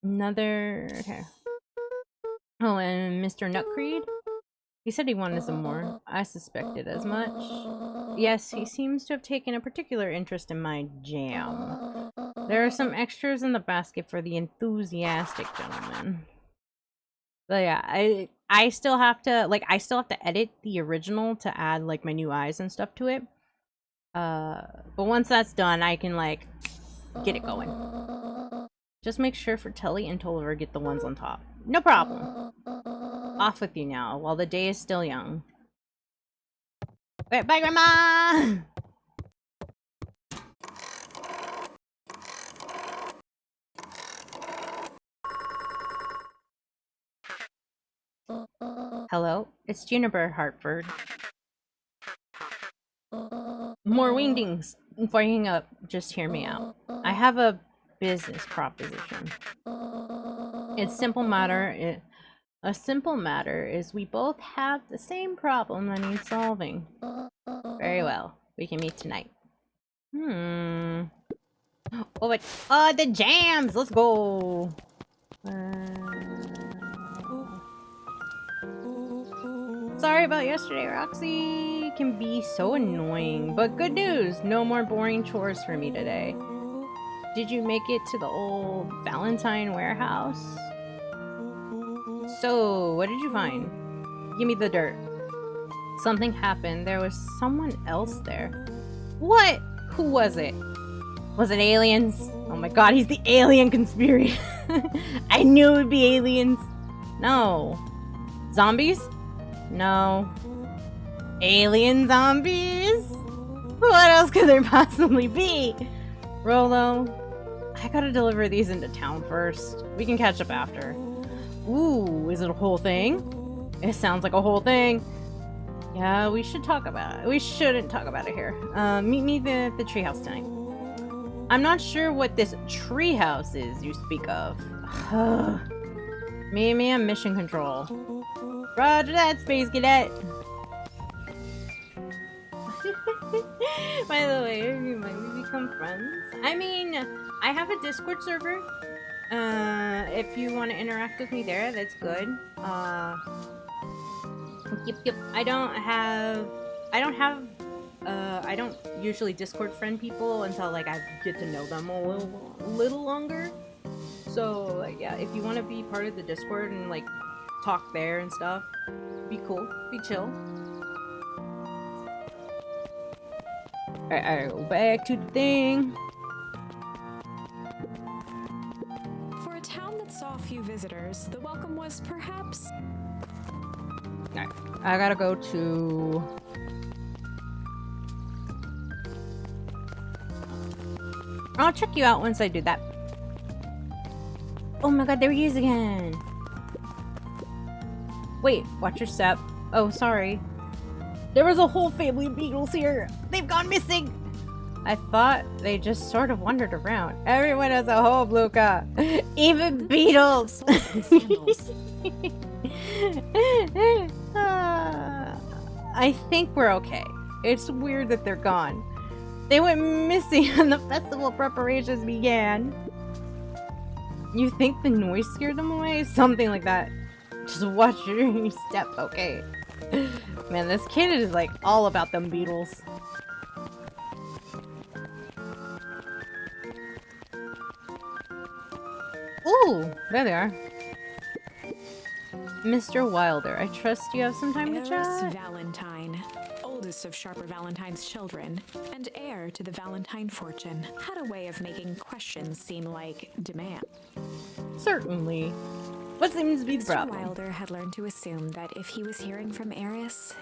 Another. Okay. Oh, and Mr. Nutcreed. He said he wanted some more. I suspected as much. Yes, he seems to have taken a particular interest in my jam. There are some extras in the basket for the enthusiastic gentleman. But yeah, I still have to edit the original to add like my new eyes and stuff to it. But once that's done, I can like get it going. Just make sure Fratelli and Tolliver get the ones on top. No problem. Off with you now, while the day is still young. Wait, bye, Grandma! Hello, it's Juniper Hartford. More wingdings. Before you hang up, just hear me out. I have a business proposition. It's simple matter. A simple matter is we both have the same problem that needs solving. Very well. We can meet tonight. Oh, but the jams! Let's go! Sorry about yesterday, Roxy. It can be so annoying. But good news! No more boring chores for me today. Did you make it to the old Valentine warehouse? So, what did you find? Give me the dirt. Something happened. There was someone else there. What? Who was it? Was it aliens? Oh my god, he's the alien conspiracy. I knew it would be aliens. No. Zombies? No. Alien zombies? What else could there possibly be? Rollo, I gotta deliver these into town first. We can catch up after. Ooh, is it a whole thing? It sounds like a whole thing. Yeah, we should talk about it. We shouldn't talk about it here. Meet me at the treehouse tonight. I'm not sure what this treehouse is you speak of. Meet me on mission control. Roger that, Space Cadet. By the way, might we become friends? I mean, I have a Discord server. If you want to interact with me there, that's good. Yep. I don't usually Discord friend people until like I get to know them a little longer. So like, yeah, if you want to be part of the Discord and like talk there and stuff, be cool, be chill. Alright, go back to the thing. For a town that saw few visitors, the welcome was perhaps... Alright, I gotta go to... I'll check you out once I do that. Oh my god, there he is again! Wait, watch your step. Oh, sorry. There was a whole family of beetles here! They've gone missing! I thought they just sort of wandered around. Everyone has a home, Luca! Even beetles! I think we're okay. It's weird that they're gone. They went missing when the festival preparations began. You think the noise scared them away? Something like that. Just watch your step, okay? Man, this kid is like all about them beetles. Ooh, there they are. Mr. Wilder, I trust you have some time to chat? Valentine, oldest of Sharper Valentine's children, and heir to the Valentine fortune, had a way of making questions seem like demand. Certainly. What seems to be the Mr. problem? Wilder had learned to assume that if he was hearing from Eris,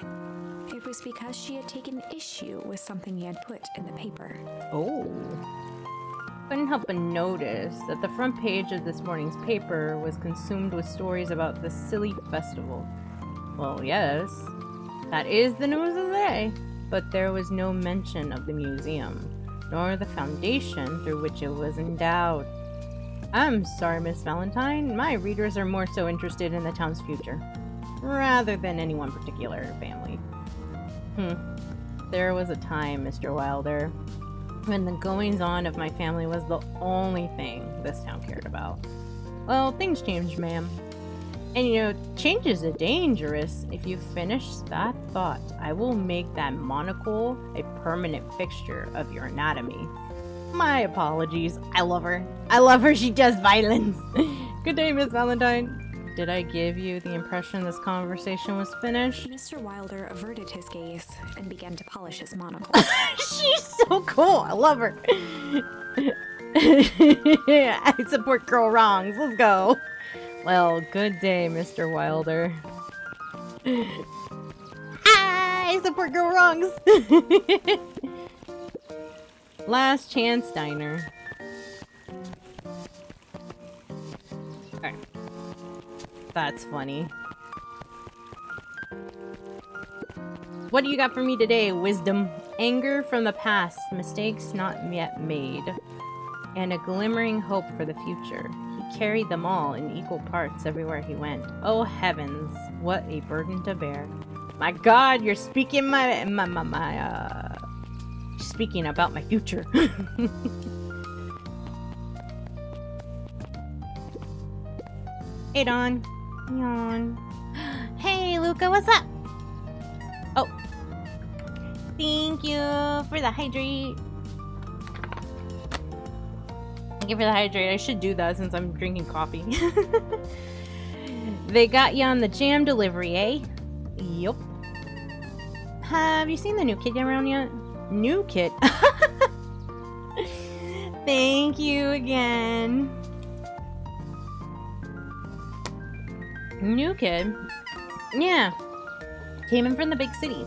it was because she had taken issue with something he had put in the paper. Oh. Couldn't help but notice that the front page of this morning's paper was consumed with stories about the silly festival. Well, yes, that is the news of the day, but there was no mention of the museum, nor the foundation through which it was endowed. I'm sorry, Miss Valentine, my readers are more so interested in the town's future, rather than any one particular family. There was a time, Mr. Wilder, when the goings-on of my family was the only thing this town cared about. Well, things changed, ma'am. And you know, changes are dangerous. If you finish that thought, I will make that monocle a permanent fixture of your anatomy. My apologies. I love her. I love her. She does violence. Good day, Miss Valentine. Did I give you the impression this conversation was finished? Mr. Wilder averted his gaze and began to polish his monocle. She's so cool. I love her. I support girl wrongs. Let's go. Well, good day, Mr. Wilder. I support girl wrongs. Last chance diner. Alright. That's funny. What do you got for me today, wisdom? Anger from the past, mistakes not yet made, and a glimmering hope for the future. He carried them all in equal parts everywhere he went. Oh heavens, what a burden to bear. My God, you're speaking speaking about my future. Hey, Dawn. Yawn. Hey, Luca, what's up? Oh. Thank you for the hydrate. Thank you for the hydrate. I should do that since I'm drinking coffee. They got you on the jam delivery, eh? Yup. Have you seen the new kid around yet? New kid? Thank you again. New kid? Yeah. Came in from the big city.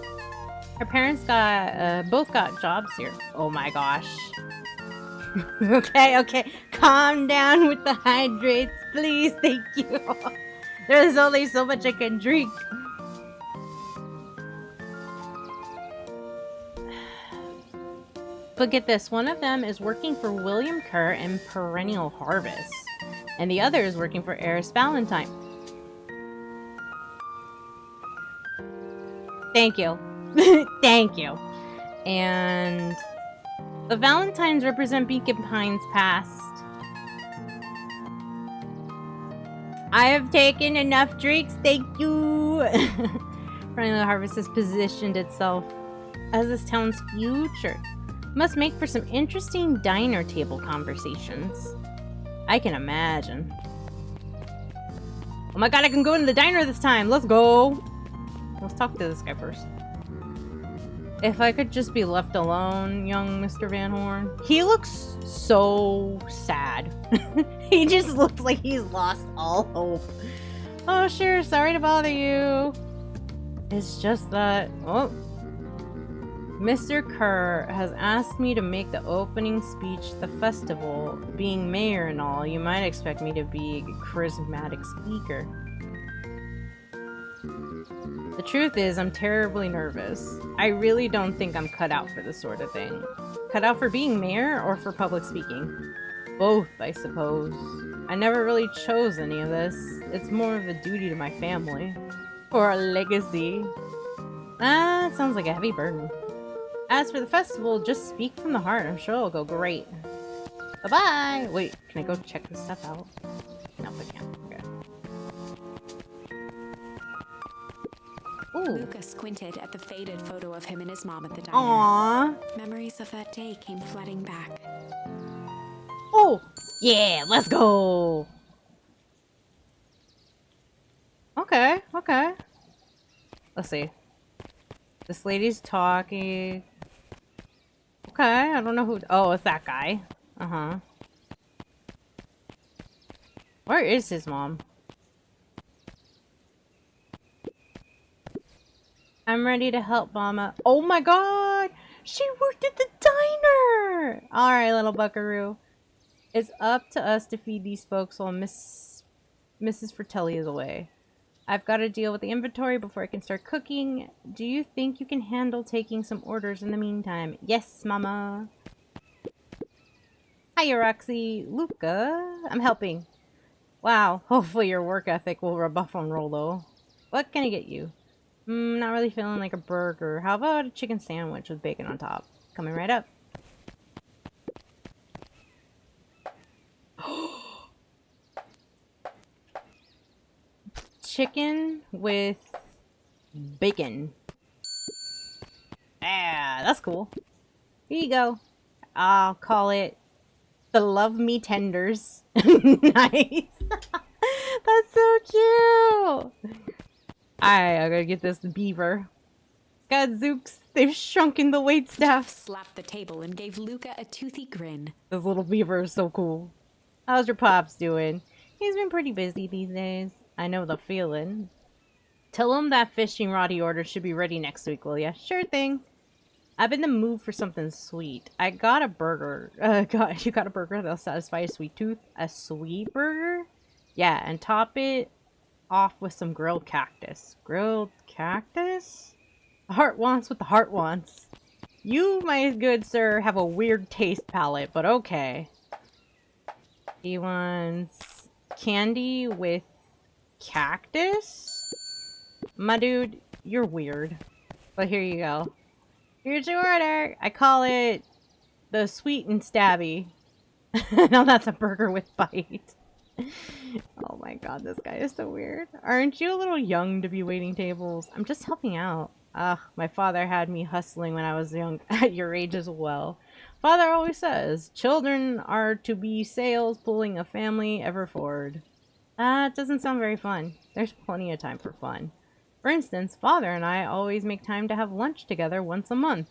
Her parents both got jobs here. Oh my gosh. Okay. Calm down with the hydrates, please. Thank you. There's only so much I can drink. But get this, one of them is working for William Kerr in Perennial Harvest, and the other is working for Eris Valentine. Thank you. Thank you. And the Valentines represent Beacon Pines past. I have taken enough drinks, thank you. Perennial Harvest has positioned itself as this town's future. Must make for some interesting diner table conversations. I can imagine. Oh my god, I can go into the diner this time. Let's go. Let's talk to this guy first. If I could just be left alone, young Mr. Van Horn. He looks so sad. He just looks like he's lost all hope. Oh, sure. Sorry to bother you. It's just that... Oh. Mr. Kerr has asked me to make the opening speech at the festival. Being mayor and all, you might expect me to be a charismatic speaker. The truth is, I'm terribly nervous. I really don't think I'm cut out for this sort of thing. Cut out for being mayor or for public speaking? Both, I suppose. I never really chose any of this. It's more of a duty to my family. Or a legacy. Ah, it sounds like a heavy burden. As for the festival, just speak from the heart. I'm sure it'll go great. Bye-bye! Wait, can I go check this stuff out? No, I can't. Okay. Ooh. Luca squinted at the faded photo of him and his mom at the diner. Aww. Memories of that day came flooding back. Oh! Yeah, let's go! Okay, okay. Let's see. This lady's talking. Okay, I don't know who... Oh, it's that guy. Uh-huh. Where is his mom? I'm ready to help, Mama. Oh my god! She worked at the diner! Alright, little buckaroo. It's up to us to feed these folks while Mrs. Fratelli is away. I've got to deal with the inventory before I can start cooking. Do you think you can handle taking some orders in the meantime? Yes, Mama. Hiya, Roxy. Luca. I'm helping. Wow. Hopefully your work ethic will rub off on Rolo. What can I get you? Not really feeling like a burger. How about a chicken sandwich with bacon on top? Coming right up. Chicken with bacon. Ah, that's cool. Here you go. I'll call it the Love Me Tenders. Nice. That's so cute. Alright, I'm gonna get this beaver. Gadzooks, they've shrunken the waitstaff. Slapped the table and gave Luca a toothy grin. This little beaver is so cool. How's your pops doing? He's been pretty busy these days. I know the feeling. Tell him that fishing rod he ordered should be ready next week, will ya? Sure thing. I'm in the mood for something sweet. I got a burger. You got a burger that'll satisfy a sweet tooth? A sweet burger? Yeah, and top it off with some grilled cactus. Grilled cactus? The heart wants what the heart wants. You, my good sir, have a weird taste palette, but okay. He wants candy with cactus? My dude, you're weird. But here you go. Here's your order. I call it the sweet and stabby. Now that's a burger with bite. Oh my god, this guy is so weird. Aren't you a little young to be waiting tables? I'm just helping out. Ugh, my father had me hustling when I was young, at your age as well. Father always says, children are to be sails pulling a family ever forward. It doesn't sound very fun. There's plenty of time for fun. For instance, Father and I always make time to have lunch together once a month.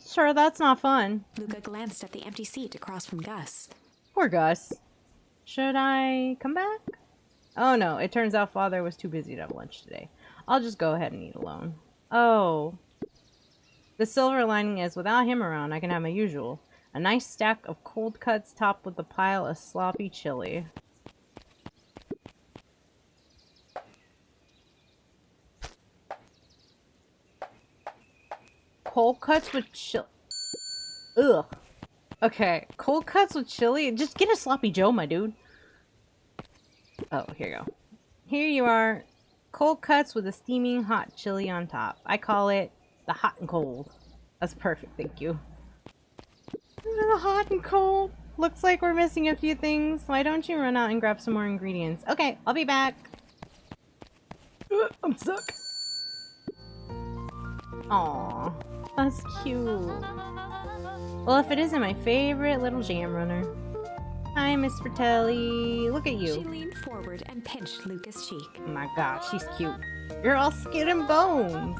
Sure, that's not fun. Luca glanced at the empty seat across from Gus. Poor Gus. Should I come back? Oh no, it turns out Father was too busy to have lunch today. I'll just go ahead and eat alone. Oh. The silver lining is without him around, I can have my usual. A nice stack of cold cuts topped with a pile of sloppy chili. Cold cuts with chili. Ugh. Okay, cold cuts with chili? Just get a sloppy Joe, my dude. Oh, here you go. Here you are. Cold cuts with a steaming hot chili on top. I call it the hot and cold. That's perfect, thank you. The hot and cold. Looks like we're missing a few things. Why don't you run out and grab some more ingredients? Okay, I'll be back. I'm stuck. Aw, that's cute. Well, if it isn't my favorite little jam runner. Hi, Miss Fratelli. Look at you. She leaned forward and pinched Luca's cheek. Oh my god, she's cute. You're all skin and bones.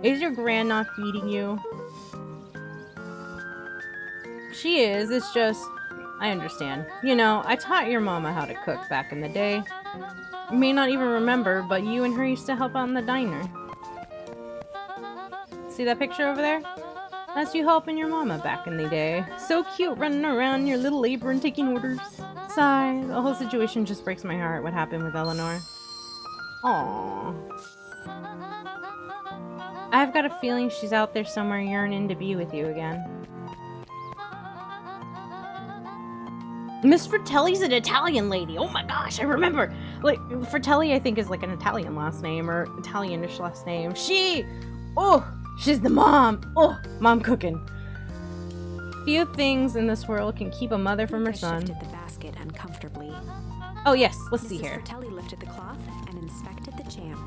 Is your gran not feeding you? She is, it's just... I understand. You know, I taught your mama how to cook back in the day. You may not even remember, but you and her used to help out in the diner. See that picture over there? That's you helping your mama back in the day. So cute, running around your little apron taking orders. Sigh, the whole situation just breaks my heart, what happened with Eleanor. Aww. I've got a feeling she's out there somewhere yearning to be with you again. Miss Fratelli's an Italian lady. Oh my gosh, I remember. Like, Fratelli, I think, is like an Italian last name or Italianish last name. Oh, she's the mom. Oh, mom cooking. Few things in this world can keep a mother from her son. Shifted the basket uncomfortably. Oh yes, let's see Mrs. here. Fratelli lifted the cloth and inspected the jam.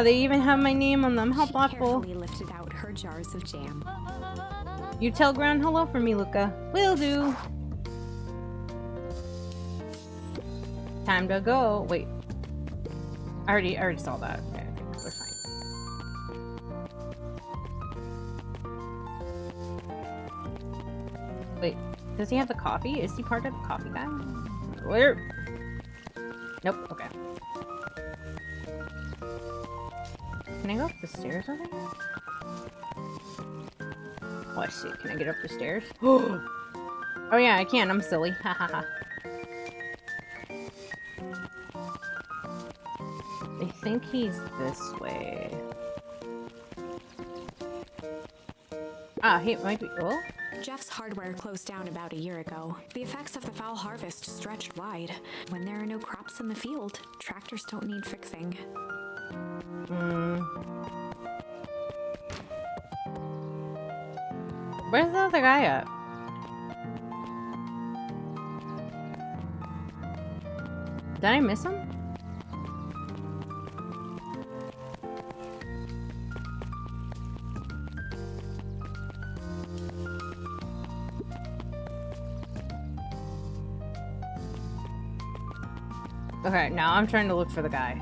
They even have my name on them. How She thoughtful. carefully lifted out her jars of jam. You tell Gran hello for me, Luca. Will do. Time to go. Wait. I already saw that. Okay, I think we're fine. Wait, does he have the coffee? Is he part of the coffee guy? Where? Nope, okay. Can I go up the stairs over here? Let's see, can I get up the stairs? Oh yeah, I can, I'm silly. Ha ha ha. I think he's this way. Ah, he might be. Oh? Jeff's hardware closed down about a year ago. The effects of the foul harvest stretched wide. When there are no crops in the field, tractors don't need fixing. Where's the other guy at? Did I miss him? Okay, now I'm trying to look for the guy.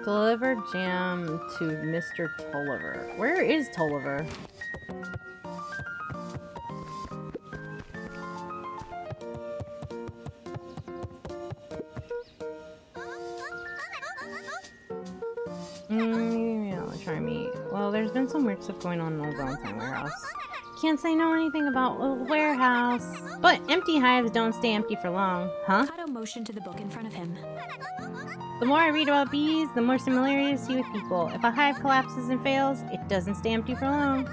Deliver jam to Mr. Tolliver. Where is Tolliver? Yeah, let's try me. Well, there's been some weird stuff going on in Old Valentine Warehouse. Can't say know anything about Old Warehouse. But empty hives don't stay empty for long, huh? Kato motioned to the book in front of him. The more I read about bees, the more similarity I see with people. If a hive collapses and fails, it doesn't stay empty for long.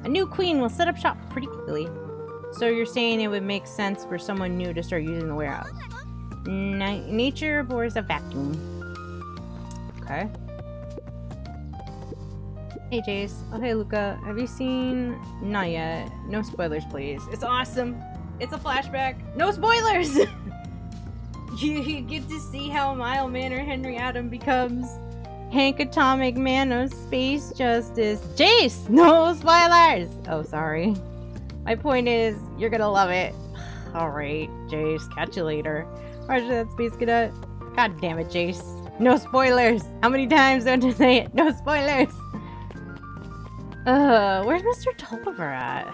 A new queen will set up shop pretty quickly. So you're saying it would make sense for someone new to start using the warehouse. Nature abhors a vacuum. Okay. Hey Jace. Oh hey Luca. Have you seen... Not yet. No spoilers please. It's awesome. It's a flashback. No spoilers! You get to see how Mile Manor Henry Adam becomes Hank Atomic Man of Space Justice. Jace! No spoilers! Oh, sorry. My point is, you're gonna love it. Alright, Jace. Catch you later. Roger that, Space Cadet. God damn it, Jace. No spoilers! How many times do I have to say it? No spoilers! Where's Mr. Tolliver at?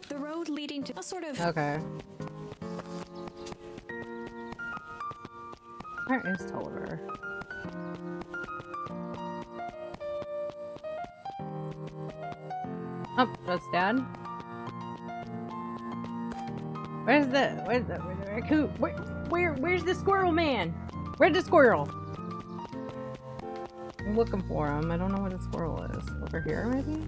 The road leading to a sort of... Okay. Where is Tolliver? Oh, that's Dad. Where's the raccoon? Where's the squirrel man? Where's the squirrel? I'm looking for him. I don't know where the squirrel is. Over here, maybe?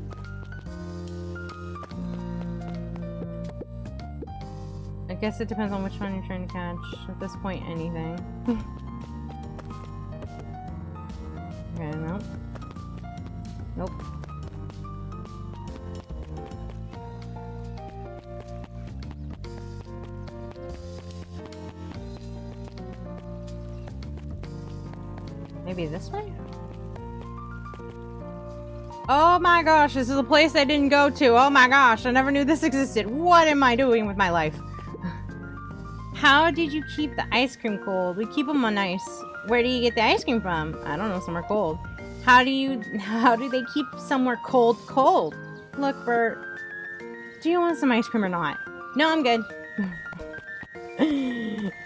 I guess it depends on which one you're trying to catch. At this point, anything. Okay, nope. Nope. Maybe this way? Oh my gosh, this is a place I didn't go to. Oh my gosh, I never knew this existed. What am I doing with my life? How did you keep the ice cream cold? We keep them on ice. Where do you get the ice cream from? I don't know, somewhere cold. How do they keep somewhere cold? Look, Bert. Do you want some ice cream or not? No, I'm good.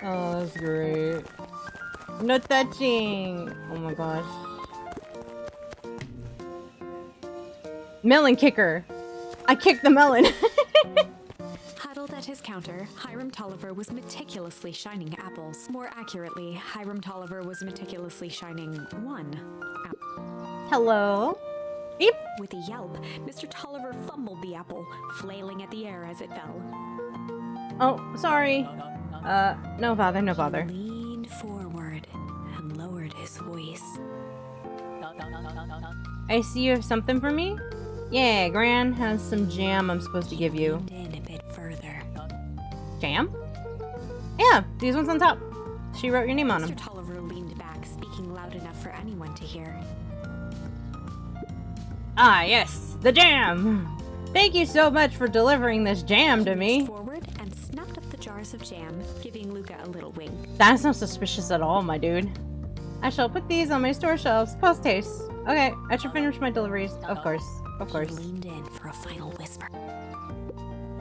Oh, that's great. No touching. Oh my gosh. Melon kicker. I kicked the melon. Huddled at his counter, Hiram Tolliver was meticulously shining apples. More accurately, Hiram Tolliver was meticulously shining one apple. Hello? Beep. With a yelp, Mr. Tolliver fumbled the apple, flailing at the air as it fell. Oh, sorry. No bother, no bother. He leaned forward and lowered his voice. I see you have something for me? Yeah, Gran has some jam I'm supposed to give you. Leaned in a bit further. Jam? Yeah, these ones on top. She wrote your name on them. Mr. Tolliver leaned back, speaking loud enough for anyone to hear. Ah, yes, the jam! Thank you so much for delivering this jam to He me. reached forward and snapped up the jars of jam, giving Luca a little wink. That's not suspicious at all, my dude. I shall put these on my store shelves, post haste. Okay, I should finish my deliveries. Of course, of course. He leaned in for a final whisper.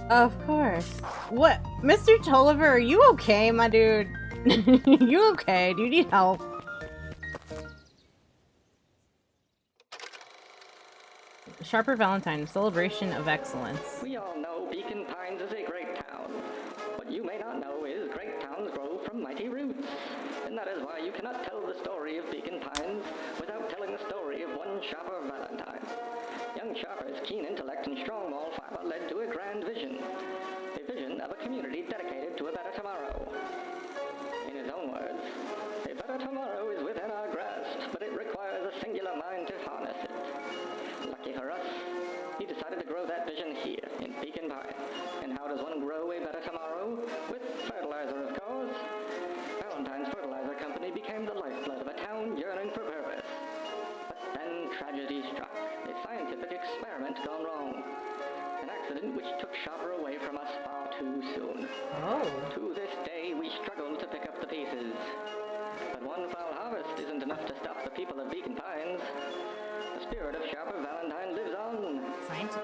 Of course. What? Mr. Tolliver, are you okay, my dude? You okay? Do you need help? Sharper Valentine, celebration of excellence. We all know Beacon Pines is a great town. What you may not know is great towns grow from mighty roots. And that is why you cannot tell the story of Beacon Pines without telling the story of one Sharper Valentine. Young Sharper's keen intellect and strong moral fiber led to a grand vision. A vision of a community dedicated to a better tomorrow. In his own words, a better tomorrow is within our grasp, but it requires a singular mind to harness it. Lucky for us, he decided to grow that vision here, in Beacon Pines. And how does one grow a better tomorrow? With fertilizer, of course. Valentine's Fertilizer Company became the lifeblood of a town yearning for purpose. But then tragedy struck. A scientific experiment gone wrong. An accident which took Sharper away from us far too soon. Oh. To this day, we struggle to pick up the pieces. But one foul harvest isn't enough to stop the people of Beacon Pines. The spirit of Sharper Valentine lives on.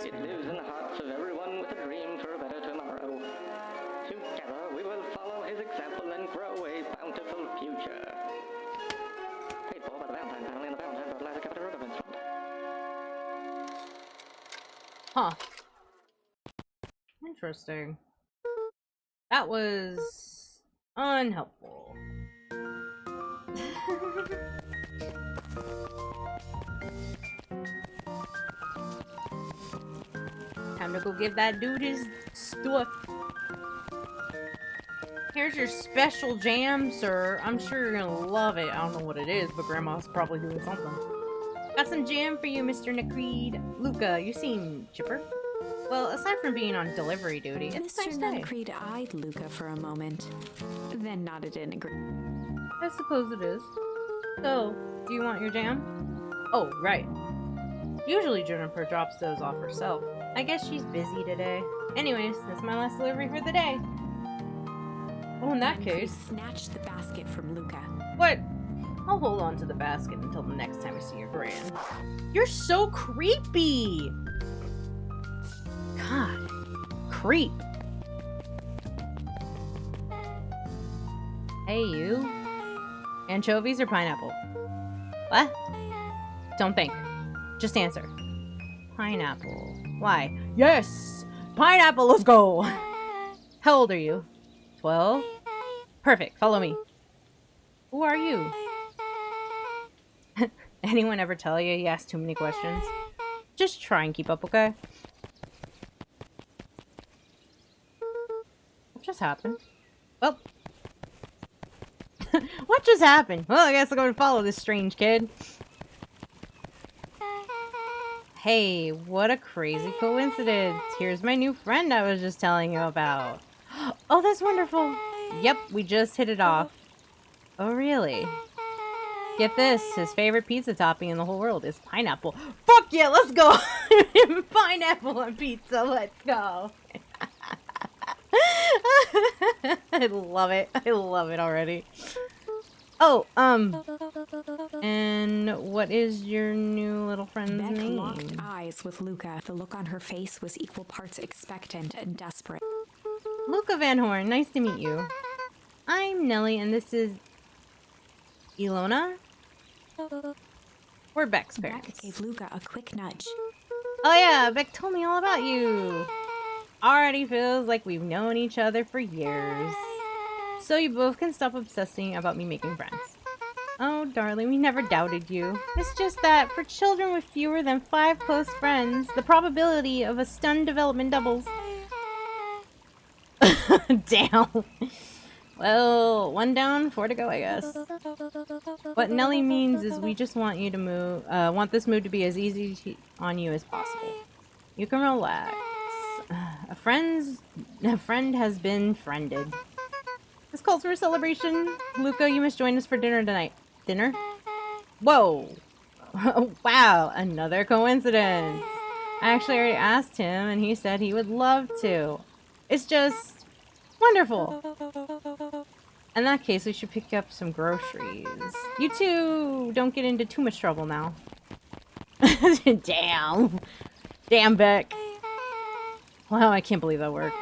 It lives in the hearts of everyone with a dream for a better tomorrow. Together, we will follow his example and grow a bountiful future. Paid for by the Valentine family and the Valentine Fertilizer Capital Riverbanks Fund. Huh. Interesting. That was unhelpful. to go give that dude his stuff. Here's your special jam, sir. I'm sure you're gonna love it. I don't know what it is, but Grandma's probably doing something. Got some jam for you, Mr. Nakreed. Luca, you seem chipper. Well, aside from being on delivery duty, it's a nice Mr. day. Nuncreed eyed Luca for a moment, then nodded in agreement. I suppose it is. So, do you want your jam? Oh, right. Usually Juniper drops those off herself. I guess she's busy today. Anyways, that's my last delivery for the day. Oh, in that Nuncreed case... snatched the basket from Luca. What? I'll hold on to the basket until the next time I see your Gran. You're so creepy! God. Creep. Hey, you. Anchovies or pineapple? What? Don't think. Just answer. Pineapple. Why? Yes! Pineapple, let's go! How old are you? 12? Perfect, follow me. Who are you? Anyone ever tell you you ask too many questions? Just try and keep up, okay? What just happened? Well... What just happened? Well, I guess I'm going to follow this strange kid. Hey, what a crazy coincidence. Here's my new friend I was just telling you about. Oh, that's wonderful. Yep, we just hit it off. Oh, really? Get this, his favorite pizza topping in the whole world is pineapple. Fuck yeah, let's go! Pineapple on pizza, let's go. I love it. I love it already. Oh, and what is your new little friend's Beck name? locked eyes with Luca. The look on her face was equal parts expectant and desperate. Luca Van Horn, nice to meet you. I'm Nellie, and this is... Ilona? We're Beck's parents. Beck gave Luca a quick nudge. Oh yeah, Beck told me all about you. Already feels like we've known each other for years. So you both can stop obsessing about me making friends. Oh, darling, we never doubted you. It's just that, for children with fewer than 5 close friends, the probability of a stunned development doubles. Damn. Well, 1 down, 4 to go, I guess. What Nelly means is we just want you to want this move to be as easy on you as possible. You can relax. A friend has been friended. This calls for a celebration. Luca, you must join us for dinner tonight. Dinner? Whoa. Wow, another coincidence. I actually already asked him, and he said he would love to. It's just wonderful. In that case, we should pick up some groceries. You two don't get into too much trouble now. Damn. Damn, Beck. Wow, I can't believe that worked.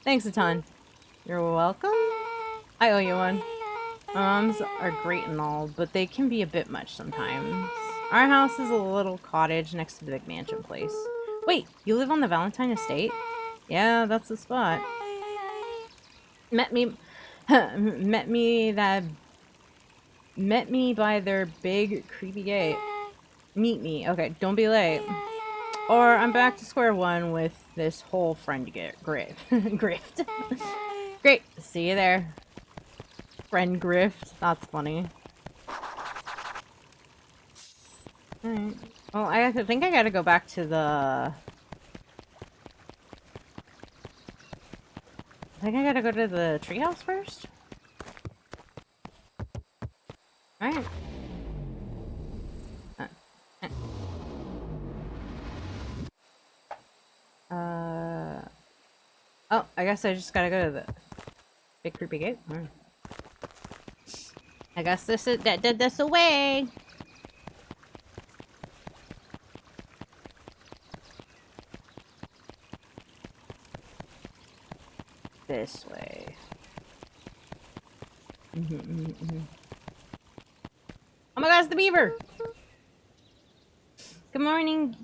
Thanks a ton. You're welcome? I owe you one. Moms are great and all, but they can be a bit much sometimes. Our house is a little cottage next to the big mansion place. Wait, you live on the Valentine estate? Yeah, that's the spot. Met me by their big creepy gate. Meet me. Okay, don't be late. Or I'm back to square one with this whole friend grift. Great, see you there. Friend grift. That's funny. Alright. Well, I think I gotta go back to the... I think I gotta go to the treehouse first. Alright. Oh, I guess I just gotta go to the big creepy gate. Alright. I guess this is this away. This way. Oh my gosh, the beaver! Good morning,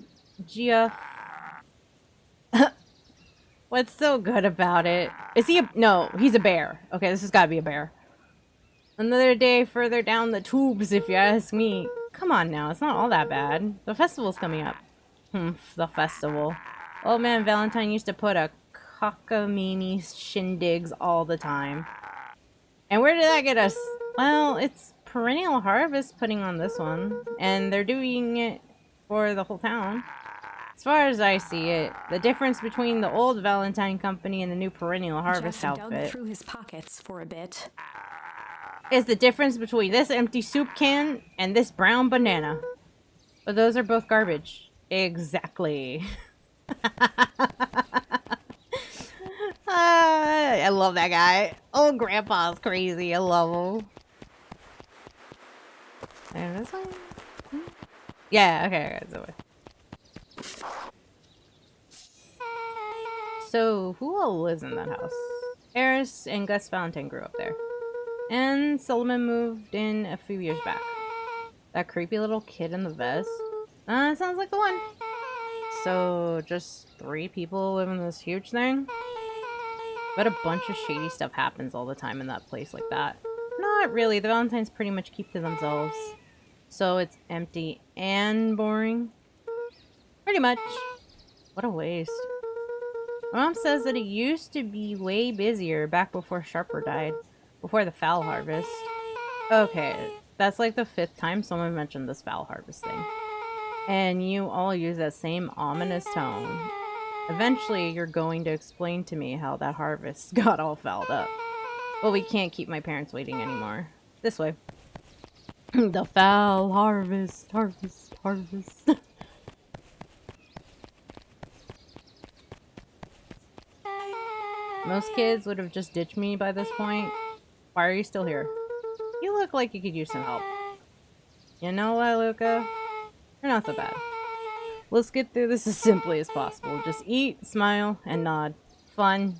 Gia. What's so good about it? Is he a... No, he's a bear. Okay, this has got to be a bear. Another day further down the tubes, if you ask me. Come on now, it's not all that bad. The festival's coming up. The festival. Old man Valentine used to put a cockamamie shindigs all the time. And where did that get us? Well, it's Perennial Harvest putting on this one. And they're doing it for the whole town. As far as I see it, the difference between the old Valentine Company and the new Perennial Harvest Jeff dug outfit through his pockets for a bit. is the difference between this empty soup can and this brown banana. But those are both garbage. Exactly. I love that guy. Oh, Grandpa's crazy. I love him. And this one? Yeah, okay, okay. So, who all lives in that house? Eris and Gus Valentine grew up there. And Solomon moved in a few years back. That creepy little kid in the vest? Sounds like the one. So, just 3 people live in this huge thing? But a bunch of shady stuff happens all the time in that place like that. Not really. The Valentines pretty much keep to themselves. So it's empty and boring. Pretty much. What a waste. My mom says that it used to be way busier back before Sharper died. Before the fowl harvest. Okay, that's like the 5th time someone mentioned this fowl harvest thing. And you all use that same ominous tone. Eventually, you're going to explain to me how that harvest got all fouled up. But we can't keep my parents waiting anymore. This way. The fowl harvest, harvest, harvest. Most kids would have just ditched me by this point. Why are you still here? You look like you could use some help. You know what, Luca? You're not so bad. Let's get through this as simply as possible. Just eat, smile, and nod. Fun.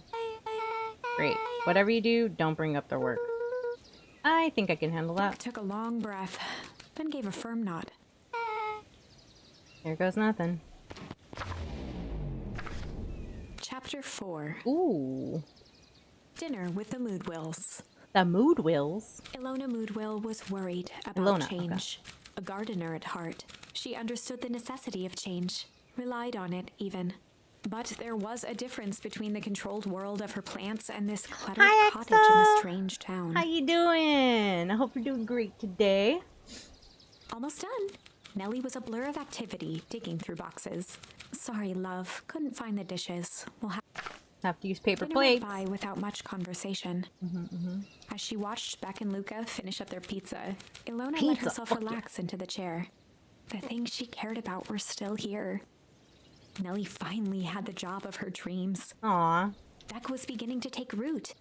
Great. Whatever you do, don't bring up their work. I think I can handle Buck that. took a long breath, then gave a firm nod. Here goes nothing. Chapter 4. Ooh. Dinner with the Moodwills. The mood wheels. Ilona Moodwill was worried about Ilona, change. A gardener at heart, she understood the necessity of change, relied on it even. But there was a difference between the controlled world of her plants and this cluttered Hi, cottage in Exa. a strange town. How you doing? I hope you're doing great today. Almost done. Nellie was a blur of activity, digging through boxes. Sorry, love, couldn't find the dishes. We'll Have to use paper Dinner plates. went by without much conversation. As she watched Beck and Luca finish up their pizza, Ilona let Pizza, herself fuck relax into the chair. The things she cared about were still here. Nellie finally had the job of her dreams. Aw. Beck was beginning to take root.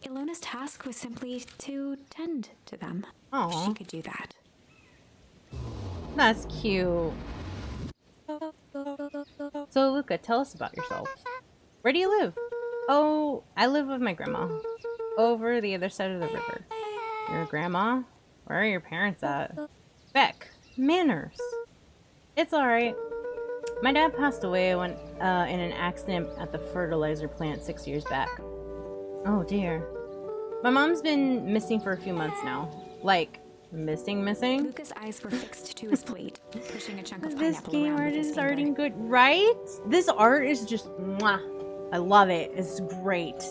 Ilona's task was simply to tend to them. Aw. She could do that. That's cute. So, Luca, tell us about yourself. Where do you live? Oh, I live with my grandma. Over the other side of the river. Your grandma? Where are your parents at? Beck. Manners. It's alright. My dad passed away when in an accident at the fertilizer plant 6 years back. Oh dear. My mom's been missing for a few months now. Like, missing? Luca's eyes were fixed to his plate, pushing a chunk of This pineapple game around art with his is finger. arting good, right? This art is just mwah. I love it. It's great.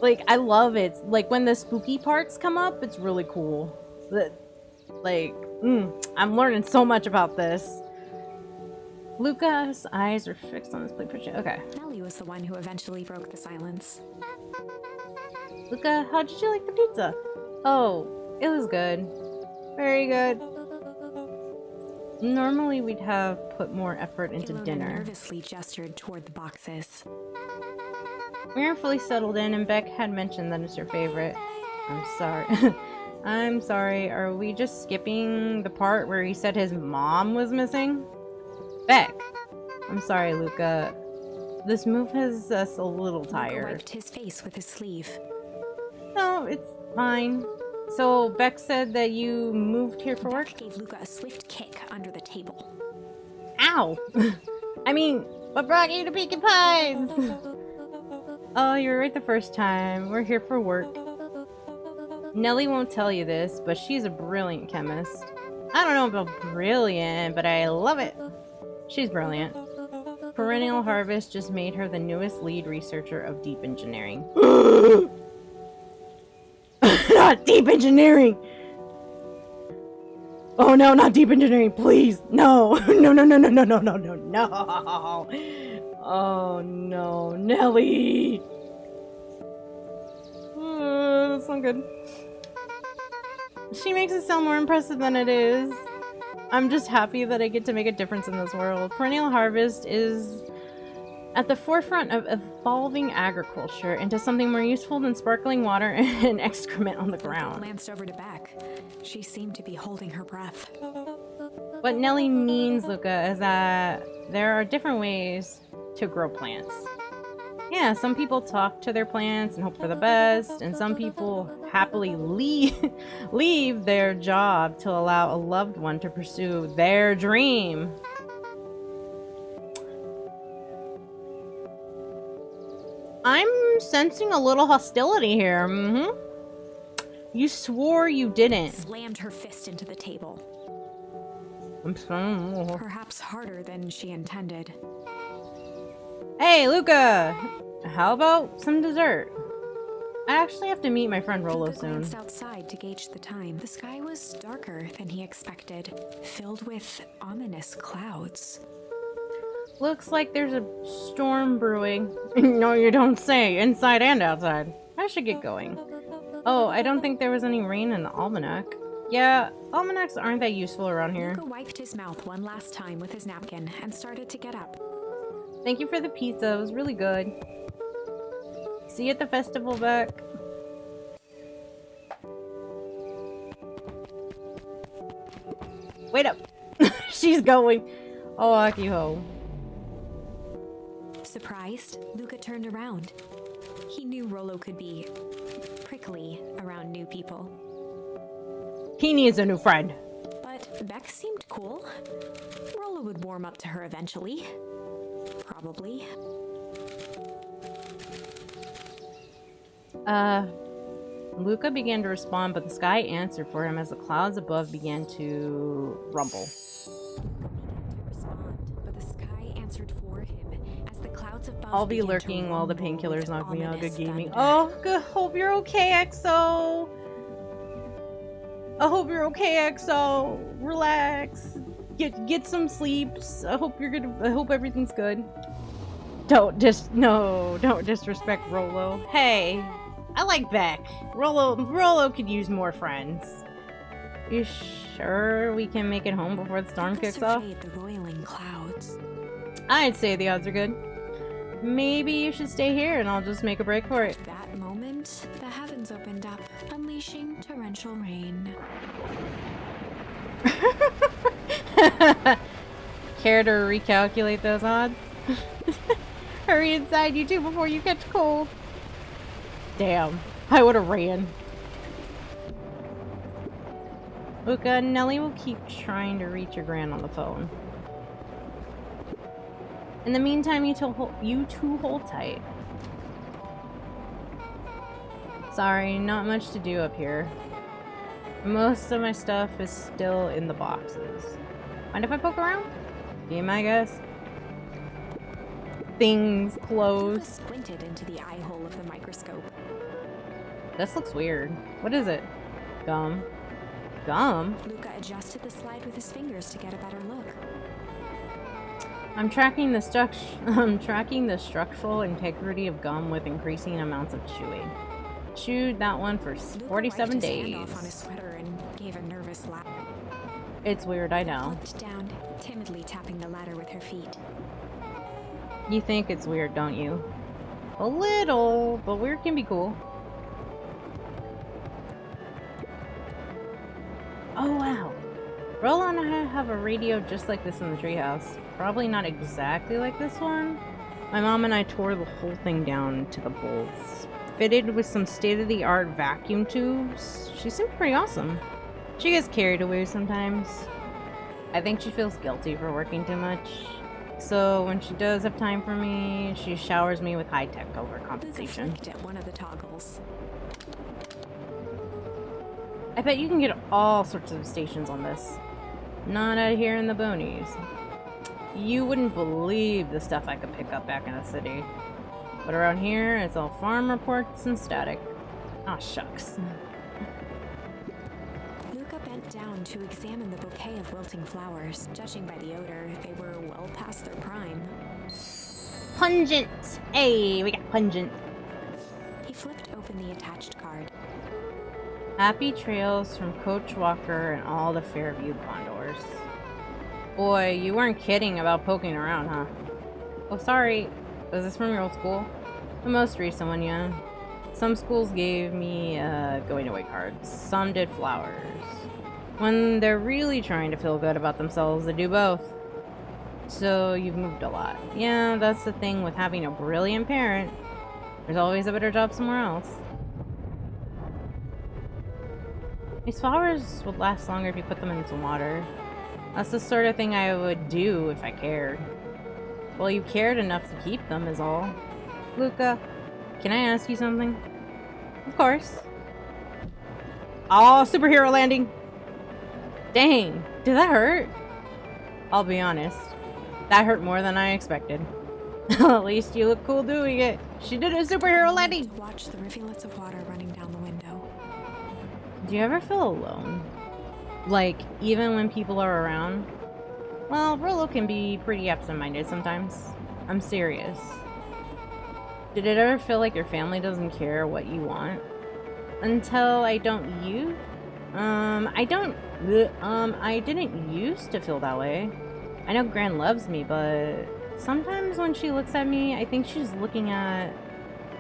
Like, I love it. Like, when the spooky parts come up, it's really cool. Like, I'm learning so much about this. Luca's eyes are fixed on this plate. Okay. Nellie was the one who eventually broke the silence. Luca, how did you like the pizza? Oh, it was good. Very good. Normally we'd have put more effort into Ilona dinner. nervously gestured toward the boxes. We aren't fully settled in, and Beck had mentioned that it's your favorite. I'm sorry. I'm sorry. Are we just skipping the part where he said his mom was missing? Beck. I'm sorry, Luca. This move has us a little Luca tired. wiped his face with his sleeve. No, it's fine. So, Beck said that you moved here for work? Beck gave Luca a swift kick under the table. Ow! I mean, what brought you to Pekin Pines? Oh, you were right the first time. We're here for work. Nellie won't tell you this, but she's a brilliant chemist. I don't know about brilliant, but I love it. She's brilliant. Perennial Harvest just made her the newest lead researcher of deep engineering. Not deep engineering! Oh no, not deep engineering, please! No! No, no, no, no, no, no, no, no, no! Oh no, Nelly! That's not good. She makes it sound more impressive than it is. I'm just happy that I get to make a difference in this world. Perennial Harvest is at the forefront of evolving agriculture into something more useful than sparkling water and excrement on the ground. Glanced over to Beck. She seemed to be holding her breath. What Nelly means, Luca, is that there are different ways to grow plants. Yeah, some people talk to their plants and hope for the best, and some people happily leave their job to allow a loved one to pursue their dream. I'm sensing a little hostility here. You swore you didn't. Slammed her fist into the table. I'm sorry. Perhaps harder than she intended. Hey, Luca! How about some dessert? I actually have to meet my friend Rollo Luca soon. glanced outside to gauge the time. The sky was darker than he expected, filled with ominous clouds. Looks like there's a storm brewing. No, you don't say. Inside and outside. I should get going. Oh, I don't think there was any rain in the almanac. Yeah, almanacs aren't that useful around here. Luca wiped his mouth one last time with his napkin and started to get up. Thank you for the pizza. It was really good. See you at the festival, Beck. Wait up. She's going. Oh, Akiho. Surprised, Luca turned around. He knew Rollo could be prickly around new people. He needs a new friend. But Beck seemed cool. Rollo would warm up to her eventually. Probably. Luca began to respond, but the sky answered for him as the clouds above began to rumble. I'll be lurking while the painkillers knock me out. Good gaming. Oh, good. Hope you're okay, EXO. I hope you're okay, EXO. Relax. Get some sleeps. I hope you're good. I hope everything's good. Don't disrespect Rollo. Hey, I like Beck. Rollo could use more friends. You sure we can make it home before the storm kicks off? The roiling clouds. I'd say the odds are good. Maybe you should stay here and I'll just make a break for it. At that moment, the heavens opened up, unleashing torrential rain. Care to recalculate those odds? Hurry inside, you two, before you catch cold. Damn, I would have ran. Luca, Nelly will keep trying to reach your gran on the phone. In the meantime, you two hold tight. Sorry, not much to do up here. Most of my stuff is still in the boxes. Mind if I poke around? Be my guess. Things closed. Luca squinted into the eye hole of the microscope. This looks weird. What is it? Gum. Gum? Luca adjusted the slide with his fingers to get a better look. I'm tracking the structural integrity of gum with increasing amounts of chewing. Chewed that one for 47 days. Off on his sweater and gave a nervous laugh. It's weird, I know. Looked down, timidly tapping the ladder with her feet. You think it's weird, don't you? A little, but weird can be cool. Oh wow. Rollo and I have a radio just like this in the treehouse. Probably not exactly like this one. My mom and I tore the whole thing down to the bolts. Fitted with some state-of-the-art vacuum tubes. She seems pretty awesome. She gets carried away sometimes. I think she feels guilty for working too much. So when she does have time for me, she showers me with high-tech overcompensation. Luca flicked at one of the toggles. I bet you can get all sorts of stations on this. Not out here in the boonies. You wouldn't believe the stuff I could pick up back in the city. But around here, it's all farm reports and static. Aw, shucks. Luca bent down to examine the bouquet of wilting flowers. Judging by the odor, they were well past their prime. Pungent! Hey, we got pungent. He flipped open the attached card. Happy trails from Coach Walker and all the Fairview Condors. Boy, you weren't kidding about poking around, huh? Oh, sorry. Was this from your old school? The most recent one, yeah. Some schools gave me going away cards. Some did flowers. When they're really trying to feel good about themselves, they do both. So you've moved a lot. Yeah, that's the thing with having a brilliant parent. There's always a better job somewhere else. These flowers would last longer if you put them in some water. That's the sort of thing I would do if I cared. Well, you cared enough to keep them is all. Luca, can I ask you something? Of course. Oh, superhero landing! Dang, did that hurt? I'll be honest. That hurt more than I expected. At least you look cool doing it. She did a superhero landing! Watch the rivulets of water running down the window. Do you ever feel alone? Like, even when people are around? Well, Rollo can be pretty absent-minded sometimes. I'm serious. Did it ever feel like your family doesn't care what you want? Until I don't you? I didn't used to feel that way. I know Gran loves me, but sometimes when she looks at me, I think she's looking at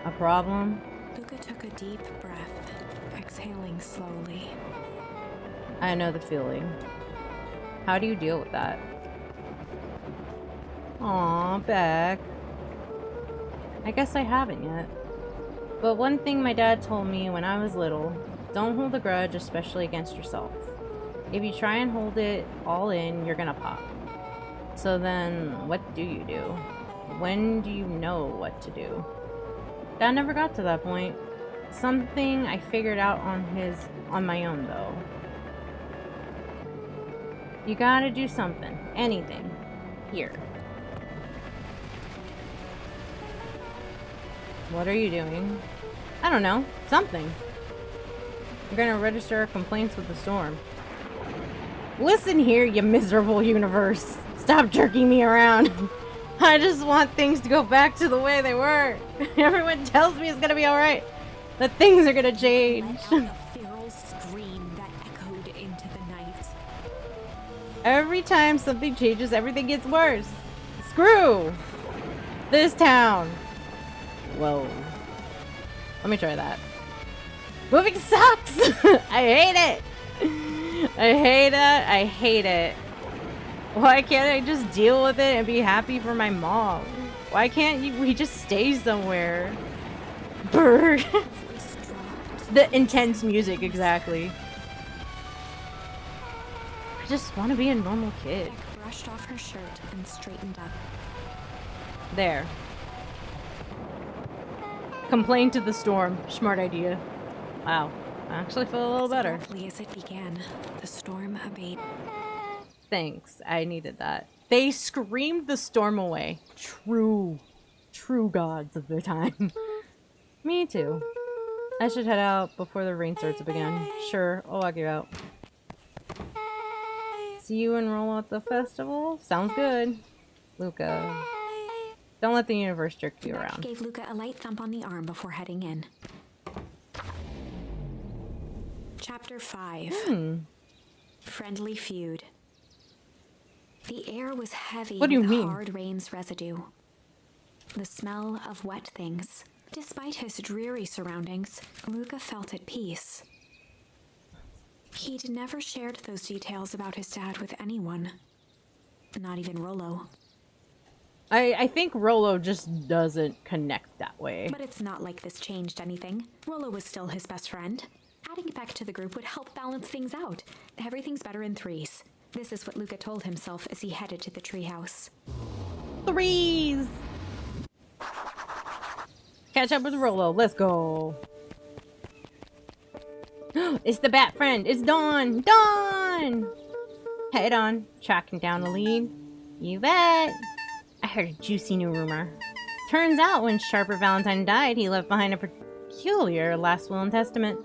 a problem. Luca took a deep breath, exhaling slowly. I know the feeling. How do you deal with that? Aw, Beck. I guess I haven't yet. But one thing my dad told me when I was little, don't hold a grudge, especially against yourself. If you try and hold it all in, you're gonna pop. So then, what do you do? When do you know what to do? Dad never got to that point. Something I figured out on my own though. You gotta do something. Anything. Here. What are you doing? I don't know. Something. We're gonna register our complaints with the storm. Listen here, you miserable universe. Stop jerking me around. I just want things to go back to the way they were. Everyone tells me it's gonna be alright. That things are gonna change. Let out a feral scream that echoed into the night. Every time something changes, everything gets worse. Screw this town. Whoa. Let me try that. Moving sucks! I hate it! I hate it. I hate it. Why can't I just deal with it and be happy for my mom? Why can't we just stay somewhere? Bird. The intense music, exactly. I just want to be a normal kid. Beck brushed off her shirt and straightened up. There. Complain to the storm. Smart idea. Wow. I actually feel a little better. Abruptly as it began, the storm abated. Thanks. I needed that. They screamed the storm away. True gods of their time. Me too. I should head out before the rain starts up again. Sure, I'll walk you out. See you and Rollo at the festival? Sounds good. Luca. Don't let the universe jerk you Beck around. gave Luca a light thump on the arm before heading in. Chapter 5. Friendly Feud. The air was heavy What do you with mean? hard rain's residue. The smell of wet things. Despite his dreary surroundings, Luca felt at peace. He'd never shared those details about his dad with anyone. Not even Rollo. I think Rollo just doesn't connect that way. But it's not like this changed anything. Rollo was still his best friend. Adding Beck to the group would help balance things out. Everything's better in threes. This is what Luca told himself as he headed to the treehouse. Threes! Catch up with Rollo. Let's go. It's the bat friend. It's Dawn. Dawn! Head on. Tracking down the lead. You bet. I heard a juicy new rumor. Turns out when Sharper Valentine died, he left behind a peculiar last will and testament.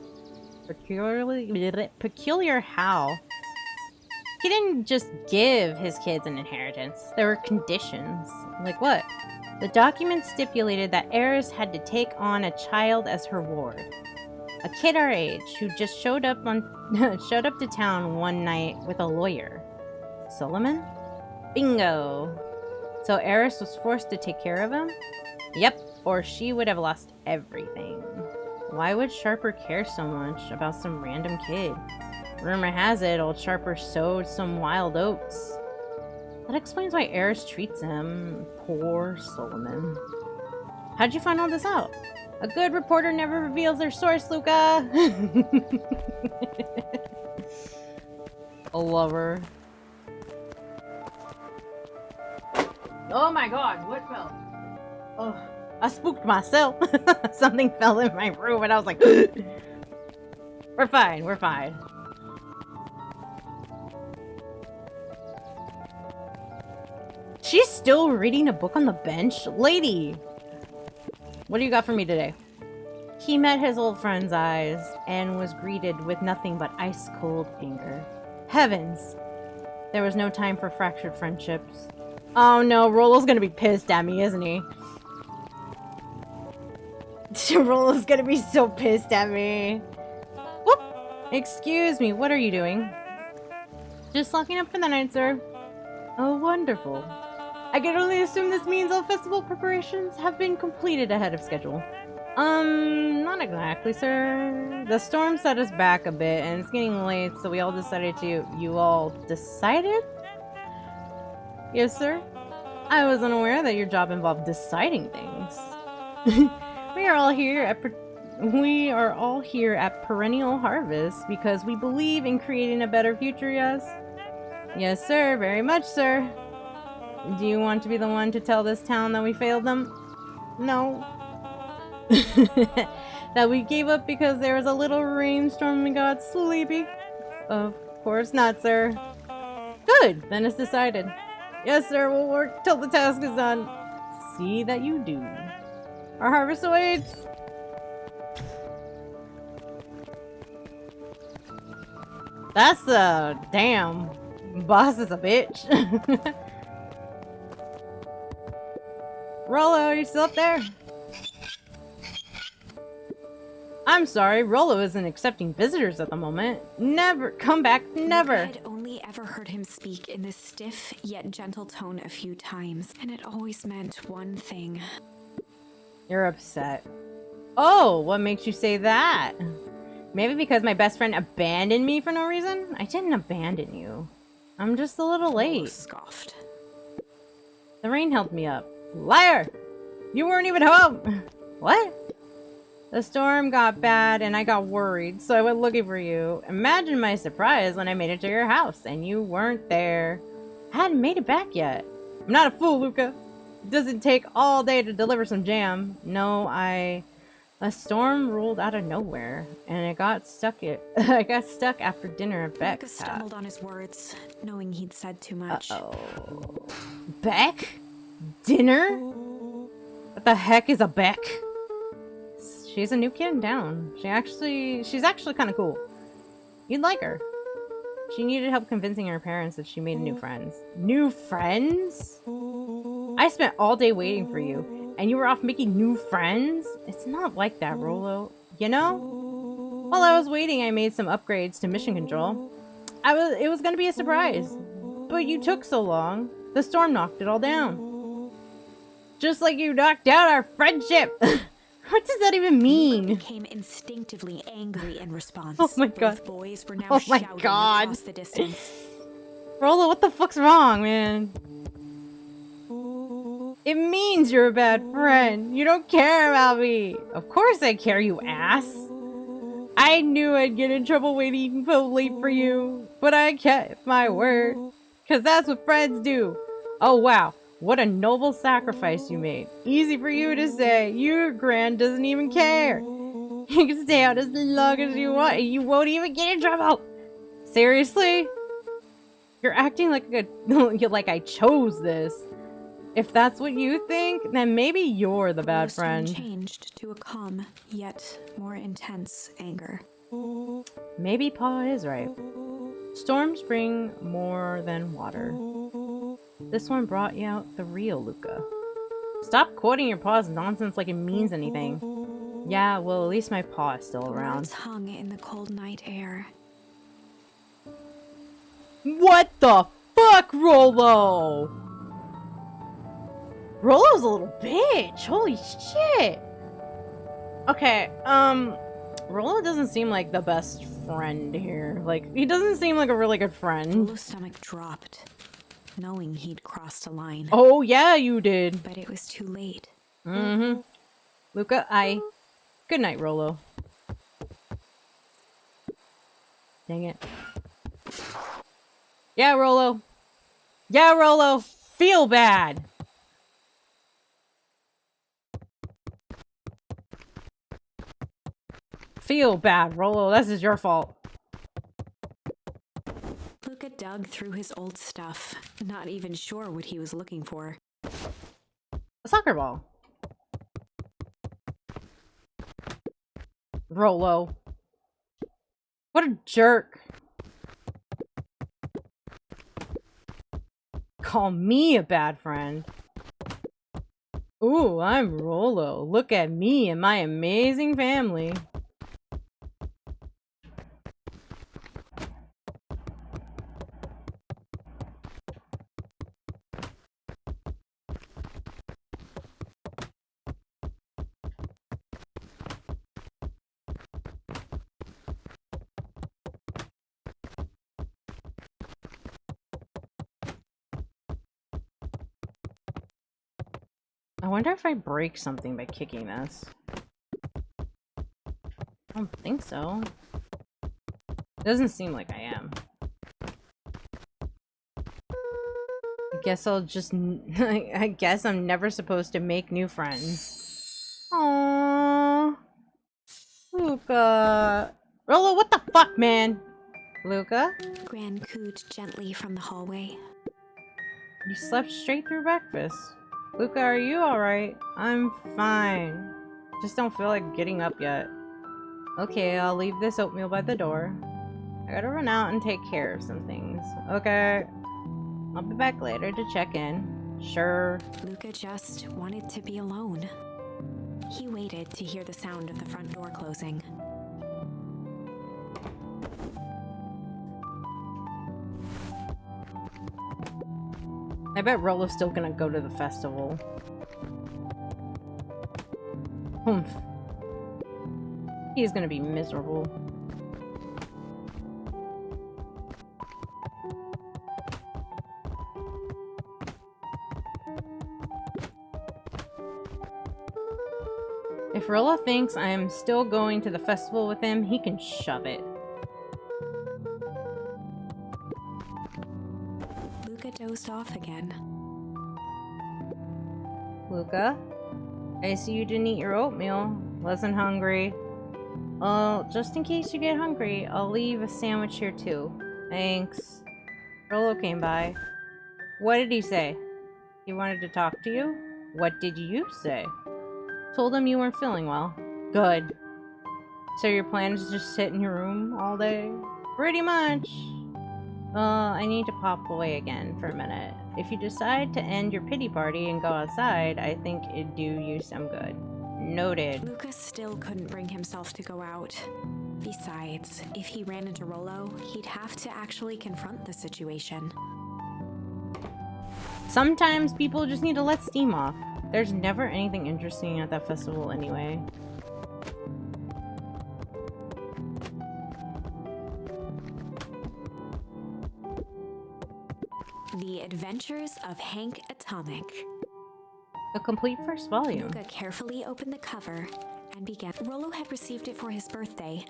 Peculiar how? He didn't just give his kids an inheritance. There were conditions. Like what? The document stipulated that Eris had to take on a child as her ward. A kid our age who just showed up to town one night with a lawyer. Solomon? Bingo! So Eris was forced to take care of him? Yep, or she would have lost everything. Why would Sharper care so much about some random kid? Rumor has it old Sharper sowed some wild oats. That explains why Eris treats him. Poor Solomon. How'd you find all this out? A good reporter never reveals their source, Luca! A lover. Oh my god, what fell? Oh, I spooked myself. Something fell in my room and I was like, we're fine, we're fine. She's still reading a book on the bench? Lady! What do you got for me today? He met his old friend's eyes and was greeted with nothing but ice-cold anger. Heavens! There was no time for fractured friendships. Oh no, Rollo's gonna be pissed at me, isn't he? Rollo's gonna be so pissed at me. Whoop! Excuse me, what are you doing? Just locking up for the night, sir. Oh, wonderful. I can only assume this means all festival preparations have been completed ahead of schedule. Not exactly, sir. The storm set us back a bit, and it's getting late, so we all decided to... You all decided? Yes, sir. I was unaware that your job involved deciding things. We are all here at Perennial Harvest because we believe in creating a better future, yes? Yes, sir. Very much, sir. Do you want to be the one to tell this town that we failed them? No. That we gave up because there was a little rainstorm and we got sleepy? Of course not, sir. Good. Then it's decided. Yes, sir. We'll work till the task is done. See that you do. Our harvest awaits. That's a damn. Boss is a bitch. Rollo, are you still up there? I'm sorry, Rollo isn't accepting visitors at the moment. Never. Come back, never. I had only ever heard him speak in this stiff yet gentle tone a few times, and it always meant one thing. You're upset. Oh, what makes you say that? Maybe because my best friend abandoned me for no reason? I didn't abandon you. I'm just a little late. Scoffed. The rain held me up. Liar! You weren't even home! What? The storm got bad and I got worried, so I went looking for you. Imagine my surprise when I made it to your house and you weren't there. I hadn't made it back yet. I'm not a fool, Luca. It doesn't take all day to deliver some jam. No, a storm rolled out of nowhere, and I got stuck after dinner at Beck's Luca stumbled on his words, knowing he'd said too much. Uh-oh. Beck? Dinner? What the heck is a Beck? She's a new kid in town. She's actually kind of cool. You'd like her. She needed help convincing her parents that she made new friends. New friends? I spent all day waiting for you, and you were off making new friends? It's not like that, Rollo. You know? While I was waiting, I made some upgrades to mission control. It was gonna be a surprise. But you took so long. The storm knocked it all down. Just like you knocked out our friendship! What does that even mean? Luca became instinctively angry in response. Oh my god. Both boys were now Oh my shouting god. across the distance. Rollo, what the fuck's wrong, man? It means you're a bad friend. You don't care about me. Of course I care, you ass. I knew I'd get in trouble waiting so late for you, but I kept my word. Cause that's what friends do. Oh wow, what a noble sacrifice you made. Easy for you to say. Your grand doesn't even care. You can stay out as long as you want and you won't even get in trouble. Seriously? You're acting like like I chose this. If that's what you think, then maybe you're the bad Rollo's tone friend. changed to a calm, yet more intense anger. Maybe Pa is right. Storms bring more than water. This one brought you out the real Luca. Stop quoting your Pa's nonsense like it means anything. Yeah, well, at least my Pa is still The around. words hung in the cold night air. What the fuck, Rollo? Rollo's a little bitch. Holy shit. Okay, Rollo doesn't seem like the best friend here. Like, he doesn't seem like a really good friend. Rollo's stomach dropped, knowing he'd crossed a line. Oh, yeah, you did. But it was too late. Mm-hmm. Luca, good night, Rollo. Dang it. Yeah, Rollo. Yeah, Rollo. Feel bad. Feel bad, Rollo. This is your fault. Luca dug through his old stuff, not even sure what he was looking for. A soccer ball. Rollo. What a jerk. Call me a bad friend. Ooh, I'm Rollo. Look at me and my amazing family. I wonder if I break something by kicking this. I don't think so. It doesn't seem like I am. I guess I'll just... I guess I'm never supposed to make new friends. Aww. Luca. Rollo, what the fuck, man? Luca? Gran cooed gently from the hallway. You slept straight through breakfast. Luca, are you alright? I'm fine. Just don't feel like getting up yet. Okay, I'll leave this oatmeal by the door. I gotta run out and take care of some things. Okay. I'll be back later to check in. Sure. Luca just wanted to be alone. He waited to hear the sound of the front door closing. I bet Rollo's still gonna go to the festival. Humph. He's gonna be miserable. If Rollo thinks I am still going to the festival with him, he can shove it. Luca dozed off again. Luca? I see you didn't eat your oatmeal. Wasn't hungry. Well, just in case you get hungry, I'll leave a sandwich here too. Thanks. Rollo came by. What did he say? He wanted to talk to you? What did you say? Told him you weren't feeling well. Good. So your plan is to just sit in your room all day? Pretty much. I need to pop away again for a minute. If you decide to end your pity party and go outside, I think it'd do you some good. Noted. Luca still couldn't bring himself to go out. Besides, if he ran into Rollo, he'd have to actually confront the situation. Sometimes people just need to let steam off. There's never anything interesting at that festival anyway. The Adventures of Hank Atomic. The complete first volume. Luca carefully opened the cover and began. Rollo had received it for his birthday.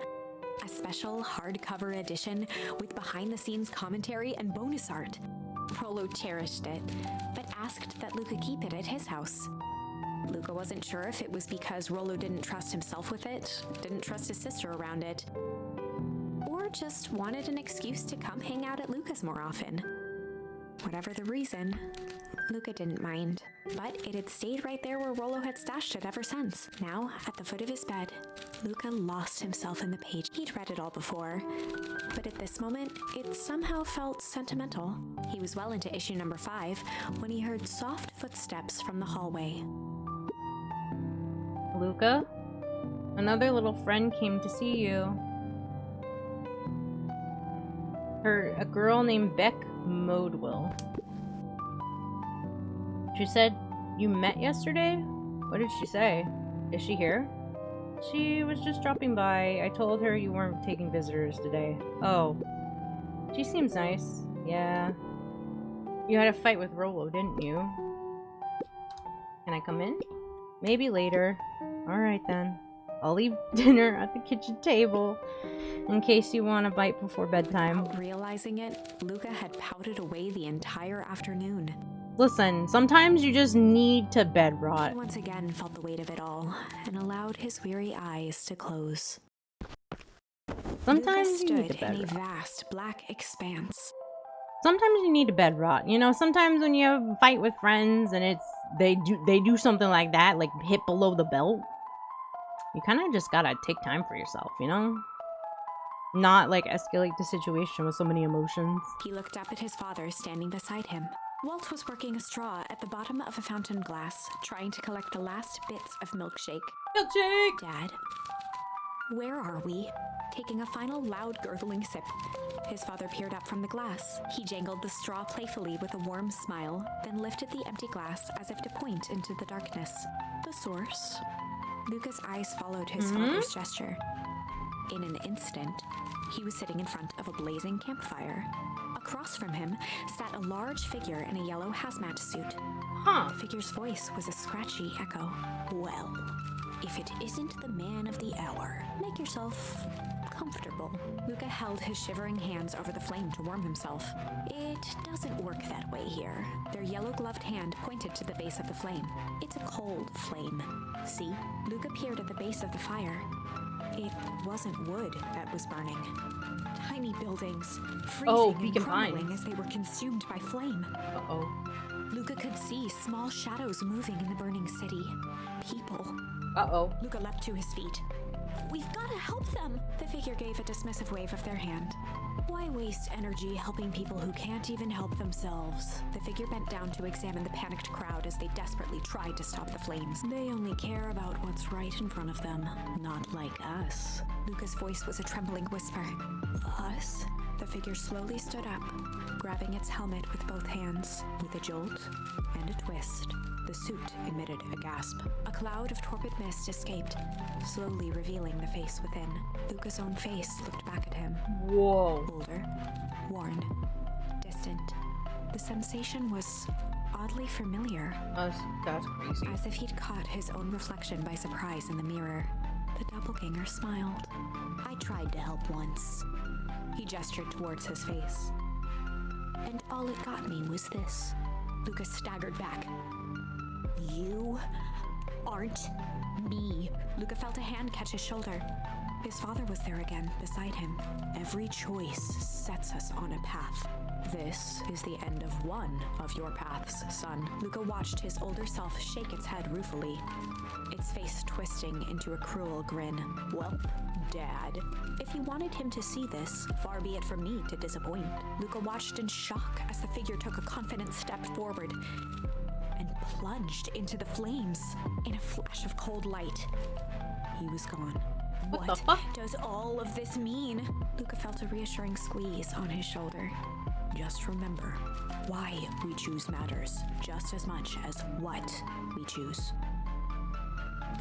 A special hardcover edition with behind-the-scenes commentary and bonus art. Rollo cherished it, but asked that Luca keep it at his house. Luca wasn't sure if it was because Rollo didn't trust himself with it, didn't trust his sister around it, or just wanted an excuse to come hang out at Luca's more often. Whatever the reason, Luca didn't mind. But it had stayed right there where Rollo had stashed it ever since. Now, at the foot of his bed, Luca lost himself in the page. He'd read it all before, but at this moment, it somehow felt sentimental. He was well into issue number 5 when he heard soft footsteps from the hallway. Luca? Another little friend came to see you. A girl named Beck Modewell. She said you met yesterday? What did she say? Is she here? She was just dropping by. I told her you weren't taking visitors today. Oh. She seems nice. Yeah. You had a fight with Rollo, didn't you? Can I come in? Maybe later. Alright then. I'll leave dinner at the kitchen table in case you want a bite before bedtime. Without realizing it, Luca had pouted away the entire afternoon. Listen, sometimes you just need to bed rot. He once again felt the weight of it all and allowed his weary eyes to close. Sometimes Luca you need stood to bed in a rot. vast black expanse. Sometimes you need to bed rot. You know, sometimes when you have a fight with friends and they do something like that, like hit below the belt, you kind of just gotta take time for yourself, you know? Not like escalate the situation with so many emotions. He looked up at his father standing beside him. Walt was working a straw at the bottom of a fountain glass, trying to collect the last bits of milkshake. Milkshake! Dad, where are we? Taking a final loud gurgling sip, his father peered up from the glass. He jangled the straw playfully with a warm smile, then lifted the empty glass as if to point into the darkness. The source? Luca's eyes followed his father's gesture. In an instant, he was sitting in front of a blazing campfire. Across from him sat a large figure in a yellow hazmat suit. Huh. The figure's voice was a scratchy echo. Well, if it isn't the man of the hour, make yourself comfortable. Luca held his shivering hands over the flame to warm himself. It doesn't work that way here. Their yellow-gloved hand pointed to the base of the flame. It's a cold flame. See? Luca peered at the base of the fire. It wasn't wood that was burning. Tiny buildings, freezing and Beacon crumbling Pines. as they were consumed by flame. Uh-oh. Luca could see small shadows moving in the burning city. People. Uh-oh. Luca leapt to his feet. We've got to help them! The figure gave a dismissive wave of their hand. Why waste energy helping people who can't even help themselves? The figure bent down to examine the panicked crowd as they desperately tried to stop the flames. They only care about what's right in front of them, not like us. Luca's voice was a trembling whisper. Us? The figure slowly stood up, grabbing its helmet with both hands. With a jolt and a twist, the suit emitted a gasp. A cloud of torpid mist escaped, slowly revealing the face within. Luca's own face looked back at him. Whoa. Older, worn, distant. The sensation was oddly familiar, That's crazy. as if he'd caught his own reflection by surprise in the mirror. The doppelganger smiled. I tried to help once. He gestured towards his face. And all it got me was this. Lucas staggered back. You aren't me. Luca felt a hand catch his shoulder. His father was there again, beside him. Every choice sets us on a path. This is the end of one of your paths, son. Luca watched his older self shake its head ruefully, its face twisting into a cruel grin. Welp, Dad. If you wanted him to see this, far be it from me to disappoint. Luca watched in shock as the figure took a confident step forward and plunged into the flames. In a flash of cold light, he was gone. What the fuck? Does all of this mean? Luca felt a reassuring squeeze on his shoulder. Just remember, why we choose matters just as much as what we choose.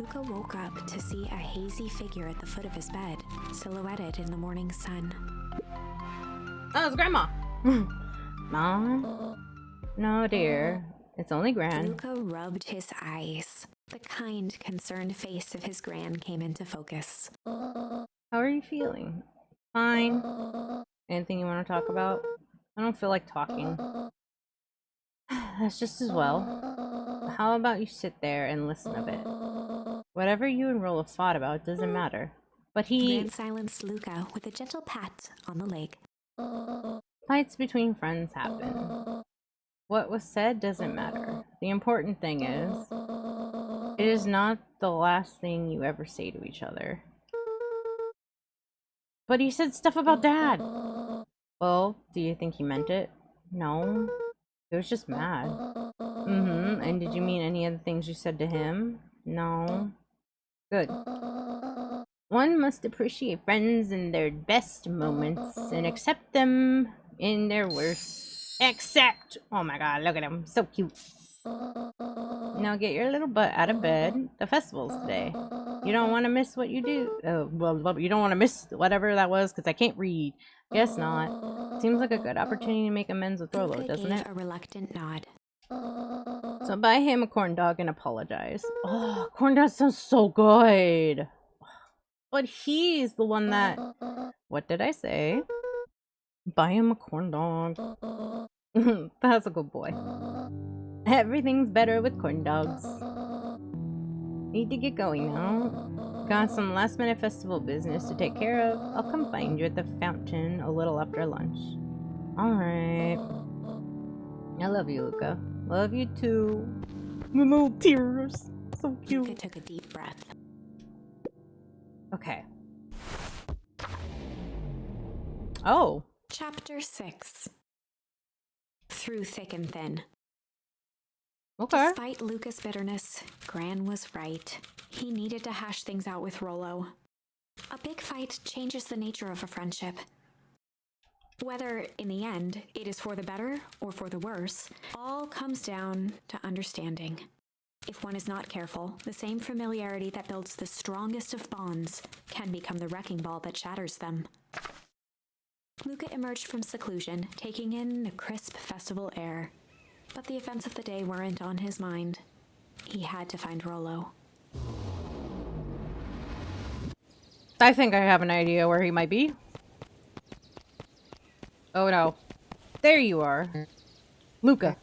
Luca woke up to see a hazy figure at the foot of his bed, silhouetted in the morning sun. Oh, it's Grandma. Mom? No, dear. It's only Gran. Luca rubbed his eyes. The kind, concerned face of his gran came into focus. How are you feeling? Fine. Anything you want to talk about? I don't feel like talking. That's just as well. How about you sit there and listen a bit? Whatever you and Rollo fought about doesn't matter. But Gran silenced Luca with a gentle pat on the leg. fights between friends happen. What was said doesn't matter. The important thing is, it is not the last thing you ever say to each other. But he said stuff about Dad! Well, do you think he meant it? No. He was just mad. Mm-hmm. And did you mean any of the things you said to him? No. Good. One must appreciate friends in their best moments and accept them in their worst. Accept! Oh my god, look at him. So cute. Now get your little butt out of bed. The festival's today. You don't want to miss what you do. Well, you don't want to miss whatever that was because I can't read. Guess not. Seems like a good opportunity to make amends with Rolo, doesn't it? A reluctant nod. So buy him a corn dog and apologize. Oh, corn dog sounds so good. But he's the one that... What did I say? Buy him a corn dog. That's a good boy. Everything's better with corn dogs. Need to get going now. Got some last minute festival business to take care of. I'll come find you at the fountain a little after lunch. Alright. I love you, Luca. Love you too. The little tears. So cute. Luca took a deep breath. Okay. Oh. Chapter 6. Through thick and thin. Okay. Despite Luca's bitterness, Gran was right. He needed to hash things out with Rolo. A big fight changes the nature of a friendship. Whether, in the end, it is for the better or for the worse, all comes down to understanding. If one is not careful, the same familiarity that builds the strongest of bonds can become the wrecking ball that shatters them. Luca emerged from seclusion, taking in the crisp festival air. But the events of the day weren't on his mind. He had to find Rolo. I think I have an idea where he might be. Oh no. There you are. Luca.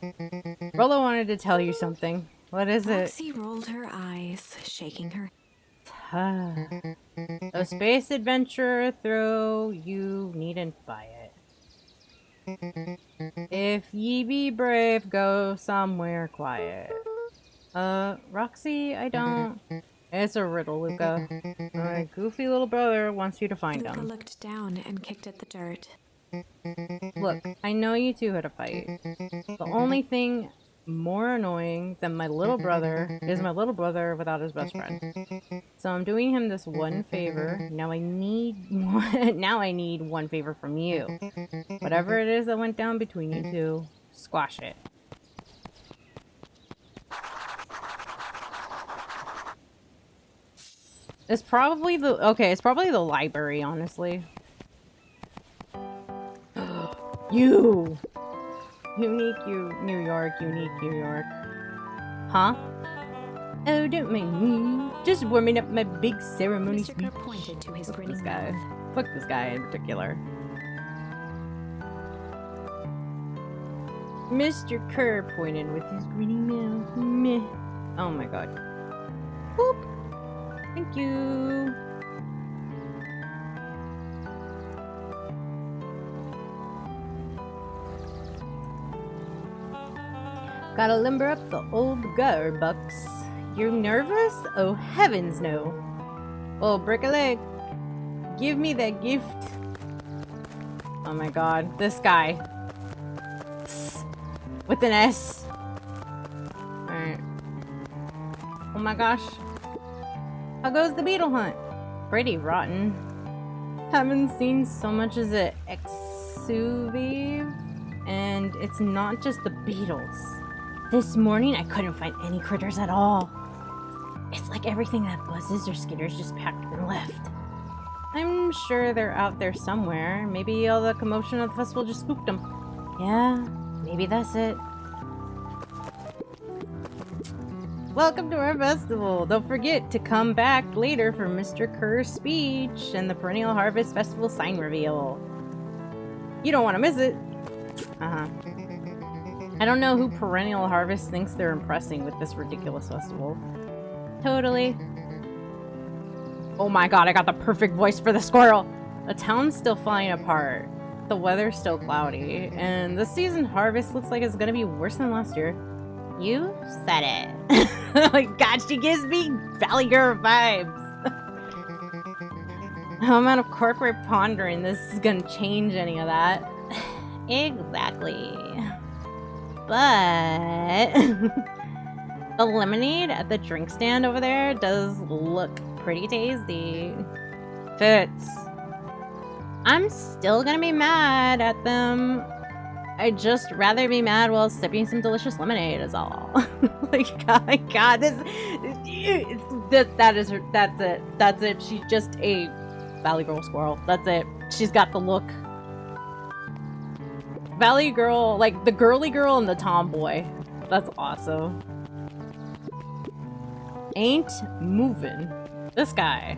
Rolo wanted to tell you something. What is it? Roxy rolled her eyes, shaking her. A space adventurer throw, you needn't buy it. If ye be brave, go somewhere quiet. Roxy, I don't... It's a riddle, Luca. My goofy little brother wants you to find Luca him. looked down and kicked at the dirt. Look, I know you two had a fight. The only thing more annoying than my little brother is my little brother without his best friend. So I'm doing him this one favor. Now I need one favor from you. Whatever it is that went down between you two, squash it. It's probably the library, honestly. You! Unique, New York, unique, New York. Huh? Oh, don't mind me. Just warming up my big ceremony Mr. speech. Kerr pointed to his Fuck grinning this guy. mouth. Fuck this guy in particular. Mr. Kerr pointed with his grinning mouth. Meh. Oh my god. Boop. Thank you. Gotta limber up the old gutter, Bucks. You nervous? Oh, heavens no. Oh, brick a leg. Give me that gift. Oh my god, this guy. With an S. Alright. Oh my gosh. How goes the beetle hunt? Pretty rotten. Haven't seen so much as an exuvive. And it's not just the beetles. This morning, I couldn't find any critters at all. It's like everything that buzzes or skitters just packed and left. I'm sure they're out there somewhere. Maybe all the commotion of the festival just spooked them. Yeah, maybe that's it. Welcome to our festival. Don't forget to come back later for Mr. Kerr's speech and the Perennial Harvest Festival sign reveal. You don't want to miss it. I don't know who Perennial Harvest thinks they're impressing with this ridiculous festival. Totally. Oh my god, I got the perfect voice for the squirrel! The town's still falling apart. the weather's still cloudy, and this season harvest looks like it's gonna be worse than last year. You said it. Oh my god, she gives me Valley Girl vibes. How amount of corporate pondering this is gonna change any of that? Exactly. But the lemonade at the drink stand over there does look pretty tasty. Fits. I'm still gonna be mad at them. I'd just rather be mad while sipping some delicious lemonade is all. Like, God, that's it. She's just a Valley Girl squirrel. That's it. She's got the look. Valley Girl, like the girly girl and the tomboy. That's awesome. Ain't moving. This guy.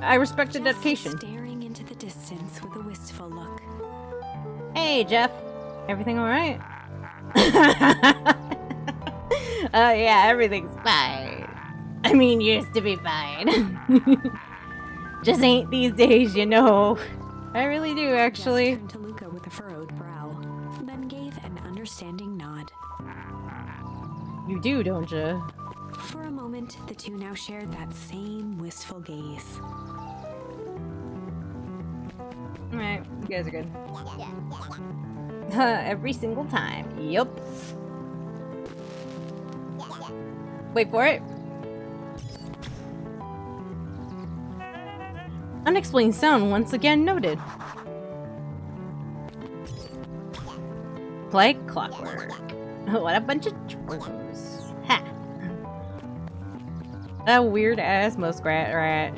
I respect the dedication. Staring into the distance with a wistful look. Hey, Jeff. Everything all right? Yeah, everything's fine. I mean, used to be fine. Just ain't these days, you know. I really do, actually. Jeff turned to Luca with a furrowed brow, then gave an understanding nod. You do, don't you? For a moment, the two now shared that same wistful gaze. Alright, you guys are good. Every single time. Yup. Wait for it. Unexplained sound once again noted. Like clockwork. What a bunch of trolls. Ha! That weird ass muskrat rat.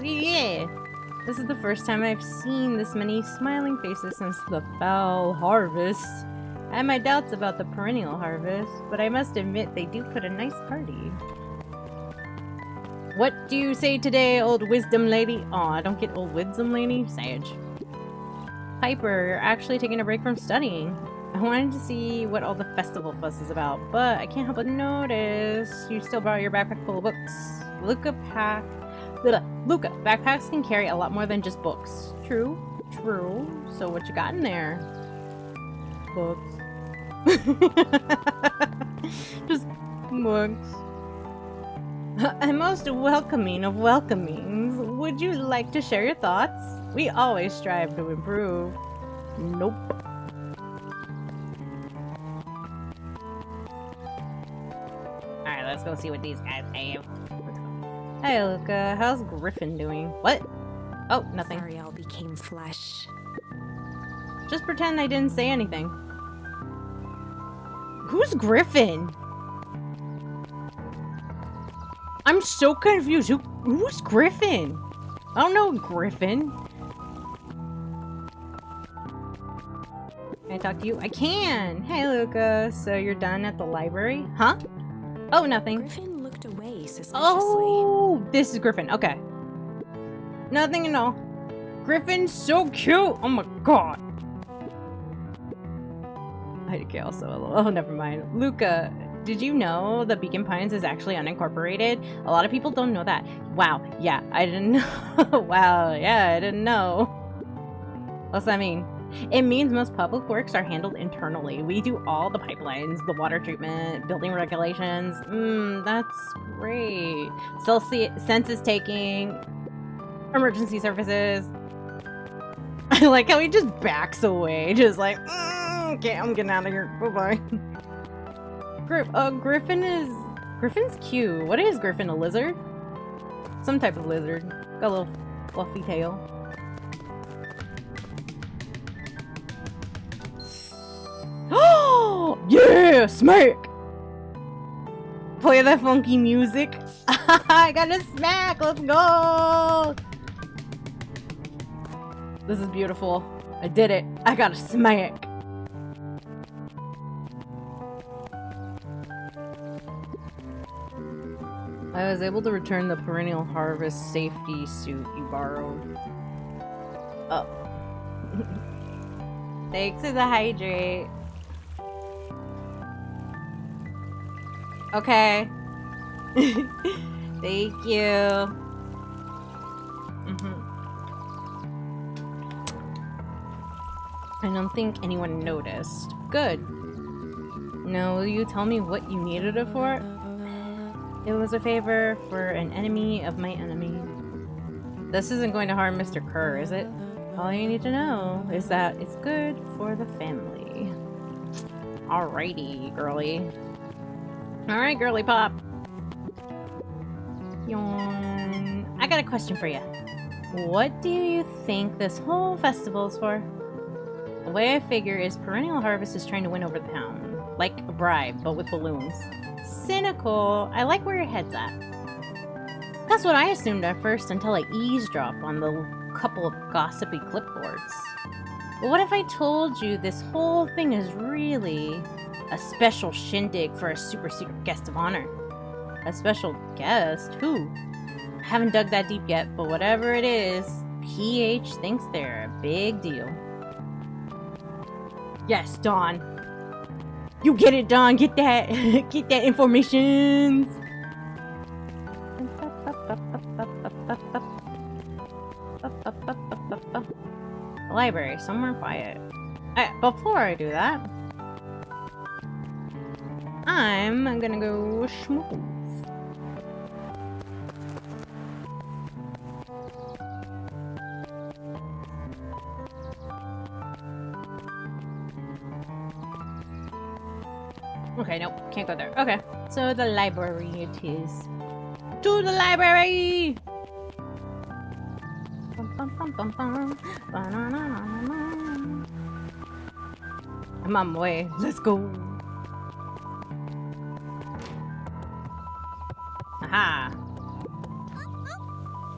Yeah. This is the first time I've seen this many smiling faces since the fall harvest. I have my doubts about the perennial harvest, but I must admit they do put a nice party. What do you say today, old wisdom lady? Aw, don't get old wisdom lady. Sage. Piper, you're actually taking a break from studying. I wanted to see what all the festival fuss is about, but I can't help but notice you still brought your backpack full of books. Luca, backpacks can carry a lot more than just books. True, true. So what you got in there? Books. Just books. I'm most welcoming of welcomings. Would you like to share your thoughts? We always strive to improve. Nope. Alright, let's go see what these guys have. Hey, Luca. How's Griffin doing? What? Oh, nothing. Sorry, all became flesh. Just pretend I didn't say anything. Who's Griffin? I'm so confused. Who's Griffin? I don't know Griffin. Can I talk to you? I can! Hey, Luca. So you're done at the library? Huh? Oh, nothing. Griffin looked away suspiciously. Oh, this is Griffin. Okay. Nothing at all. Griffin's so cute. Oh my god. I also. Oh, never mind. Luca, did you know the Beacon Pines is actually unincorporated? A lot of people don't know that. Wow. Yeah, I didn't know. Wow. Yeah, I didn't know. What's that mean? It means most public works are handled internally. We do all the pipelines, the water treatment, building regulations. That's great. Census taking, emergency services. I like how he just backs away, just like, okay, I'm getting out of here. Bye-bye. Griffin's cute. What is Griffin, a lizard? Some type of lizard. Got a little fluffy tail. Oh yeah, smack! Play that funky music. I got a smack. Let's go. This is beautiful. I did it. I got a smack. I was able to return the perennial harvest safety suit you borrowed. Oh. Thanks for the hydrate. Okay. Thank you. I don't think anyone noticed. Good. Now, will you tell me what you needed it for? It was a favor for an enemy of my enemy. This isn't going to harm Mr. Kerr, is it? All you need to know is that it's good for the family. Alrighty, girly. Alright, girly pop. Yawn. I got a question for you. What do you think this whole festival is for? The way I figure is Perennial Harvest is trying to win over the town. Like a bribe, but with balloons. Cynical. I like where your head's at. That's what I assumed at first until I eavesdropped on the couple of gossipy clipboards. But what if I told you this whole thing is really a special shindig for a super secret guest of honor? A special guest? Who? I haven't dug that deep yet, but whatever it is, PH thinks they're a big deal. Yes, Dawn. You get it, Dawn. Get that. Get that information. The library, somewhere quiet. Before I do that, I'm gonna go schmooze. Okay, nope, can't go there. Okay, so the library it is. To the library! I'm on my way. Let's go. Aha.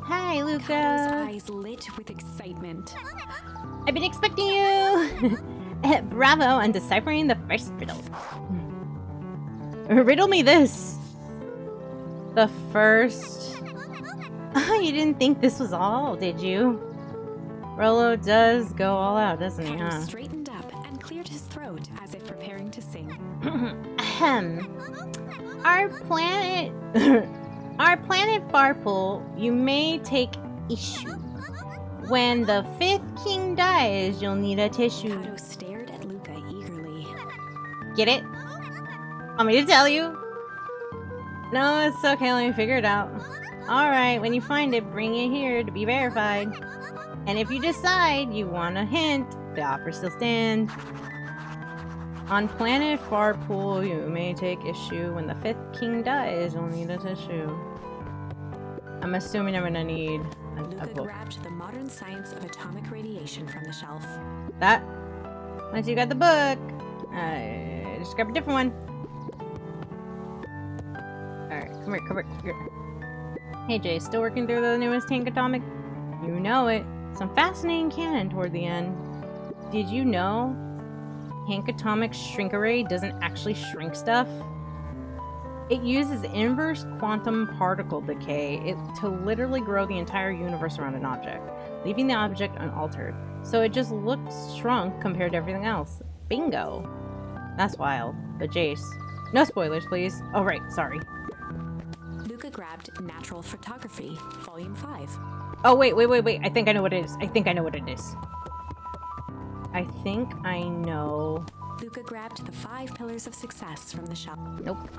Hi, Luca. Kato's eyes lit with excitement. I've been expecting you. Bravo on deciphering the first riddle. Riddle me this. The first... Oh, you didn't think this was all, did you? Rollo does go all out, doesn't he, huh? Straightened up and cleared his throat as if preparing to sing. Ahem. Our planet... Our planet Farpool, you may take issue. When the fifth king dies, you'll need a tissue. Kato stared at Luca eagerly. Get it? Want me to tell you? No, it's okay, let me figure it out. Alright, when you find it, bring it here to be verified. And if you decide you want a hint, the offer still stands. On planet Farpool, you may take issue. When the fifth king dies, you'll need a tissue. I'm assuming I'm gonna need a Luca book. grabbed the Modern Science of Atomic Radiation from the shelf. That. Once you got the book, just grab a different one. Alright, come here. Hey Jay, still working through the newest Hank Atomic? You know it. Some fascinating canon toward the end. Did you know Hank Atomic's shrink array doesn't actually shrink stuff? It uses inverse quantum particle decay to literally grow the entire universe around an object, leaving the object unaltered. So it just looks shrunk compared to everything else. Bingo. That's wild. But Jace. No spoilers, please. Oh, right. Sorry. Luca grabbed Natural Photography, Volume 5. Oh, wait. I think I know what it is. I think I know. Luca grabbed the 5 Pillars of Success from the shelf. Nope.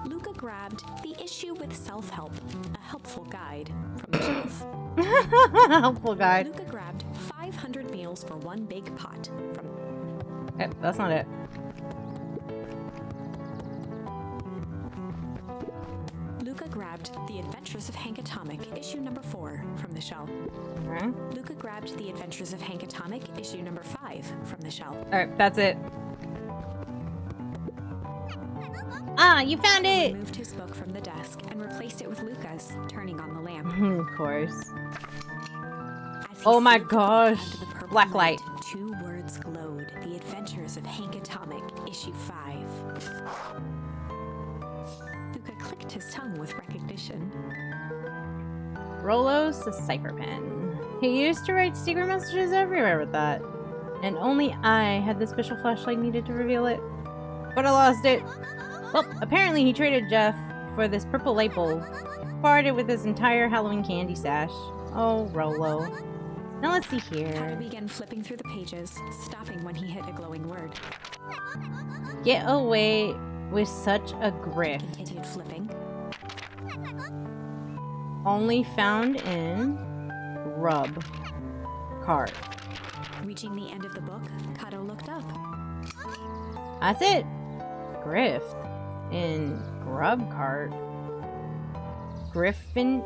Luca grabbed The Issue with Self-Help, a helpful guide from the shelf. Helpful guide. Luca grabbed 500 Meals for One Big Pot from... That's not it. Luca grabbed The Adventures of Hank Atomic, issue number 4 from the shelf. Alright. Luca grabbed The Adventures of Hank Atomic, issue number 5 from the shelf. Alright, that's it. Ah, you found He it! removed his book from the desk and replaced it with Luca's, turning on the lamp. Of course. As he Oh my slid the book gosh. onto the purple Black light. 2 words glowed. The Adventures of Hank Atomic, issue 5. Luca clicked his tongue with recognition. Rollo's the cipher pen. He used to write secret messages everywhere with that. And only I had the special flashlight needed to reveal it. But I lost it. Well, apparently he traded Jeff for this purple light bulb. Parted with his entire Halloween candy stash. Oh, Rollo. Now let's see Kato here. began flipping through the pages, stopping when he hit a glowing word. Get away with such a grift. Continued flipping. Only found in Grub Cart. Reaching the end of the book, Kato looked up. That's it. Grift in Grub Cart. Griffin's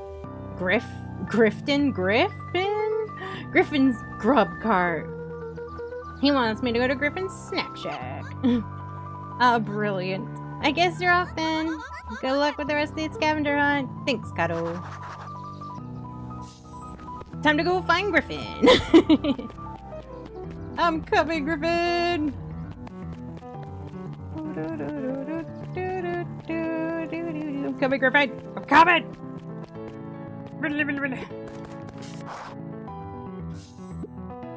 Grub Cart. He wants me to go to Griffin's Snack Shack. Oh, brilliant. I guess you're off then. Good luck with the rest of the scavenger hunt. Thanks, Kato. Time to go find Griffin. I'm coming, Griffin. I'm coming, Griffin. I'm coming.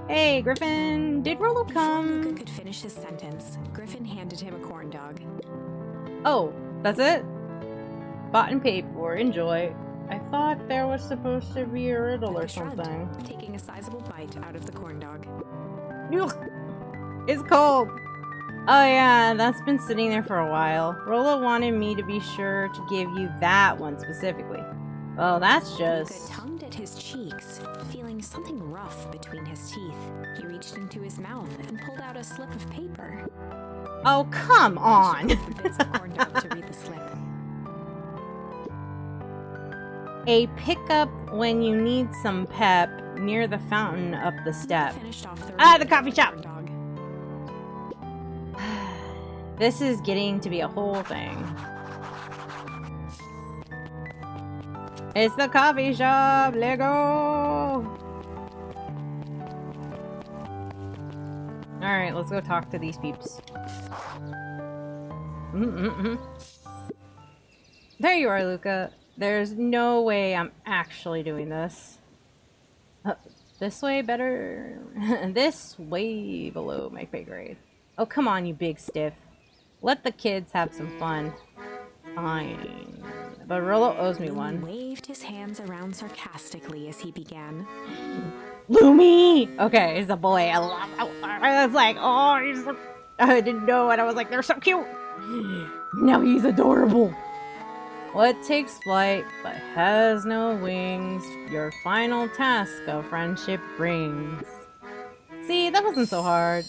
Hey, Griffin. Did Rollo Luca come? could finish his sentence. Griffin handed him a corn dog. Oh, that's it? Bought and paid for. Enjoy. I thought there was supposed to be a riddle or Luca shrugged, something. taking a sizable bite out of the corn dog. Ugh. It's cold. Oh yeah, that's been sitting there for a while. Rollo wanted me to be sure to give you that one specifically. Well, that's Luca just... tummed at his cheeks, feeling something rough between his teeth. He reached into his mouth and pulled out a slip of paper. Oh, come on! He shook off the bits of corn dog to read the slip. A pickup when you need some pep near the fountain up the step. Luca finished off the Ah, the remainder coffee of shop! corn dog. This is getting to be a whole thing. It's the coffee shop! Lego! Alright, let's go talk to these peeps. There you are, Luca. There's no way I'm actually doing this. This way better... this way below my pay grade. Oh, come on, you big stiff. Let the kids have some fun. Fine. But Rollo owes me Lumi one. waved his hands around sarcastically as he began. Lumi! Okay, he's a boy. I was like, oh, he's so... I didn't know, and I was like, they're so cute! Now he's adorable! What takes flight but has no wings, your final task of friendship brings. See, that wasn't so hard.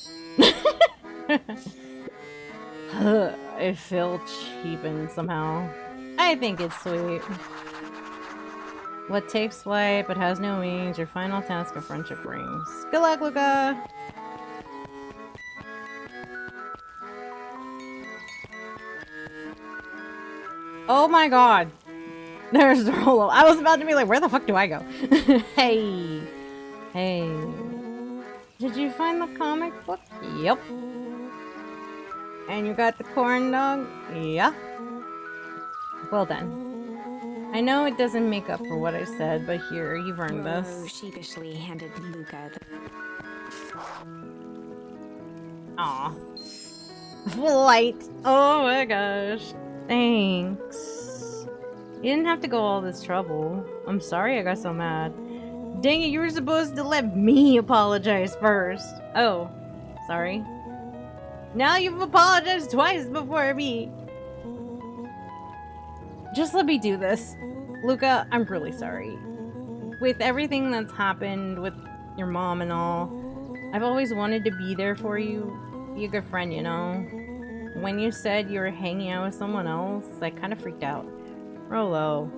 I feel cheapened somehow. I think it's sweet. What takes flight but has no wings, your final task of friendship brings. Good luck, Luca! Oh my god! There's Rollo. I was about to be like, where the fuck do I go? Hey! Hey. Did you find the comic book? Yep. And you got the corn dog? Yeah. Well done. I know it doesn't make up for what I said, but here, you've earned Rollo this. sheepishly handed Luca the... Aw. Flight. Oh my gosh. Thanks. You didn't have to go all this trouble. I'm sorry I got so mad. Dang it, you were supposed to let me apologize first. Oh, sorry. Now you've apologized twice before me. Just let me do this. Luca, I'm really sorry. With everything that's happened with your mom and all, I've always wanted to be there for you. Be a good friend, you know? When you said you were hanging out with someone else, I kind of freaked out. Rollo.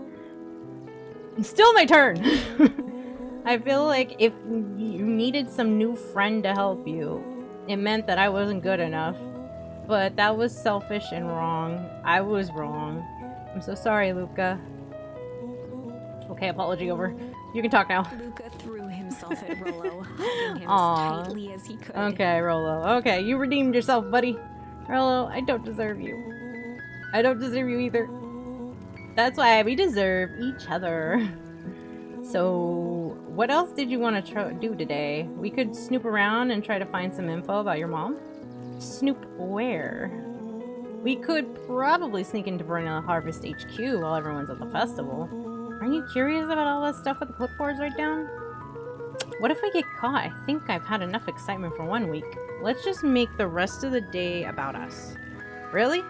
It's still my turn! I feel like if you needed some new friend to help you, it meant that I wasn't good enough. But that was selfish and wrong. I was wrong. I'm so sorry, Luca. Okay, apology over. You can talk now. Luca threw himself at Rollo, hugging him Aw. as tightly as he could. Okay, Rollo. Okay, you redeemed yourself, buddy. Rollo, I don't deserve you. I don't deserve you either. That's why we deserve each other. So, what else did you want to do today? We could snoop around and try to find some info about your mom. Snoop where? We could probably sneak into Vanilla Harvest HQ while everyone's at the festival. Aren't you curious about all that stuff with the clipboards right down? What if we get caught? I think I've had enough excitement for 1 week. Let's just make the rest of the day about us. Really?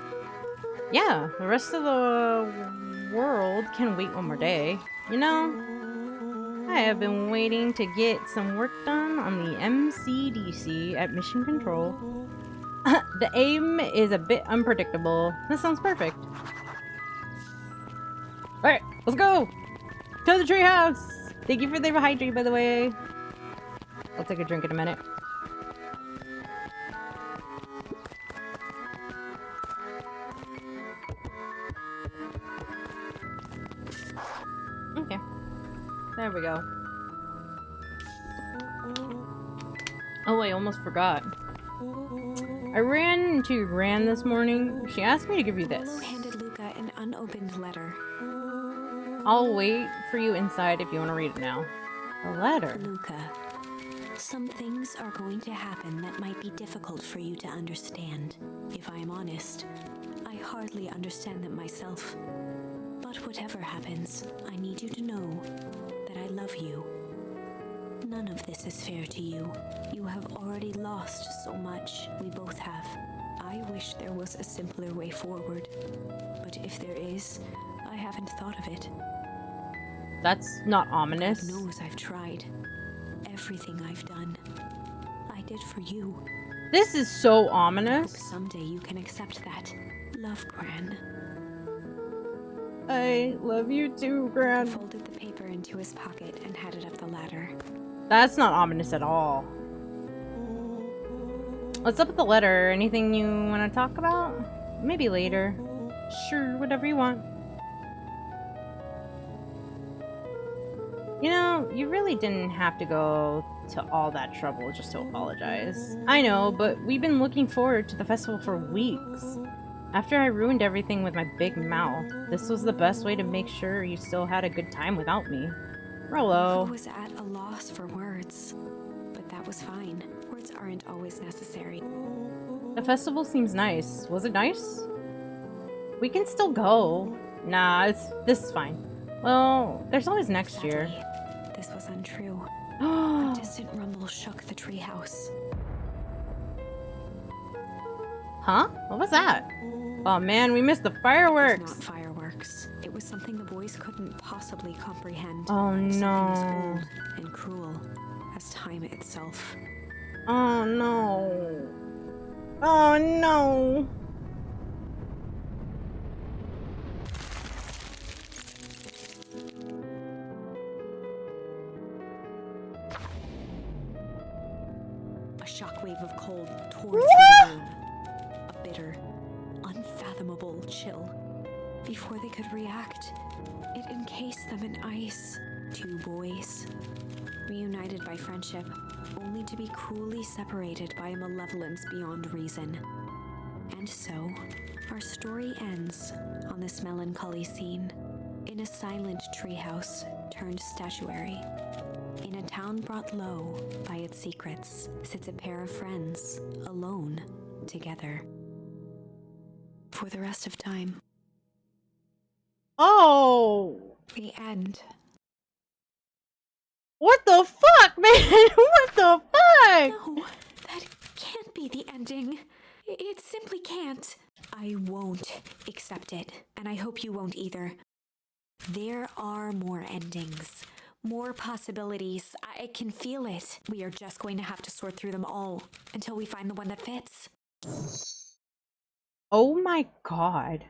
Yeah, the rest of the world can wait 1 more day. You know, I have been waiting to get some work done on the MCDC at Mission Control. The aim is a bit unpredictable. This sounds perfect. Alright, let's go! To the treehouse! Thank you for the hydrate, by the way. I'll take a drink in a minute. Okay. There we go. Oh, I almost forgot. I ran into your gran this morning. She asked me to give you this. Olo handed Luca an unopened letter. I'll wait for you inside if you want to read it now. A letter? Luca, some things are going to happen that might be difficult for you to understand. If I am honest, I hardly understand them myself. But whatever happens, I need you to know that I love you. None of this is fair to you. You have already lost so much. We both have. I wish there was a simpler way forward. But if there is, I haven't thought of it. That's not ominous. God knows I've tried. Everything I've done, I did for you. This is so Hope ominous. someday you can accept that. Love, Gran. I love you too, He Gran. folded the paper into his pocket and headed up the ladder. That's not ominous at all. What's up with the letter? Anything you want to talk about? Maybe later. Sure, whatever you want. You know, you really didn't have to go to all that trouble just to apologize. I know, but we've been looking forward to the festival for weeks. After I ruined everything with my big mouth, this was the best way to make sure you still had a good time without me. Rolo. I was at a loss for words, but that was fine. Words aren't always necessary. The festival seems nice. Was it nice? We can still go. Nah, this is fine. Well, there's always next year. Sadly, this was untrue. A distant rumble shook the treehouse. Huh? What was that? Oh man, we missed the It was fireworks! not fireworks. It was something the boys couldn't possibly comprehend. Oh Something as no. old and cruel as time itself. Oh no. Oh no. A shockwave of cold tore through the room. A bitter, unfathomable chill. Before they could react, it encased them in ice. Two boys, Reunited by friendship, only to be cruelly separated by a malevolence beyond reason. and so our story ends on this melancholy scene. In a silent treehouse turned statuary, In a town brought low by its secrets, sits a pair of friends, alone, together. for the rest of time. Oh! The end. What the fuck, man? What the fuck? No, that can't be the ending. It simply can't. I won't accept it, and I hope you won't either. There are more endings, more possibilities. I can feel it. We are just going to have to sort through them all until we find the one that fits. Oh my god.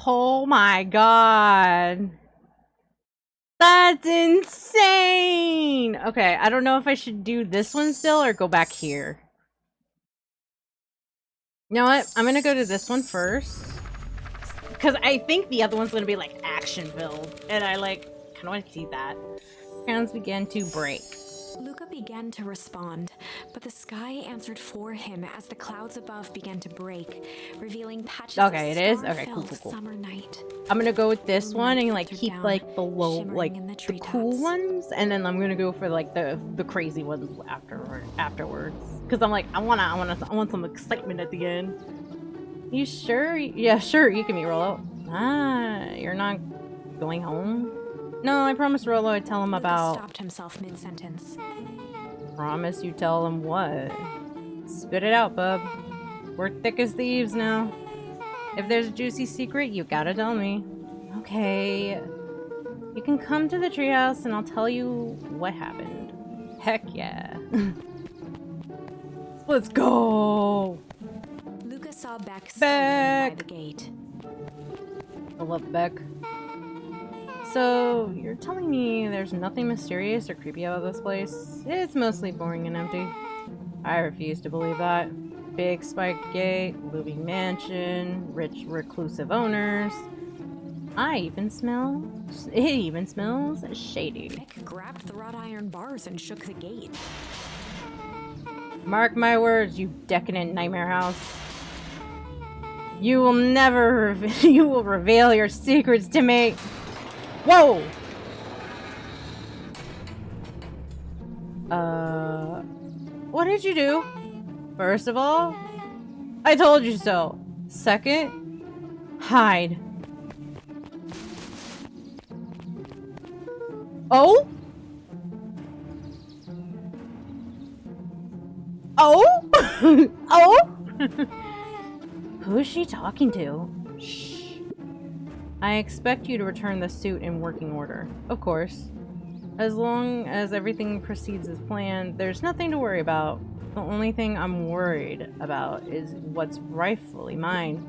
Oh my god. That's insane! Okay, I don't know if I should do this one still or go back here. You know what? I'm gonna go to this one first. Because I think the other one's gonna be like action-filled. And I like kind of want to see that. Grounds begin to break. Luca began to respond, but the sky answered for him as the clouds above began to break, revealing patches Okay, of it is? Okay, cool, star-filled cool. summer night. I'm gonna go with this one and like Filtered keep down, like the low, like shimmering in the the cool treetops. ones, and then I'm gonna go for like the crazy ones afterwards. Cause I'm like I want some excitement at the end. You sure? Yeah, sure. You can meet Rollo. Ah, you're not going home? No, I promised Rollo I'd tell him Luca about. stopped himself mid-sentence. Promise you tell him what? Spit it out, bub. We're thick as thieves now. If there's a juicy secret, you gotta tell me. Okay. You can come to the treehouse and I'll tell you what happened. Heck yeah. Let's go! Luca saw Beck Beck! standing by the gate. I love Beck. So, you're telling me there's nothing mysterious or creepy about this place? It's mostly boring and empty. I refuse to believe that. Big spiked gate, looming mansion, rich reclusive owners. It even smells shady. Beck grabbed the wrought iron bars and shook the gate. Mark my words, you decadent nightmare house. You will never you will reveal your secrets to me. Whoa! What did you do? First of all, I told you so. Second, hide. Oh? Oh? Oh? Who's she talking to? Shh. I expect you to return the suit in working order. Of course. As long as everything proceeds as planned, there's nothing to worry about. The only thing I'm worried about is what's rightfully mine.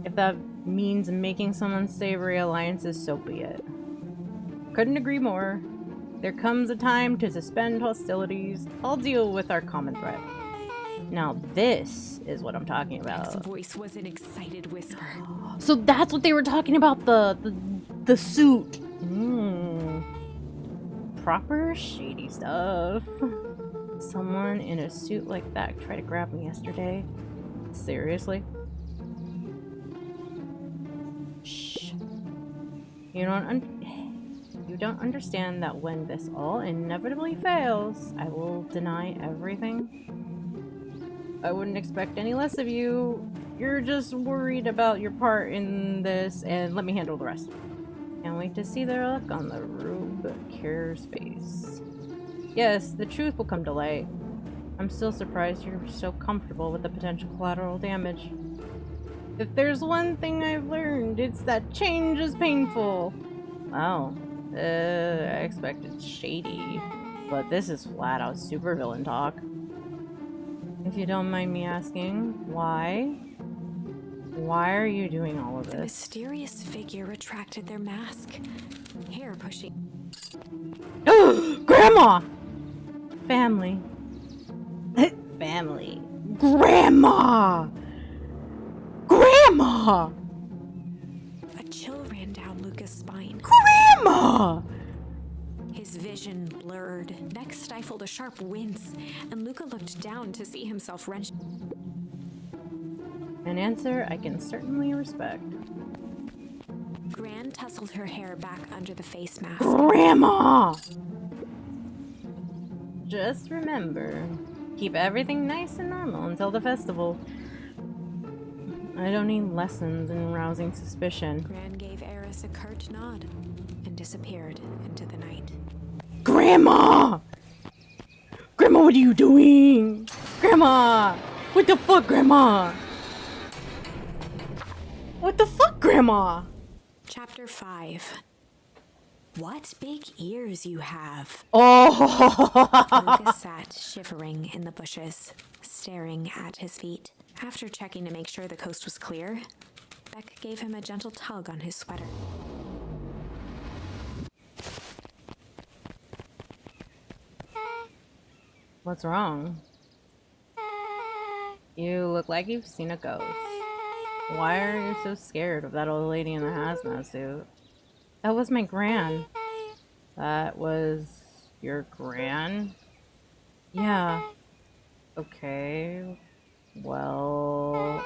If that means making some unsavory alliances, so be it. Couldn't agree more. There comes a time to suspend hostilities. I'll deal with our common threat. Now this is what I'm talking Beck's about. voice was an excited whisper. So that's what they were talking about, the suit. Proper shady stuff. Someone in a suit like that tried to grab me yesterday. Seriously? Shh. You don't understand that when this all inevitably fails, I will deny everything. I wouldn't expect any less of you. You're just worried about your part in this, and let me handle the rest. Can't wait to see the look on the Rube Care's face. Yes, the truth will come to light. I'm still surprised you're so comfortable with the potential collateral damage. If there's one thing I've learned, it's that change is painful. Wow. I expected shady, but this is flat out supervillain talk. If you don't mind me asking, why? Why are you doing all of The this? mysterious figure retracted their mask, hair pushing. Grandma! Family. Family. Grandma! Grandma! A chill ran down Luca's spine. Grandma! His vision blurred. Beck stifled a sharp wince, and Luca looked down to see himself wrenched. An answer I can certainly respect. Gran tousled her hair back under the face mask. Grandma! Just remember, keep everything nice and normal until the festival. I don't need lessons in rousing suspicion. Gran gave Eris a curt nod and disappeared into the night. Grandma! Grandma, what are you doing? Grandma! What the fuck, Grandma? What the fuck, Grandma? Chapter 5. What big ears you have. Oh! Lucas sat shivering in the bushes, staring at his feet. After checking to make sure the coast was clear, Beck gave him a gentle tug on his sweater. What's wrong? You look like you've seen a ghost. Why are you so scared of that old lady in the hazmat suit? That was my gran. That was Your gran? Yeah. Okay. Well,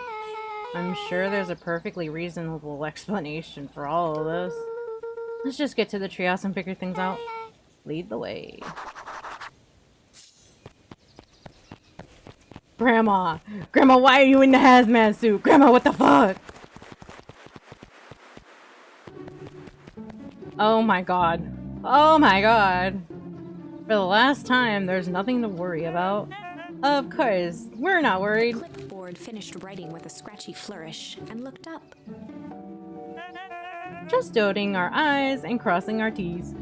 I'm sure there's a perfectly reasonable explanation for all of this. Let's just get to the treehouse and figure things out. Lead the way. Grandma! Grandma, why are you in the hazmat suit? Grandma, what the fuck? Oh my god. Oh my god. For the last time, there's nothing to worry about. Of course, we're not worried. Clipboard finished writing with a scratchy flourish and looked up. Just dotting our I's and crossing our T's.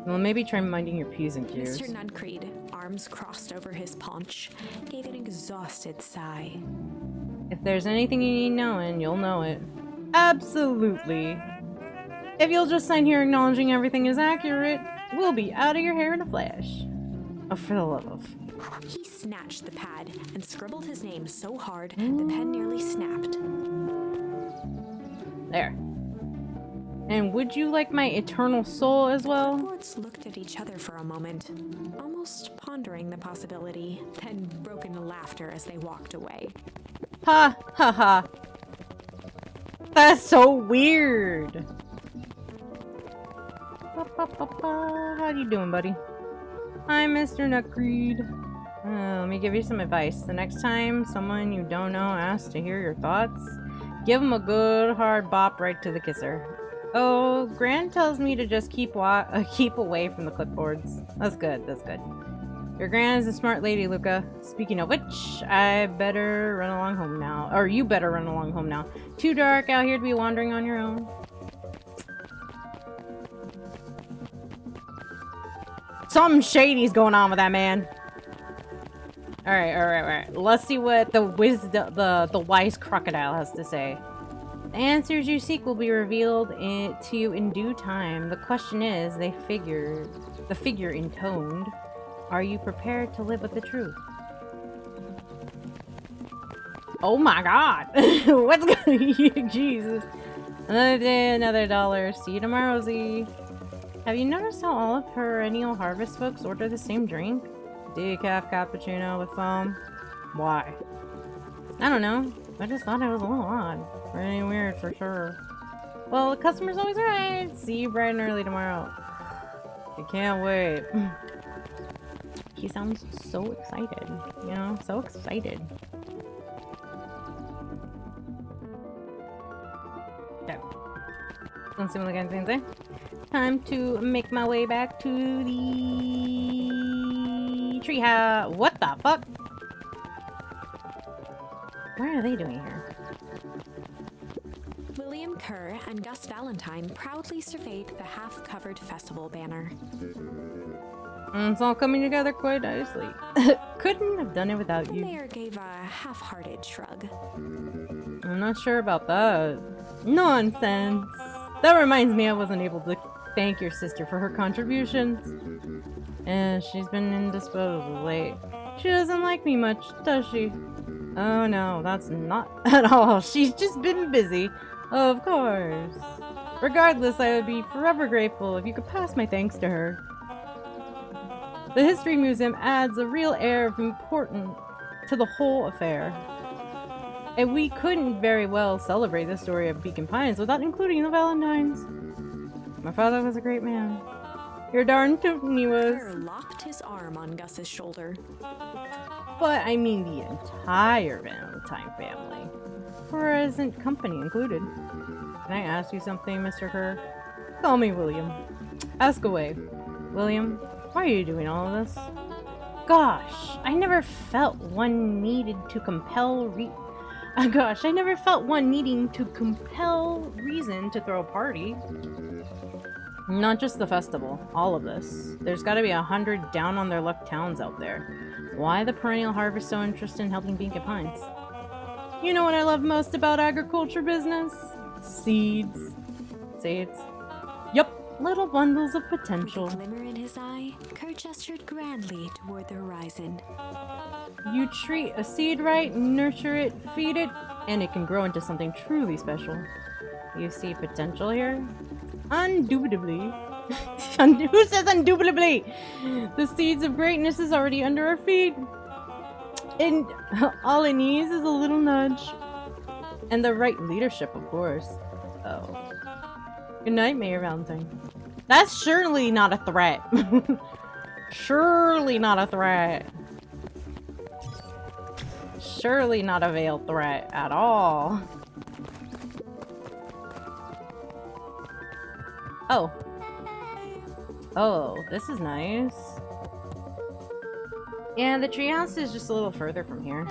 Well, maybe try minding your P's and Q's. Mr. Nuncreed, arms crossed over his paunch, gave an exhausted sigh. If there's anything you need knowing, you'll know it. Absolutely. If you'll just sign here acknowledging everything is accurate, we'll be out of your hair in a flash. Oh, for the love of. He snatched the pad and scribbled his name so hard the pen nearly snapped. There. And would you like my eternal soul as well? Clipboards looked at each other for a moment, almost pondering the possibility, then broke into laughter as they walked away. Ha ha ha. That's so weird. How you doing, buddy? Hi, Mr. Nuncreed. Let me give you some advice. The next time someone you don't know asks to hear your thoughts, give them a good hard bop right to the kisser. Oh, Gran tells me to just keep away from the clipboards. That's good, that's good. Your Gran is a smart lady, Luca. Speaking of which, I better run along home now. Or you better run along home now. Too dark out here to be wandering on your own. Something shady's going on with that man. Alright. Let's see what the wise crocodile has to say. The answers you seek will be revealed to you in due time. The question is, the figure intoned. Are you prepared to live with the truth? Oh my god! What's going on? Jesus. Another day, another dollar. See you tomorrow, Z. Have you noticed how all of perennial harvest folks order the same drink? Decaf cappuccino with foam. Why? I don't know. I just thought it was a little odd. Pretty weird for sure. Well, the customer's always right. See you bright and early tomorrow. I can't wait. He sounds so excited. You know, so excited. Okay. Let's see what I can say. Time to make my way back to the treehouse. What the fuck? What are they doing here? William Kerr and Gus Valentine proudly surveyed the half-covered festival banner. It's all coming together quite nicely. Couldn't have done it without The you. mayor gave a half-hearted shrug. I'm not sure about that. Nonsense. That reminds me I wasn't able to thank your sister for her contributions. And she's been indisposed of late. She doesn't like me much, does she? Oh no, that's not at all. She's just been busy. Of course. Regardless, I would be forever grateful if you could pass my thanks to her. The History Museum adds a real air of importance to the whole affair. And we couldn't very well celebrate the story of Beacon Pines without including the Valentines. My father was a great man. You're darn tootin' he was. Kerr locked his arm on Gus's shoulder. But I mean the entire Valentine family. Present company included. Can I ask you something, Mr. Kerr? Call me William. Ask away. William, why are you doing all of this? Gosh, I never felt one needing to compel reason to throw a party. Not just the festival, all of this. There's gotta be 100 down on their luck towns out there. Why the perennial harvest so interested in helping Beacon Pines? You know what I love most about agriculture business? Seeds. Seeds. Yup, little bundles of potential. With a glimmer in his eye, Kerr gestured grandly toward the horizon. You treat a seed right, nurture it, feed it, and it can grow into something truly special. You see potential here? Undoubtedly. Who says indubitably? The seeds of greatness is already under our feet. And all it needs is a little nudge. And the right leadership, of course. Oh. Good night, Mayor Valentine. That's surely not a threat. Surely not a threat. Surely not a veiled threat at all. Oh. Oh, this is nice. Yeah, the treehouse is just a little further from here.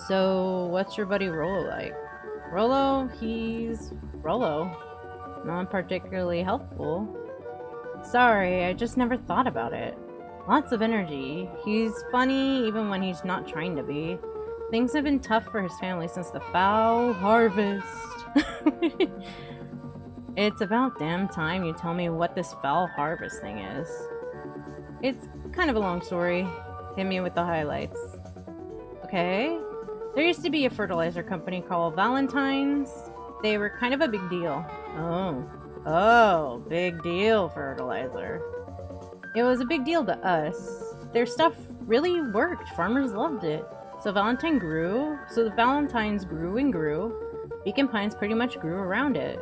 So, what's your buddy Rollo like? Rollo, he's Rollo. Not particularly helpful. Sorry, I just never thought about it. Lots of energy. He's funny even when he's not trying to be. Things have been tough for his family since the foul harvest. It's about damn time you tell me what this foul harvest thing is. It's kind of a long story. Hit me with the highlights. Okay. There used to be a fertilizer company called Valentine's. They were kind of a big deal. Oh, big deal fertilizer. It was a big deal to us. Their stuff really worked. Farmers loved it. So the Valentines grew and grew. Beacon Pines pretty much grew around it.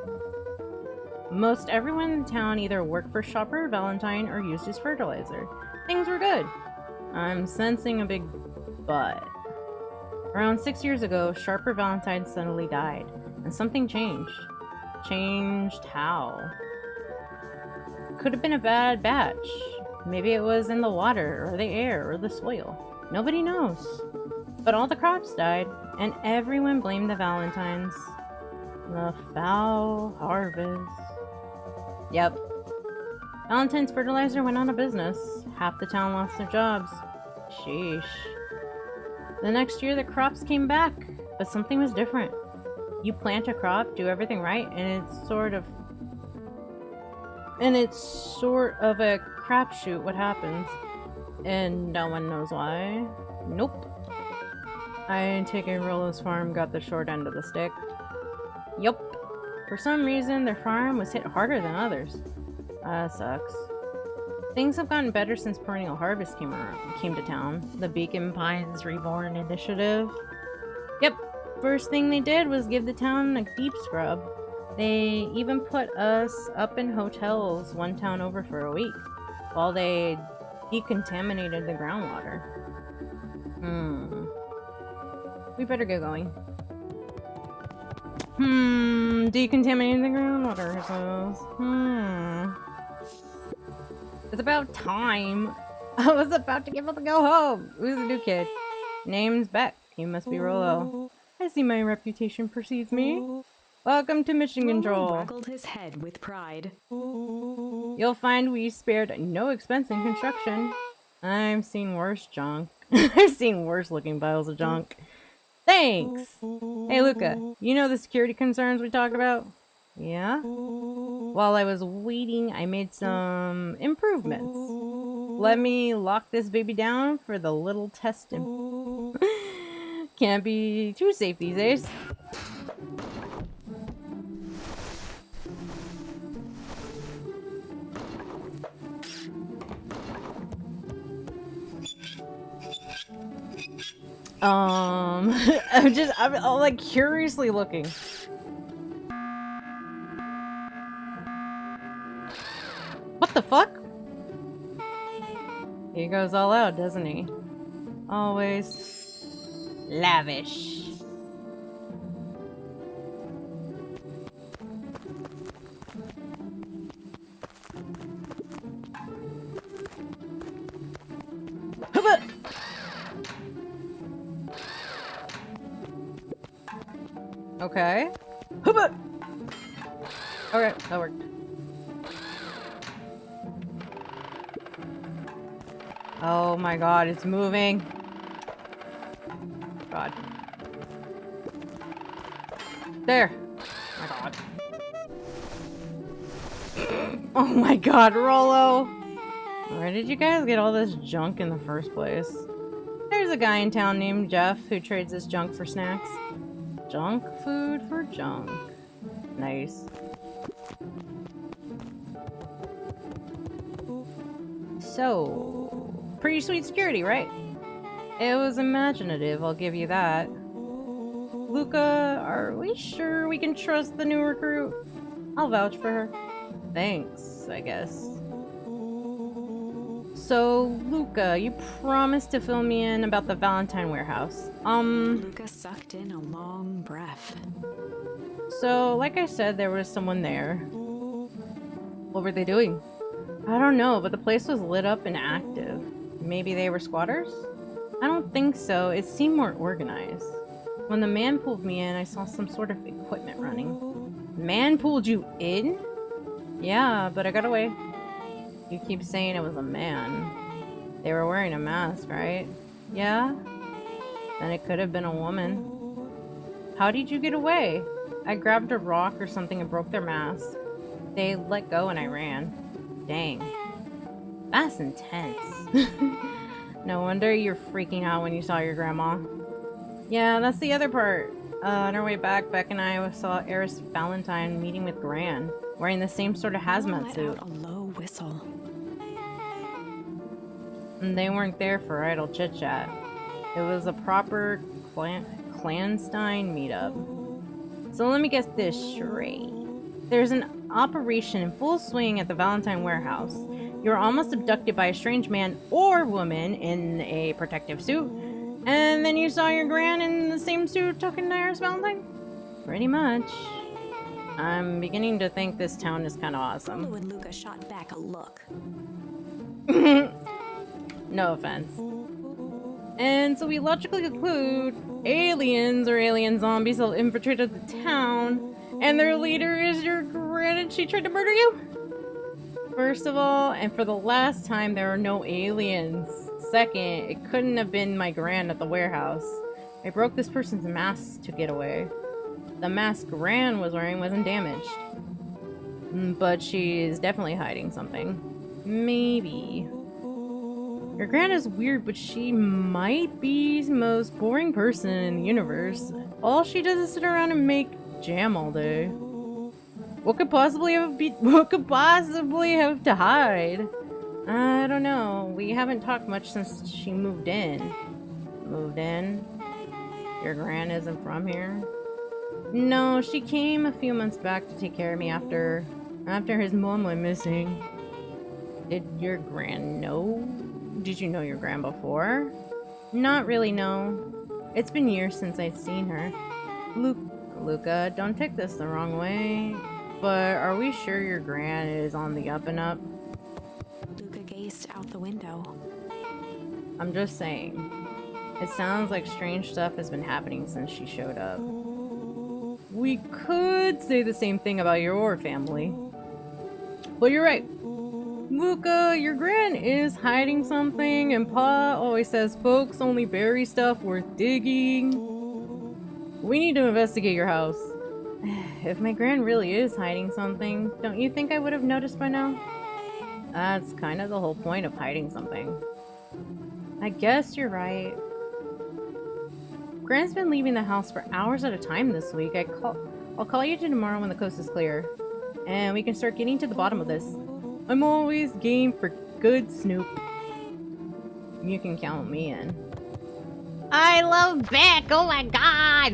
Most everyone in town either worked for Shopper Valentine or used his fertilizer. Things were good. I'm sensing a big but. Around 6 years ago, Sharper Valentine suddenly died, and something changed. Changed how? Could have been a bad batch. Maybe it was in the water, or the air, or the soil. Nobody knows. But all the crops died, and everyone blamed the Valentines. The foul harvest. Yep. Valentine's fertilizer went out of business. Half the town lost their jobs. Sheesh. The next year the crops came back, but something was different. You plant a crop, do everything right, and it's sort of a crapshoot what happens. And no one knows why. Nope. I take it Rollo's farm got the short end of the stick. Yup. For some reason, their farm was hit harder than others. That sucks. Things have gotten better since Perennial Harvest came to town. The Beacon Pines Reborn Initiative. Yep. First thing they did was give the town a deep scrub. They even put us up in hotels one town over for a week, while they decontaminated the groundwater. We better get going. Decontaminating the groundwater, so... It's about time. I was about to give up and go home. Who's the new kid? Name's Beck. He must be Rollo. I see my reputation precedes me. Welcome to Mission Control. Rollo waggled his head with pride. You'll find we spared no expense in construction. I've seen worse junk. I've seen worse looking piles of junk. Thanks! Hey Luca, you know the security concerns we talked about? Yeah? While I was waiting, I made some improvements. Let me lock this baby down for the little test. Can't be too safe these days. I'm like curiously looking. What the fuck? He goes all out, doesn't he? Always lavish. Okay. Okay, that worked. Oh my god, it's moving. God. There. Oh my god. Oh my god, Rollo. Where did you guys get all this junk in the first place? There's a guy in town named Jeff who trades his junk for snacks. Junk food for junk. Nice. So, pretty sweet security, right? It was imaginative, I'll give you that. Luca, are we sure we can trust the new recruit? I'll vouch for her. Thanks, I guess. So, Luca, you promised to fill me in about the Valentine warehouse. Luca sucked in a long breath. So, like I said, there was someone there. What were they doing? I don't know, but the place was lit up and active. Maybe they were squatters? I don't think so. It seemed more organized. When the man pulled me in, I saw some sort of equipment running. The man pulled you in? Yeah, but I got away. You keep saying it was a man. They were wearing a mask, right? Yeah? Then it could have been a woman. How did you get away? I grabbed a rock or something and broke their mask. They let go and I ran. Dang. That's intense. No wonder you're freaking out when you saw your grandma. Yeah, that's the other part. On our way back, Beck and I saw Eris Valentine meeting with Gran, wearing the same sort of hazmat suit. Let out a low whistle. And they weren't there for idle chit-chat. It was a proper clandestine meetup. So let me get this straight. There's an operation in full swing at the Valentine warehouse. You're almost abducted by a strange man or woman in a protective suit, and then you saw your gran in the same suit talking to Iris Valentine? Pretty much. I'm beginning to think this town is kind of awesome. Polo and Luca shot back a look. No offense. And so we logically conclude aliens or alien zombies have infiltrated the town, and their leader is your gran and she tried to murder you? First of all, and for the last time, there are no aliens. Second, it couldn't have been my gran at the warehouse. I broke this person's mask to get away. The mask Gran was wearing wasn't damaged. But she's definitely hiding something. Maybe. Your gran is weird, but she might be the most boring person in the universe. All she does is sit around and make jam all day. What could possibly have to hide? I don't know. We haven't talked much since she moved in. Moved in? Your gran isn't from here? No, she came a few months back to take care of me after his mom went missing. Did your gran know? Did you know your gran before? Not really, no. It's been years since I've seen her. Luca, don't take this the wrong way, but are we sure your gran is on the up and up? Luca gazed out the window. I'm just saying. It sounds like strange stuff has been happening since she showed up. We could say the same thing about your family. But you're right. Luca, your gran is hiding something, and Pa always says folks only bury stuff worth digging. We need to investigate your house. If my gran really is hiding something, don't you think I would have noticed by now? That's kind of the whole point of hiding something. I guess you're right. Gran's been leaving the house for hours at a time this week. I'll call you tomorrow when the coast is clear, and we can start getting to the bottom of this. I'm always game for good snoop. You can count me in. I love Beck! Oh my god!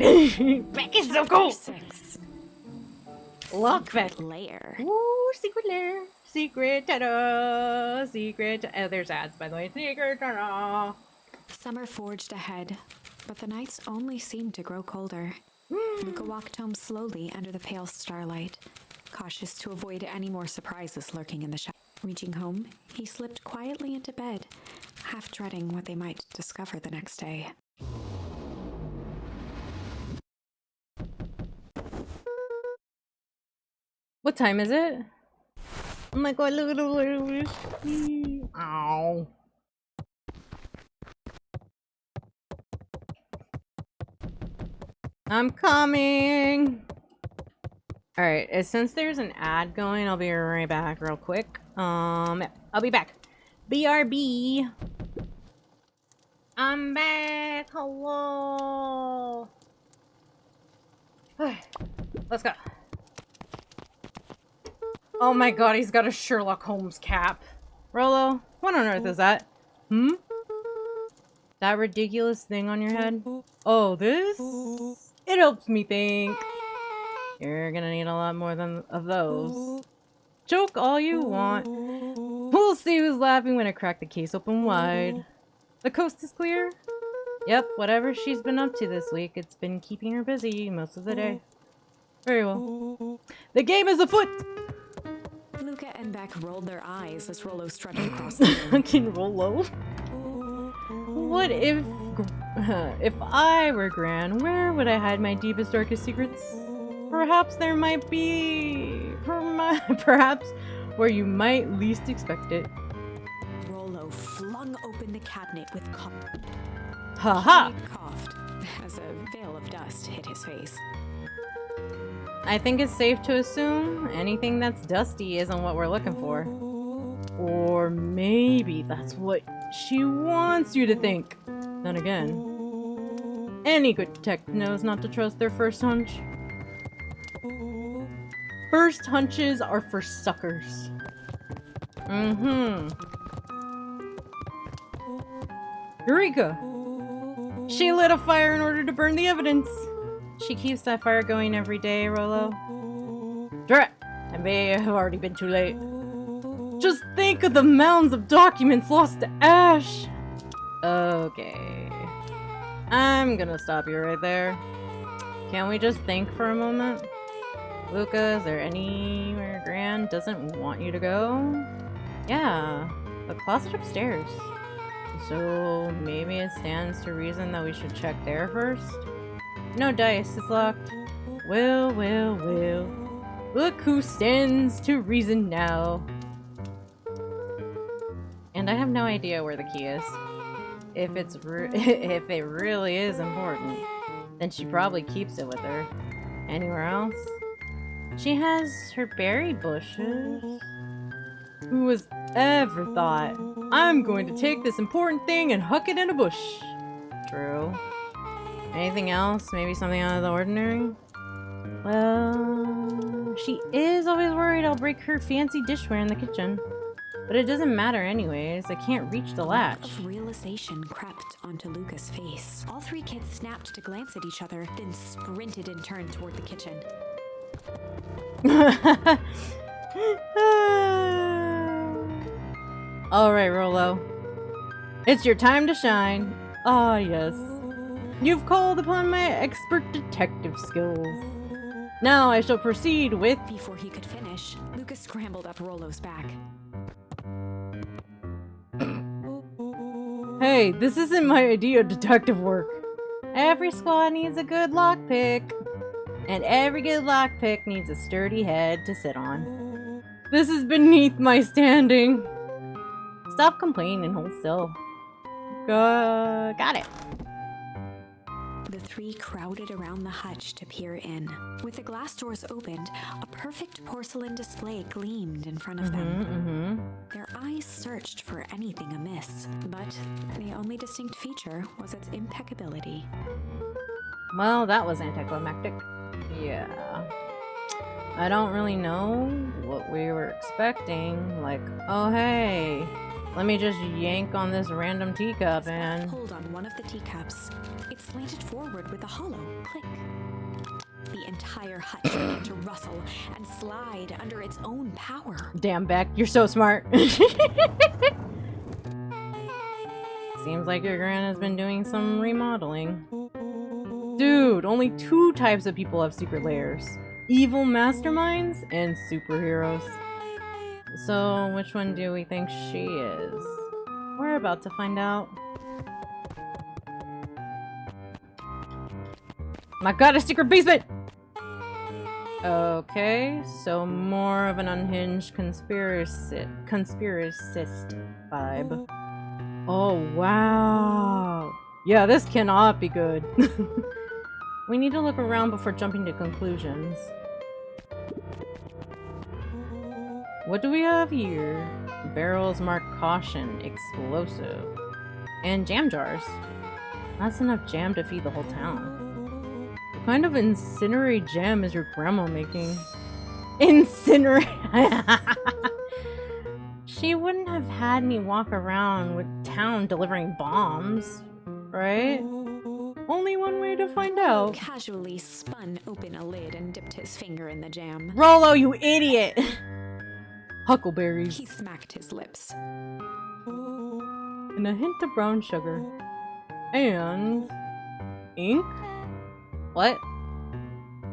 Beck is so cool! 6. Love Beck. Lair. Ooh, secret lair. Secret ta-da! Secret ta- oh, there's ads, by the way. Secret ta-da! Summer forged ahead, but the nights only seemed to grow colder. Luca walked home slowly under the pale starlight, cautious to avoid any more surprises lurking in the shadows. Reaching home, he slipped quietly into bed, half dreading what they might discover the next day. What time is it? Oh my god, look at the ow. I'm coming! Alright, since there's an ad going, I'll be right back real quick. I'll be back. BRB! I'm back! Hello! Let's go. Oh my god, he's got a Sherlock Holmes cap. Rolo, what on earth is that? Hmm? That ridiculous thing on your head? Oh, this? It helps me think. You're gonna need a lot more of those. Joke all you want. We'll see who's laughing when I crack the case open wide. The coast is clear? Yep, whatever she's been up to this week, it's been keeping her busy most of the day. Very well. The game is afoot! Luca and Beck rolled their eyes as Rolo strutted across the room. Fucking Rolo. What if I were Gran, where would I hide my deepest, darkest secrets? Perhaps there might be... perhaps where you might least expect it. Rolo flung open the cabinet with Haha! He coughed as a veil of dust hit his face. I think it's safe to assume anything that's dusty isn't what we're looking for. Or maybe that's what she wants you to think. Then again, any good detective knows not to trust their first hunch. First hunches are for suckers. Eureka! She lit a fire in order to burn the evidence. She keeps that fire going every day, Rolo. Drat! I may have already been too late. Just think of the mounds of documents lost to ash! Okay. I'm gonna stop you right there. Can we just think for a moment? Luca, is there anywhere Gran doesn't want you to go? Yeah, the closet upstairs. So maybe it stands to reason that we should check there first? No dice, it's locked. Well. Look who stands to reason now. And I have no idea where the key is. If if it really is important, then she probably keeps it with her. Anywhere else? She has her berry bushes. Who has ever thought, I'm going to take this important thing and huck it in a bush? True. Anything else? Maybe something out of the ordinary? Well, she is always worried I'll break her fancy dishware in the kitchen. But it doesn't matter anyways. I can't reach the latch. Of realization crept onto Luca's face. All three kids snapped to glance at each other, then sprinted in turn toward the kitchen. Alright, Rolo. It's your time to shine. Ah, yes. You've called upon my expert detective skills. Now I shall proceed with... Before he could finish, Luca scrambled up Rolo's back. Hey, this isn't my idea of detective work. Every squad needs a good lockpick. And every good lockpick needs a sturdy head to sit on. This is beneath my standing. Stop complaining and hold still. Got it. The three crowded around the hutch to peer in. With the glass doors opened, a perfect porcelain display gleamed in front of them. Their eyes searched for anything amiss, but the only distinct feature was its impeccability. Well, that was anticlimactic. Yeah. I don't really know what we were expecting. Like, oh hey, let me just yank on this random teacup and... pulled on one of the teacups. It slanted forward with a hollow click. The entire hutch began to rustle and slide under its own power. Damn, Beck, you're so smart. Seems like your gran has been doing some remodeling. Dude, only 2 types of people have secret layers. Evil masterminds and superheroes. So, which one do we think she is? We're about to find out. My god, a secret basement! Okay, so more of an unhinged conspiracist vibe. Oh, wow. Yeah, this cannot be good. We need to look around before jumping to conclusions. What do we have here? Barrels marked caution, explosive. And jam jars. That's enough jam to feed the whole town. What kind of incinerate jam is your grandma making? Incinerate? She wouldn't have had me walk around with town delivering bombs, right? Only one way to find out. Casually spun open a lid and dipped his finger in the jam. Rollo, you idiot! Huckleberries. He smacked his lips. And a hint of brown sugar. And... ink? What?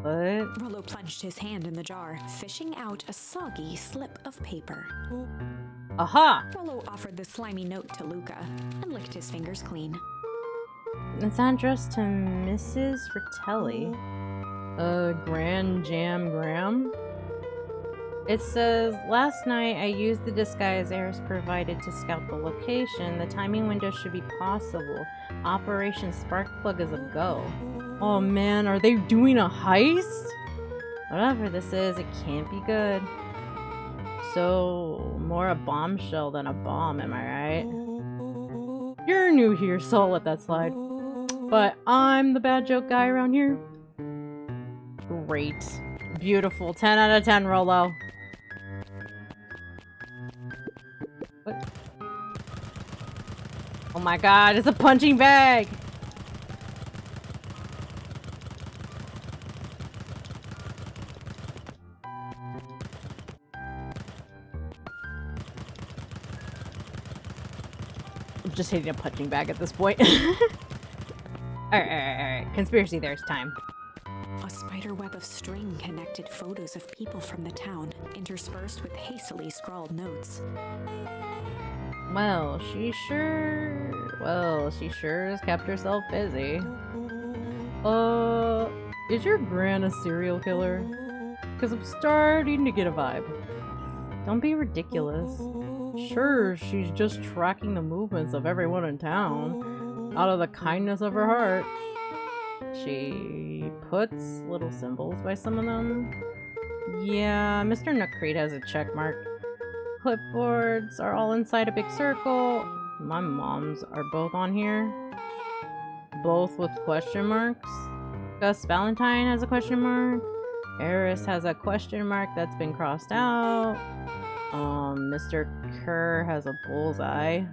What? Rollo plunged his hand in the jar, fishing out a soggy slip of paper. Aha! Rollo offered the slimy note to Luca and licked his fingers clean. It's addressed to Mrs. Fratelli. Grand Jam Graham? It says, last night I used the disguise Eris provided to scout the location. The timing window should be possible. Operation Sparkplug is a go. Oh man, are they doing a heist? Whatever this is, it can't be good. So, more a bombshell than a bomb, am I right? You're new here, so I'll let that slide. But I'm the bad joke guy around here. Great. Beautiful. 10 out of 10, Rollo. What? Oh my god, it's a punching bag! I'm just hitting a punching bag at this point. Alright. Conspiracy there's time. A spider web of string connected photos of people from the town, interspersed with hastily scrawled notes. Well, she sure has kept herself busy. Is your gran a serial killer? Because I'm starting to get a vibe. Don't be ridiculous. Sure, she's just tracking the movements of everyone in town, out of the kindness of her heart. She puts little symbols by some of them. Yeah, Mr. Nutcreed has a check mark. Clipboards are all inside a big circle. My mom's are both on here. Both with question marks. Gus Valentine has a question mark. Eris has a question mark that's been crossed out. Mr. Kerr has a bullseye.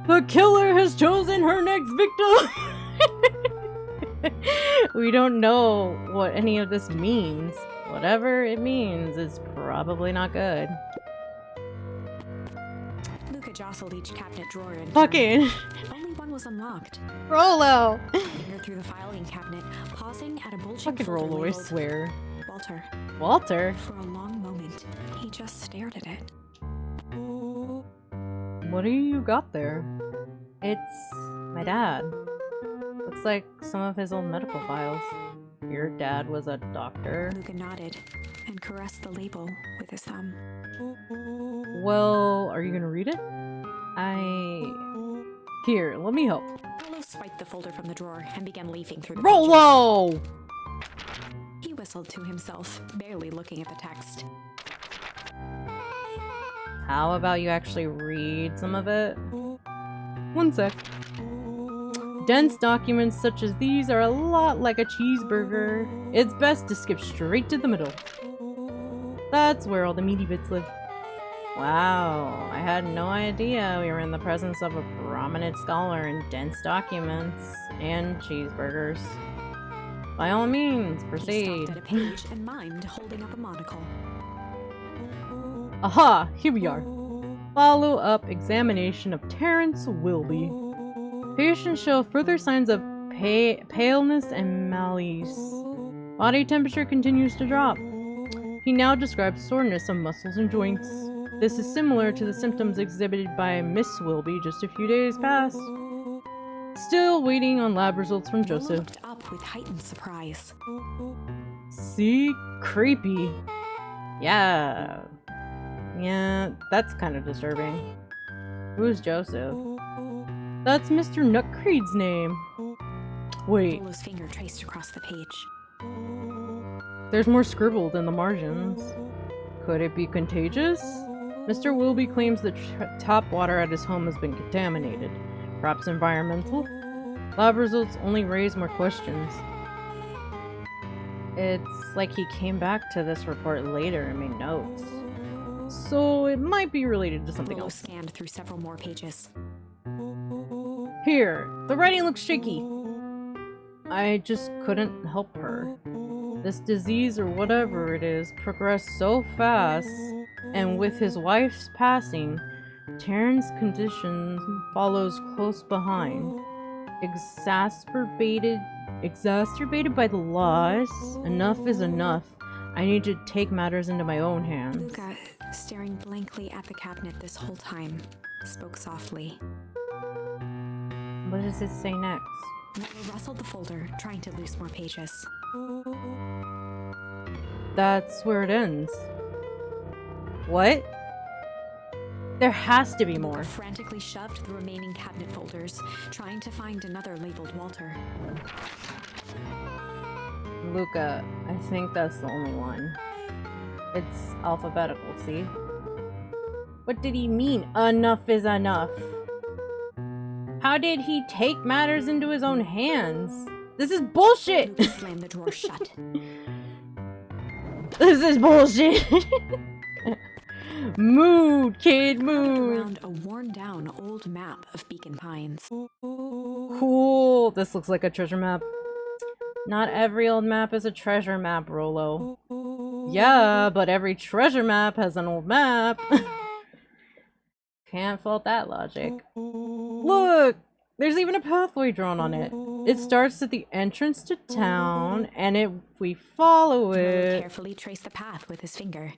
The killer has chosen her next victim! We don't know what any of this means. Whatever it means is probably not good. Luca jostled each cabinet drawer and Fucking only one was unlocked. Rollo! Fingered through the filing cabinet, pausing at a bulging Fucking folder Rollo, I labeled swear. Walter. Walter? For a long moment, he just stared at it. What do you got there? It's my dad. Looks like some of his old medical files. Your dad was a doctor? Luca nodded and caressed the label with his thumb. Well, are you gonna read it? Here, let me help. Rollo swiped the folder from the drawer and began leafing through the Rollo! pages. He whistled to himself, barely looking at the text. How about you actually read some of it? One sec. Dense documents such as these are a lot like a cheeseburger. It's best to skip straight to the middle. That's where all the meaty bits live. Wow, I had no idea we were in the presence of a prominent scholar in dense documents and cheeseburgers. By all means, He proceed. stopped at a page and mimed, holding up a monocle. Aha, here we are. Follow-up examination of Terrence Wilby. Patients show further signs of paleness and malaise. Body temperature continues to drop. He now describes soreness of muscles and joints. This is similar to the symptoms exhibited by Miss Wilby just a few days past. Still waiting on lab results from Rollo Joseph. looked up with heightened surprise. See? Creepy. Yeah, that's kind of disturbing. Who's Joseph? That's Mr. Nutcreed's name. Wait, Rollo's finger traced across the page. there's more scribbled in the margins. Could it be contagious? Mr. Wilby claims the tap water at his home has been contaminated. Perhaps environmental? Lab results only raise more questions. It's like he came back to this report later and made notes. So it might be related to something Rollo else. scanned through several more pages. Here, the writing looks shaky. I just couldn't help her. This disease or whatever it is progressed so fast, and with his wife's passing, Taryn's condition follows close behind. Exacerbated by the loss, enough is enough. I need to take matters into my own hands. Luca, staring blankly at the cabinet this whole time, spoke softly. What does it say next? Rollo rustled the folder, trying to loose more pages. That's where it ends. What? There has to be more. Luca frantically shoved the remaining cabinet folders, trying to find another labeled Walter. Luca, I think that's the only one. It's alphabetical, see? What did he mean, enough is enough? How did he take matters into his own hands? This is bullshit! Luca slammed the drawer shut. This is bullshit! Mood, kid, mood! Around a worn-down old map of Beacon Pines. Cool! This looks like a treasure map. Not every old map is a treasure map, Rollo. Yeah, but every treasure map has an old map. Can't fault that logic. Look! There's even a pathway drawn on it. It starts at the entrance to town, and if we follow Rollo it, carefully traced the path with his finger.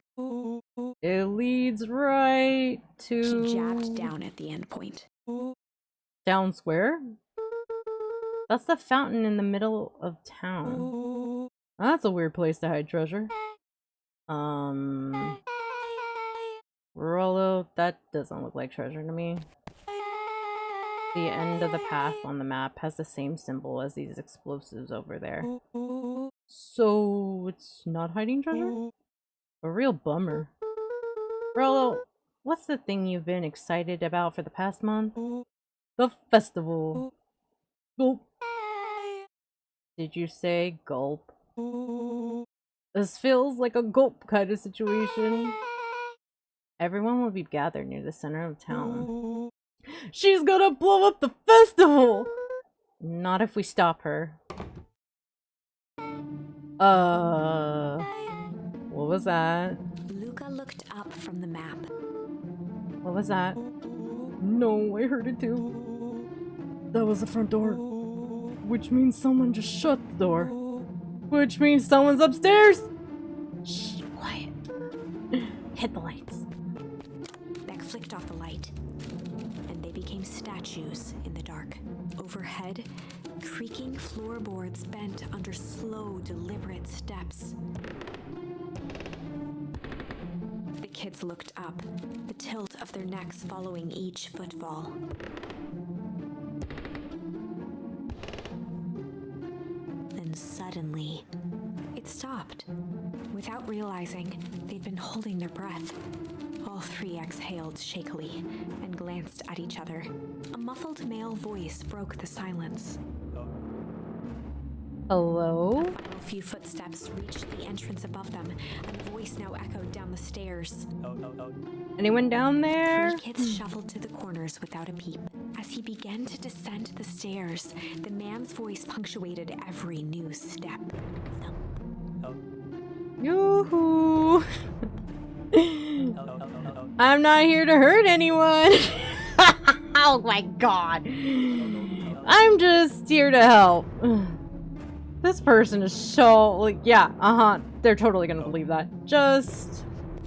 it leads right to... He jabbed down at the end point. Down square? That's the fountain in the middle of town. That's a weird place to hide treasure. Rollo, that doesn't look like treasure to me. The end of the path on the map has the same symbol as these explosives over there. So it's not hiding treasure? A real bummer. Rollo, what's the thing you've been excited about for the past month? The festival. Gulp. Did you say gulp? This feels like a gulp kind of situation. Everyone will be gathered near the center of town. She's gonna blow up the festival! Not if we stop her. What was that? Luca looked up from the map. What was that? No, I heard it too. That was the front door. Which means someone just shut the door. Which means someone's upstairs! Shh, quiet. Hit the lights. Beck flicked off the light, and they became statues in the dark. Overhead, creaking floorboards bent under slow, deliberate steps. The kids looked up, the tilt of their necks following each footfall. Then suddenly, it stopped. Without realizing, they'd been holding their breath. All three exhaled shakily and glanced at each other. A muffled male voice broke the silence. Hello? A few footsteps reached the entrance above them, and the voice now echoed down the stairs. Anyone down there? Three kids shuffled to the corners without a peep. As he began to descend the stairs, the man's voice punctuated every new step. Thump. Yoo-hoo! I'm not here to hurt anyone! Oh my god! I'm just here to help. This person is so, like, yeah, they're totally gonna believe that. Just...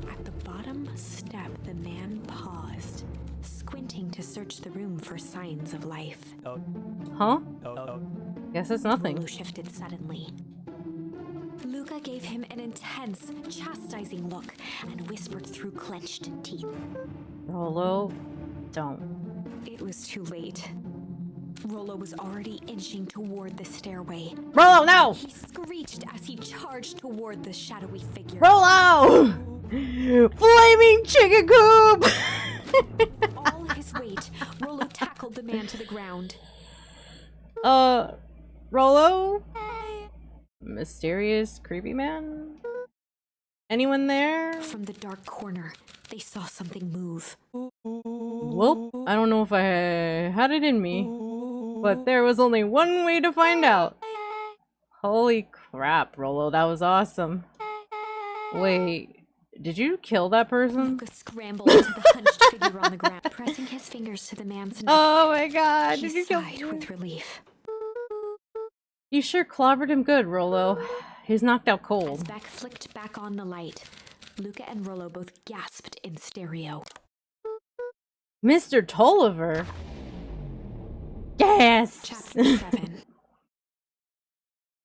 At the bottom step, the man paused, squinting to search the room for signs of life. Huh? Guess it's nothing. Rollo shifted suddenly. Luca gave him an intense, chastising look and whispered through clenched teeth. Rollo, don't. It was too late. Rollo was already inching toward the stairway. Rollo, no! He screeched as he charged toward the shadowy figure. Rollo! Flaming chicken coop! With all his weight, Rollo tackled the man to the ground. Rollo? Mysterious, creepy man? Anyone there? From the dark corner, they saw something move. Well, I don't know if I had it in me, but there was only one way to find out. Holy crap, Rolo, that was awesome. Wait, did you kill that person? Luca scrambled to the hunched figure on the ground, pressing his fingers to the man's neck. Oh my god, He did you kill sighed him? with relief. You sure clobbered him good, Rolo. He's knocked out As cold. Beck flicked back on the light, Luca and Rollo both gasped in stereo. Mr. Tolliver? Yes! Chapter 7.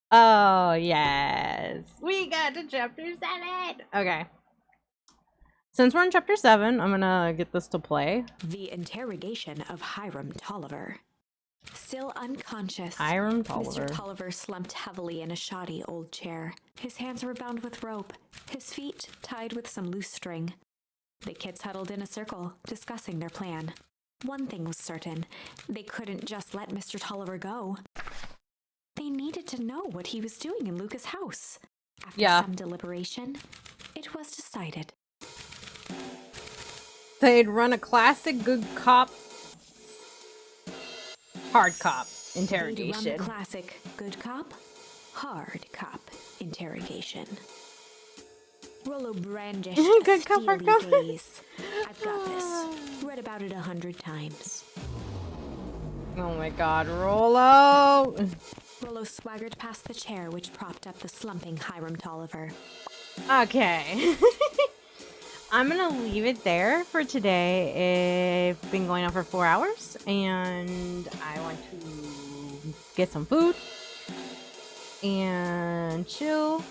Oh, yes. We got to chapter 7! Okay. Since we're in chapter 7, I'm gonna get this to play. The interrogation of Hiram Tolliver. Still unconscious, Hiram Tolliver. Mr. Tolliver slumped heavily in a shoddy old chair. His hands were bound with rope, his feet tied with some loose string. The kids huddled in a circle, discussing their plan. One thing was certain, they couldn't just let Mr. Tolliver go. They needed to know what he was doing in Luca's house. After some deliberation, it was decided. They'd run a classic good cop, hard cop They'd interrogation. run the classic good cop, hard cop interrogation. Rollo brandished a Good cop, hard steely cop. gaze. I've got this. Read about it 100 times. Oh my god, Rolo! Rollo swaggered past the chair which propped up the slumping Hiram Tolliver. Okay. I'm gonna leave it there for today. It's been going on for 4 hours, and I want to get some food and chill.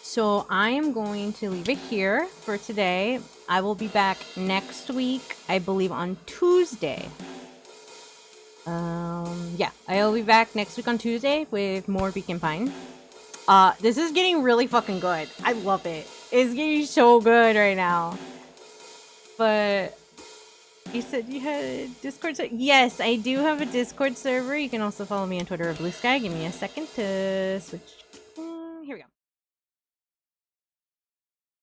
So I am going to leave it here for today. I will be back next week, I believe on Tuesday. Yeah, I'll be back next week on Tuesday with more Beacon Pine. This is getting really fucking good. I love it. It's getting so good right now. But you said you had a Discord server? Yes, I do have a Discord server. You can also follow me on Twitter or Blue Sky. Give me a second to switch